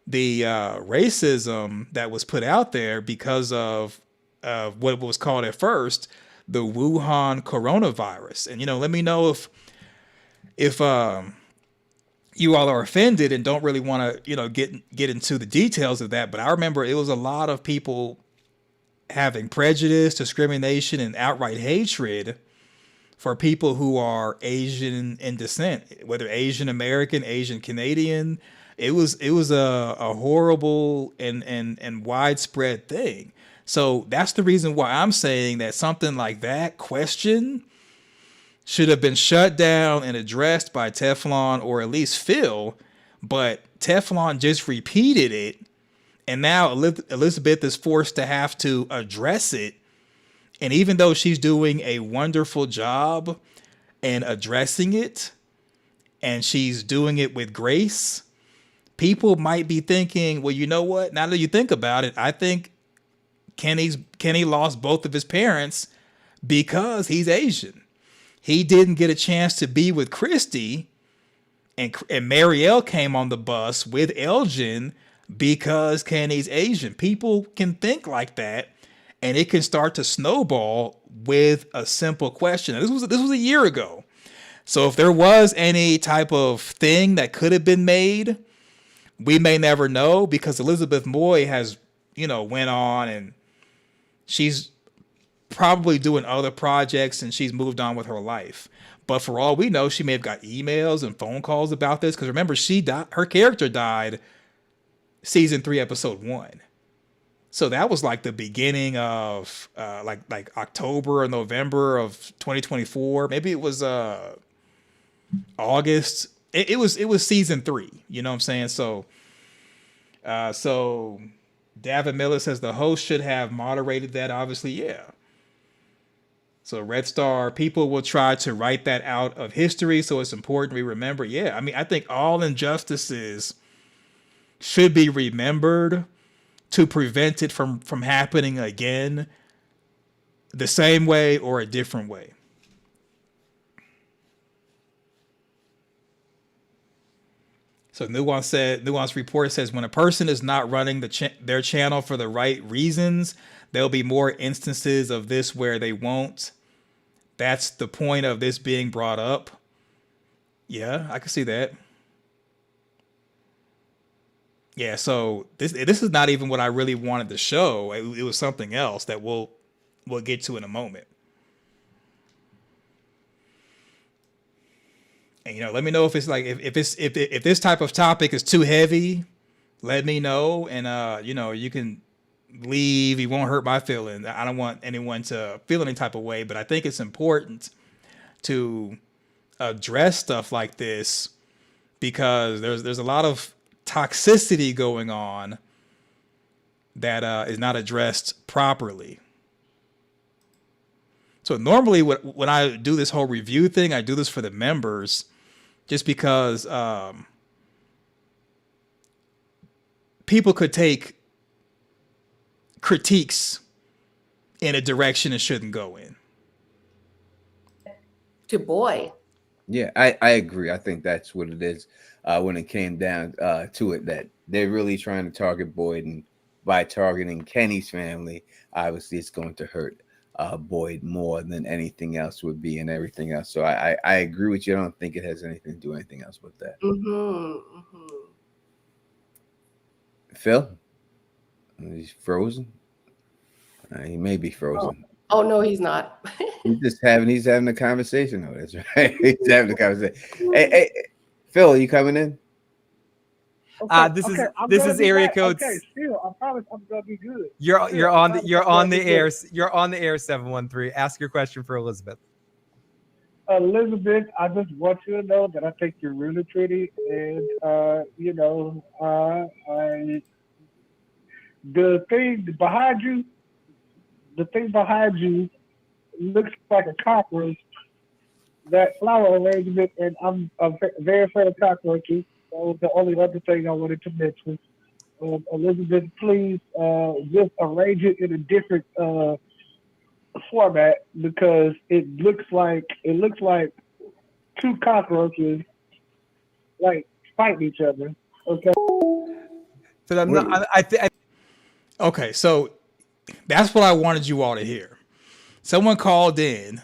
the racism that was put out there because of what was called at first the Wuhan coronavirus. And, let me know if you all are offended and don't really want to, get into the details of that. But I remember it was a lot of people having prejudice, discrimination, and outright hatred for people who are Asian in descent, whether Asian American, Asian Canadian. It was a horrible and widespread thing. So that's the reason why I'm saying that something like that question should have been shut down and addressed by Teflon or at least Phil, but Teflon just repeated it. And now Elizabeth is forced to have to address it. And even though she's doing a wonderful job in addressing it, and she's doing it with grace, people might be thinking, well, you know what? Now that you think about it, I think Kenny lost both of his parents because he's Asian. He didn't get a chance to be with Christy, and Marielle came on the bus with Elgin because Kenny's Asian. People can think like that, and it can start to snowball with a simple question. Now, this was a year ago. So if there was any type of thing that could have been made, we may never know, because Elizabeth Moy has, went on and she's probably doing other projects and she's moved on with her life. But for all we know, she may have got emails and phone calls about this, because remember, her character died season 3, episode 1. So that was like the beginning of like October or November of 2024. Maybe it was August. It was season 3. You know what I'm saying? So Davin Miller says the host should have moderated that. Obviously, yeah. So Red Star, people will try to write that out of history. So it's important we remember. Yeah, I mean, I think all injustices should be remembered to prevent it from happening again, the same way or a different way. So Nuance Report says when a person is not running their channel for the right reasons, there'll be more instances of this where they won't. That's the point of this being brought up. Yeah, I can see that. Yeah, so this is not even what I really wanted to show. It was something else that we'll get to in a moment. And let me know if it's like if this type of topic is too heavy, let me know, and you can leave. You won't hurt my feelings. I don't want anyone to feel any type of way, but I think it's important to address stuff like this, because there's a lot of toxicity going on that is not addressed properly. So normally when I do this whole review thing, I do this for the members just because people could take critiques in a direction it shouldn't go in. To boy. Yeah, I agree. I think that's what it is when it came down to it, that they're really trying to target Boyd, and by targeting Kenny's family, obviously it's going to hurt Boyd more than anything else would be, and everything else. So I agree with you. I don't think it has anything to do anything else with that. Phil, he's frozen. He may be frozen. Oh no, he's not. He's having a conversation. Oh, that's right. He's having a conversation. Hey, Phil, are you coming in? This is area code. Okay, still, I promise I'm gonna be good. You're on the air. You're on the air. 713. Ask your question for Elizabeth. Elizabeth, I just want you to know that I think you're really pretty, and the thing behind you looks like a cockroach. That flower arrangement, and I'm very afraid of cockroaches. That was the only other thing I wanted to mention. Elizabeth, please just arrange it in a different format, because it looks like two cockroaches like fighting each other. Okay. So Okay, so that's what I wanted you all to hear. Someone called in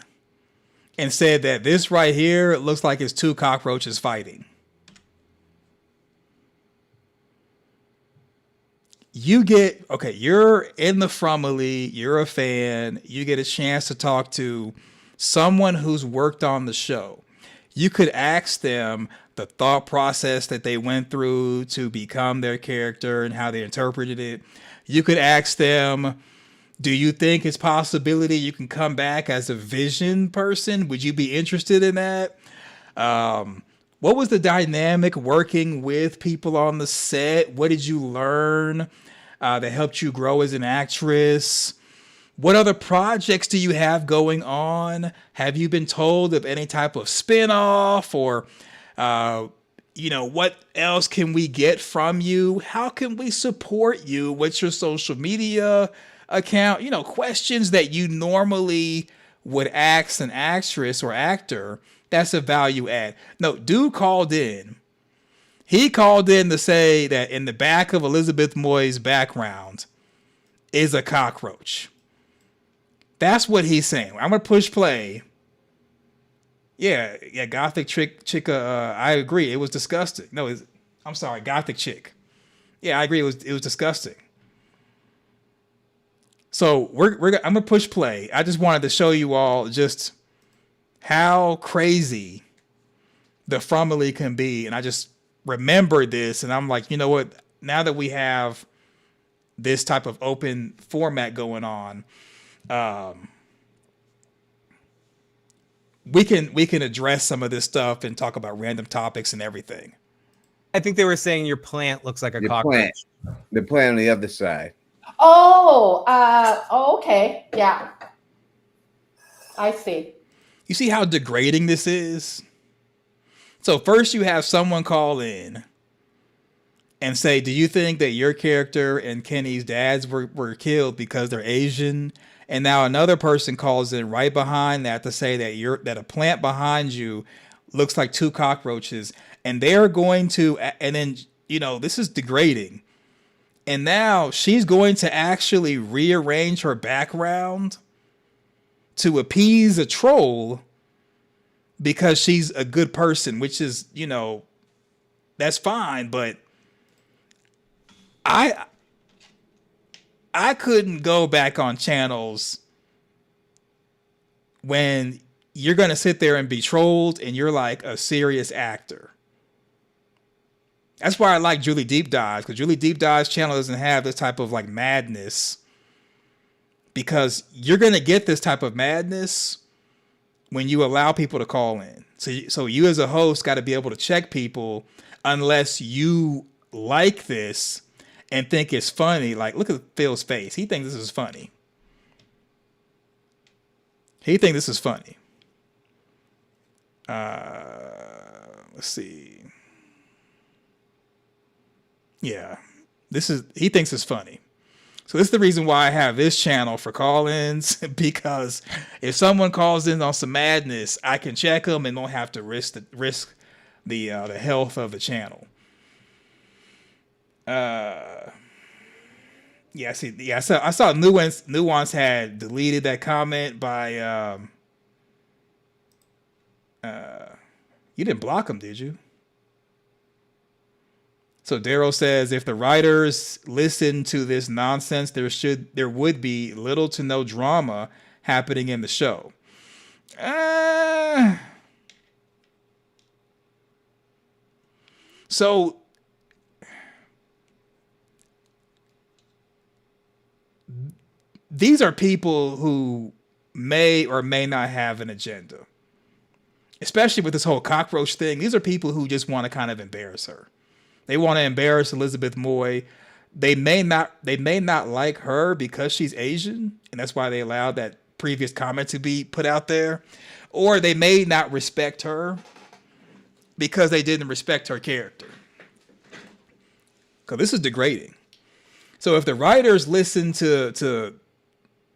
and said that this right here looks like it's two cockroaches fighting. You're in the family, you're a fan, you get a chance to talk to someone who's worked on the show. You could ask them the thought process that they went through to become their character and how they interpreted it. You could ask them, do you think it's possibility you can come back as a vision person? Would you be interested in that? What was the dynamic working with people on the set? What did you learn that helped you grow as an actress? What other projects do you have going on? Have you been told of any type of spinoff, or, what else can we get from you? How can we support you? What's your social media account? Questions that you normally would ask an actress or actor. That's a value add. No, dude called in. He called in to say that in the back of Elizabeth Moy's background is a cockroach. That's what he's saying. I'm gonna push play. Yeah, Gothic chick. I agree. It was disgusting. No, I'm sorry, Gothic chick. Yeah, I agree. It was disgusting. So I'm gonna push play. I just wanted to show you all just how crazy the family can be, and I just remembered this, and I'm like, you know what? Now that we have this type of open format going on, we can address some of this stuff and talk about random topics and everything. I think they were saying your plant looks like a cockroach. The plant on the other side. Okay. Yeah. I see. You see how degrading this is? So first you have someone call in and say, do you think that your character and Kenny's dads were killed because they're Asian? And now another person calls in right behind that to say that a plant behind you looks like two cockroaches, and they're going to, and then, this is degrading. And now she's going to actually rearrange her background to appease a troll because she's a good person, which is, that's fine. But I couldn't go back on channels when you're going to sit there and be trolled and you're like a serious actor. That's why I like Julie Deep Dives, because Julie Deep Dives channel doesn't have this type of like madness, because you're going to get this type of madness when you allow people to call in. So you as a host got to be able to check people unless you like this and think it's funny. Like, look at Phil's face. He thinks this is funny. He thinks this is funny. Let's see. Yeah, he thinks it's funny. So this is the reason why I have this channel for call-ins, because if someone calls in on some madness, I can check them and don't have to risk the health of the channel. Yeah, see, yeah, I saw Nuance had deleted that comment by you didn't block him, did you? So Daryl says, if the writers listen to this nonsense, there would be little to no drama happening in the show. So these are people who may or may not have an agenda, especially with this whole cockroach thing. These are people who just want to kind of embarrass her. They want to embarrass Elizabeth Moy. They may not like her because she's Asian, and that's why they allowed that previous comment to be put out there. Or they may not respect her because they didn't respect her character. Because this is degrading. So if the writers listen to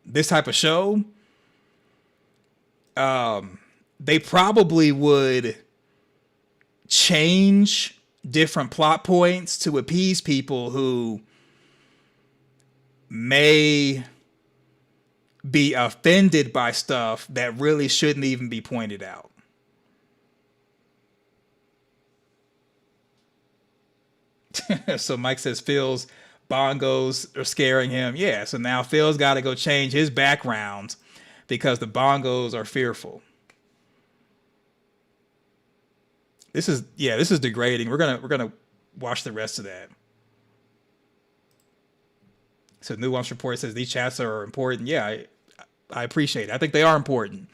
this type of show, they probably would change different plot points to appease people who may be offended by stuff that really shouldn't even be pointed out. So Mike says Phil's bongos are scaring him. Yeah, so now Phil's got to go change his background because the bongos are fearful. This is degrading. We're gonna watch the rest of that. So Nuance Report says these chats are important. Yeah, I appreciate it. I think they are important.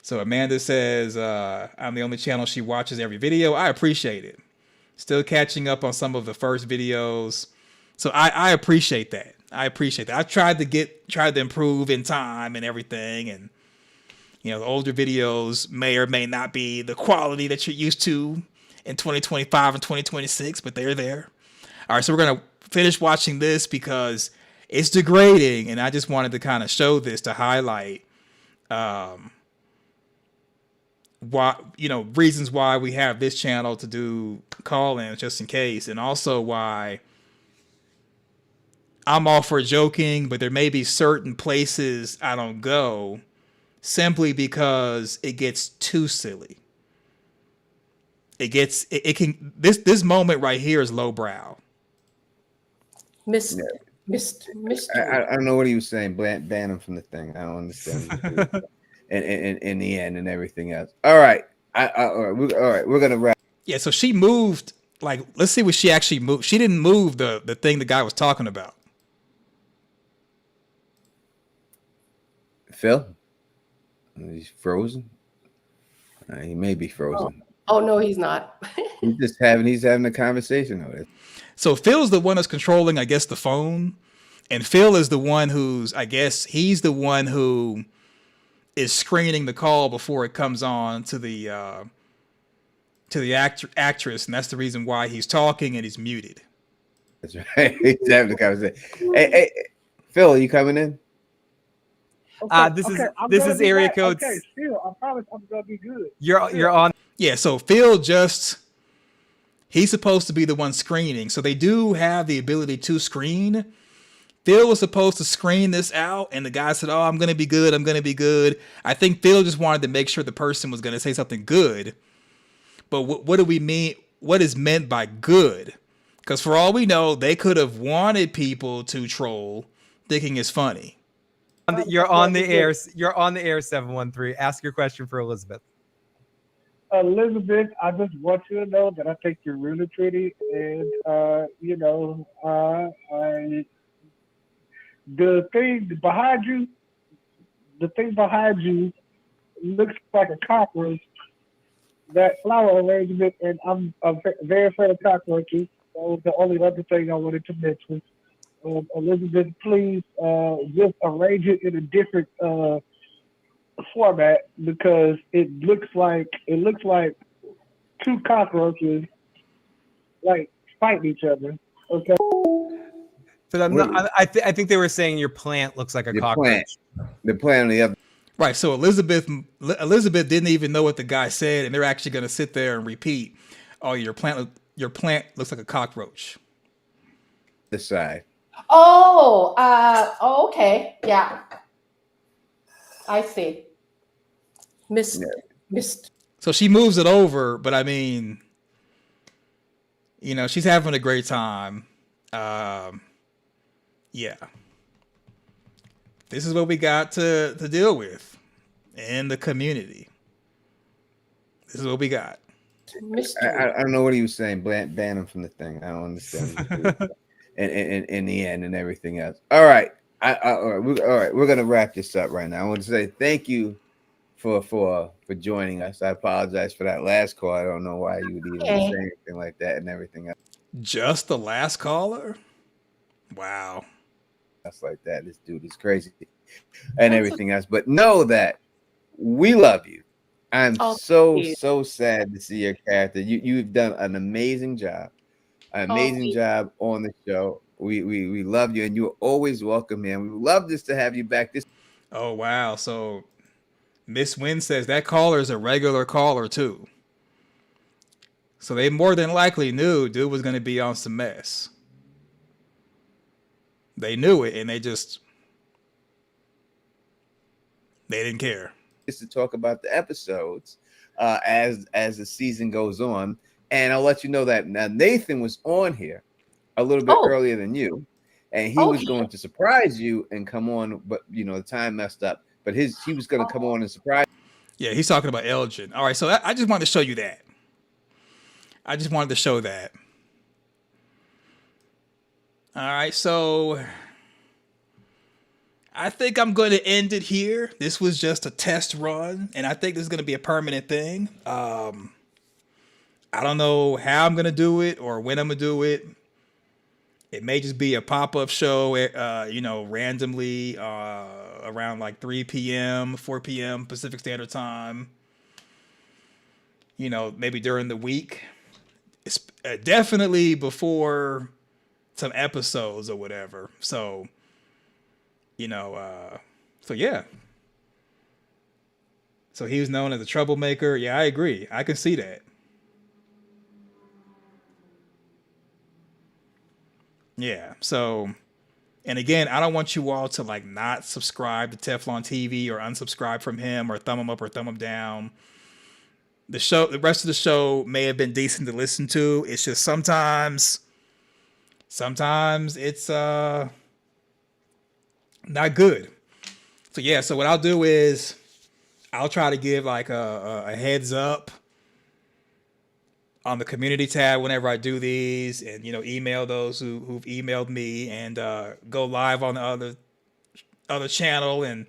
So Amanda says I'm the only channel she watches every video. I appreciate it. Still catching up on some of the first videos. So I appreciate that. I appreciate that. I've tried to improve in time and everything, and you know, the older videos may or may not be the quality that you're used to in 2025 and 2026, but they're there. All right, so we're going to finish watching this because it's degrading, and I just wanted to kind of show this to highlight why, you know, reasons why we have this channel to do call-ins just in case, and also why I'm all for joking, but there may be certain places I don't go simply because it gets too silly. This moment right here is lowbrow. Mr. I don't know what he was saying. Ban him from the thing. I don't understand. and in the end and everything else. All right. All right. We're gonna wrap. Yeah. So she moved. Like, let's see what she actually moved. She didn't move the thing the guy was talking about. Phil. He's frozen. He may be frozen. Oh no, he's not. he's having a conversation with it. So Phil's the one that's controlling, I guess, the phone, and Phil is the one who's, I guess, he's the one who is screening the call before it comes on to the actress, and that's the reason why he's talking and he's muted. That's right. He's having the conversation. Hey, Phil, are you coming in? This is area code. Okay, still, I promise I'm gonna be good. You're on. Yeah, so Phil he's supposed to be the one screening. So they do have the ability to screen. Phil was supposed to screen this out, and the guy said, "Oh, I'm gonna be good. I'm gonna be good." I think Phil just wanted to make sure the person was gonna say something good. But what do we mean? What is meant by good? Because for all we know, they could have wanted people to troll, thinking it's funny. You're on the air. You're on the air. 713. Ask your question for Elizabeth. Elizabeth, I just want you to know that I think you're really pretty, and the thing behind you looks like a cockroach. That flower arrangement, and I'm very afraid of cockroaches. was the only other thing I wanted to mention. Elizabeth, please just arrange it in a different format because it looks like two cockroaches like fighting each other. Okay. But I'm not. I think they were saying your plant looks like a cockroach. The plant on the other. Right. So Elizabeth didn't even know what the guy said, and they're actually going to sit there and repeat, "Oh, your plant looks like a cockroach." This side. Oh, okay. Yeah. I see. Missed. So she moves it over, but I mean, she's having a great time. Yeah. This is what we got to deal with in the community. This is what we got. I don't know what he was saying. Ban him from the thing. I don't understand. in the end and everything else. All right. All right. We're gonna wrap this up right now. I want to say thank you for joining us. I apologize for that last call. I don't know why you would even say anything like that and everything else. Just the last caller? Wow. That's like that. This dude is crazy and everything else. But know that we love you. I'm so sad to see your character. You've done an amazing job. Job on the show. We love you and you're always welcome, man. We would love this to have you back. Oh wow. So Miss Wynn says that caller is a regular caller too. So they more than likely knew dude was gonna be on some mess. They knew it and they didn't care. Just to talk about the episodes as the season goes on. And I'll let you know that now Nathan was on here a little bit earlier than you, and he was going to surprise you and come on, but the time messed up. But he was going to come on and surprise. Yeah, he's talking about Elgin. All right, so I just wanted to show you that. I just wanted to show that. All right, so I think I'm going to end it here. This was just a test run, and I think this is going to be a permanent thing. I don't know how I'm going to do it or when I'm going to do it. It may just be a pop-up show, randomly around like 3 p.m., 4 p.m. Pacific Standard Time. Maybe during the week. It's definitely before some episodes or whatever. So, so yeah. So he was known as a troublemaker. Yeah, I agree. I can see that. Yeah. So, and again, I don't want you all to like not subscribe to Teflon TV or unsubscribe from him or thumb him up or thumb him down. The rest of the show may have been decent to listen to. It's just sometimes it's not good. So yeah, so what I'll do is I'll try to give like a heads up on the community tab whenever I do these, and email those who've emailed me, and go live on the other channel and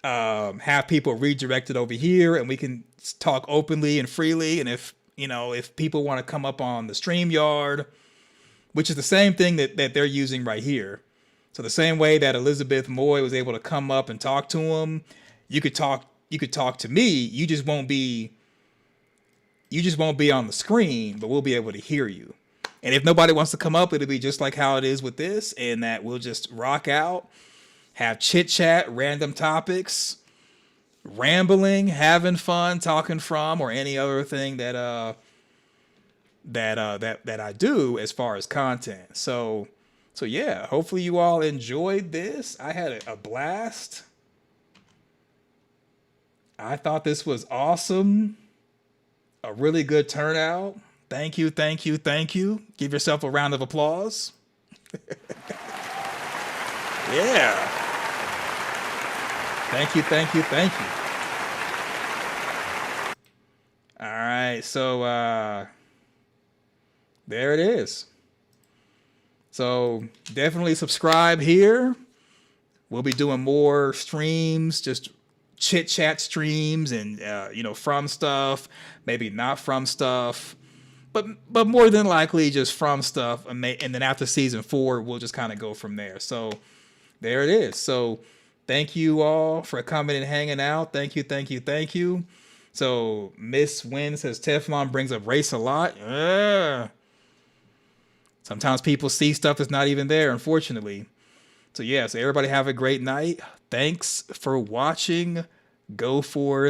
have people redirected over here, and we can talk openly and freely. And if people want to come up on the StreamYard, which is the same thing that they're using right here. So the same way that Elizabeth Moy was able to come up and talk to him, you could talk to me. You just won't be on the screen, but we'll be able to hear you. And if nobody wants to come up, it'll be just like how it is with this, and that we'll just rock out, have chit chat, random topics, rambling, having fun, talking from, or any other thing that I do as far as content. So yeah, hopefully you all enjoyed this. I had a blast. I thought this was awesome. A really good turnout. Thank you. Give yourself a round of applause. Yeah. Thank you. All right, so there it is. So definitely subscribe here. We'll be doing more streams, just chit chat streams, and from stuff, maybe not from stuff. but more than likely just from stuff, and then after season 4, we'll just kind of go from there. So there it is. So thank you all for coming and hanging out. Thank you. So Miss Wynn says Teflon brings up race a lot. Sometimes people see stuff that's not even there, unfortunately. So yeah, so everybody have a great night. Thanks for watching. Go for